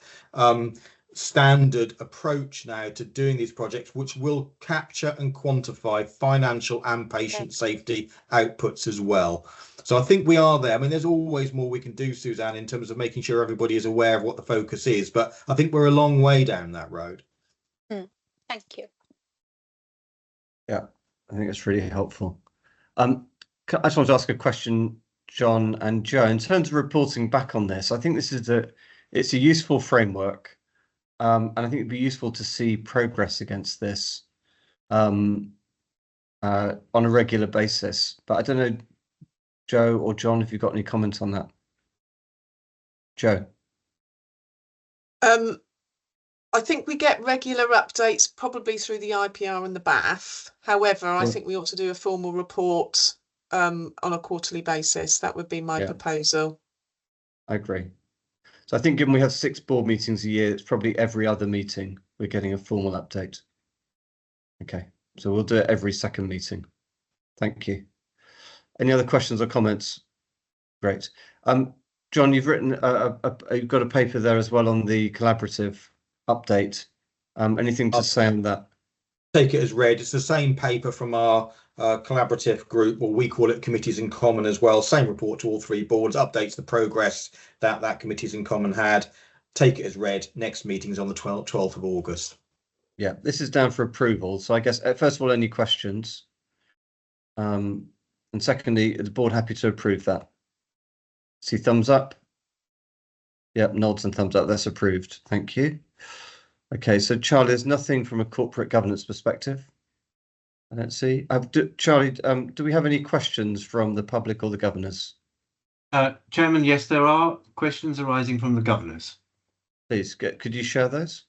Speaker 14: standard approach now to doing these projects, which will capture and quantify financial and patient safety outputs as well. So I think we are there. I mean, there's always more we can do, Suzanne, in terms of making sure everybody is aware of what the focus is, but I think we're a long way down that road.
Speaker 11: Thank you.
Speaker 1: Yeah, I think it's really helpful. I just want to ask a question, John and Joe, in terms of reporting back on this. I think this is it's a useful framework, and I think it'd be useful to see progress against this on a regular basis. But I don't know, Joe or John, if you've got any comments on that. Joe.
Speaker 2: I think we get regular updates probably through the IPR and the BAF. However, I think we ought to do a formal report on a quarterly basis. That would be my proposal.
Speaker 1: I agree. So I think given we have 6 board meetings a year, it's probably every other meeting we're getting a formal update. Okay, so we'll do it every second meeting. Thank you. Any other questions or comments? Great. John, you've written you've got a paper there as well on the collaborative update. Anything to say on that?
Speaker 14: Take it as read. It's the same paper from our collaborative group, or we call it Committees in Common as well. Same report to all 3 boards, updates the progress that Committees in Common had. Take it as read. Next meeting is on the 12th of August.
Speaker 1: Yeah, this is down for approval. So I guess, first of all, any questions? And secondly, is the board happy to approve that? See thumbs up? Yep, nods and thumbs up. That's approved. Thank you. Okay, so Charlie, there's nothing from a corporate governance perspective. I don't see. Charlie, do we have any questions from the public or the governors?
Speaker 15: Chairman, yes, there are questions arising from the governors.
Speaker 1: Please, could you share those?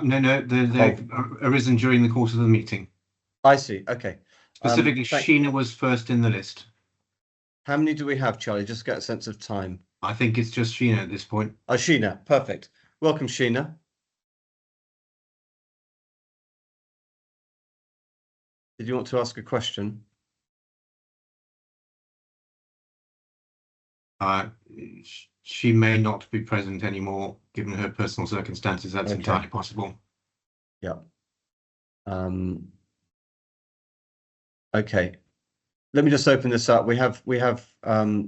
Speaker 15: No, they've arisen during the course of the meeting.
Speaker 1: I see. Okay.
Speaker 15: Specifically, Sheena was first in the list.
Speaker 1: How many do we have, Charlie? Just get a sense of time.
Speaker 15: I think it's just Sheena at this point.
Speaker 1: Oh, Sheena. Perfect. Welcome, Sheena. Did you want to ask a question?
Speaker 15: She may not be present anymore, given her personal circumstances. That's entirely possible.
Speaker 1: Yeah. Okay. Let me just open this up. We have a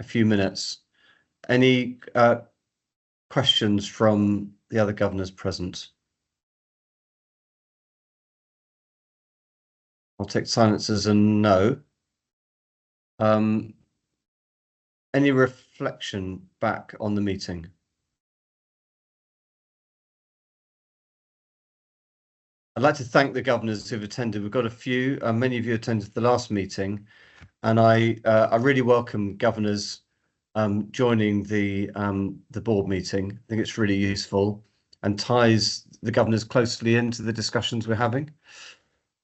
Speaker 1: few minutes. Any questions from the other governors present? I'll take silence as a no. Any reflection back on the meeting? I'd like to thank the governors who've attended. We've got a few, many of you attended the last meeting, and I really welcome governors joining the board meeting. I think it's really useful and ties the governors closely into the discussions we're having.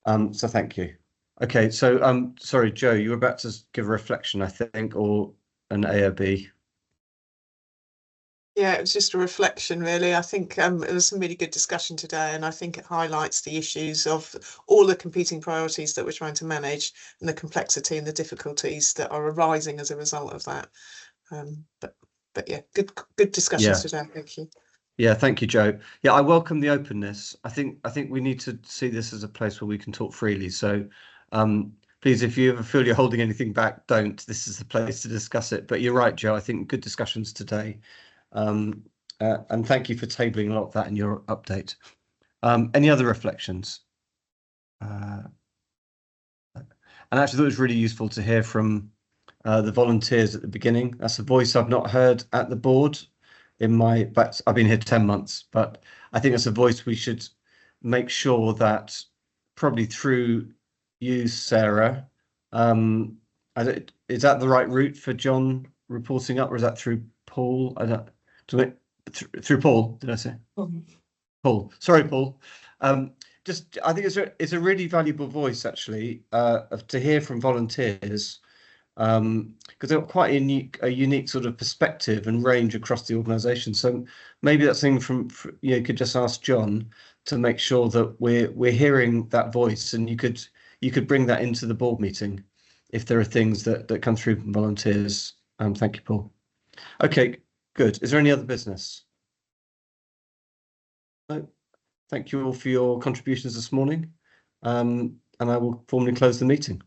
Speaker 1: So thank you. Okay, so sorry, Joe, you were about to give a reflection, I think, or an A or B.
Speaker 2: Yeah, it was just a reflection, really. I think it was some really good discussion today, and I think it highlights the issues of all the competing priorities that we're trying to manage and the complexity and the difficulties that are arising as a result of that. But yeah, good discussions today. Thank you.
Speaker 1: Yeah, thank you, Joe. Yeah, I welcome the openness. I think we need to see this as a place where we can talk freely. So please, if you ever feel you're holding anything back, don't. This is the place to discuss it. But you're right, Joe. I think good discussions today. And thank you for tabling a lot of that in your update. Any other reflections? And actually, I thought it was really useful to hear from the volunteers at the beginning. That's a voice I've not heard at the board but I've been here 10 months, but I think it's a voice we should make sure that probably through you, Sarah, is that the right route for John reporting up, or is that through Paul? Through Paul, did I say? Paul. Sorry, Paul. I think it's a really valuable voice, actually, to hear from volunteers, because they've got quite a unique sort of perspective and range across the organisation. So maybe that's something you could just ask John to make sure that we're hearing that voice, and you could bring that into the board meeting if there are things that come through from volunteers. Thank you, Paul. Okay, good. Is there any other business? No. Thank you all for your contributions this morning, and I will formally close the meeting.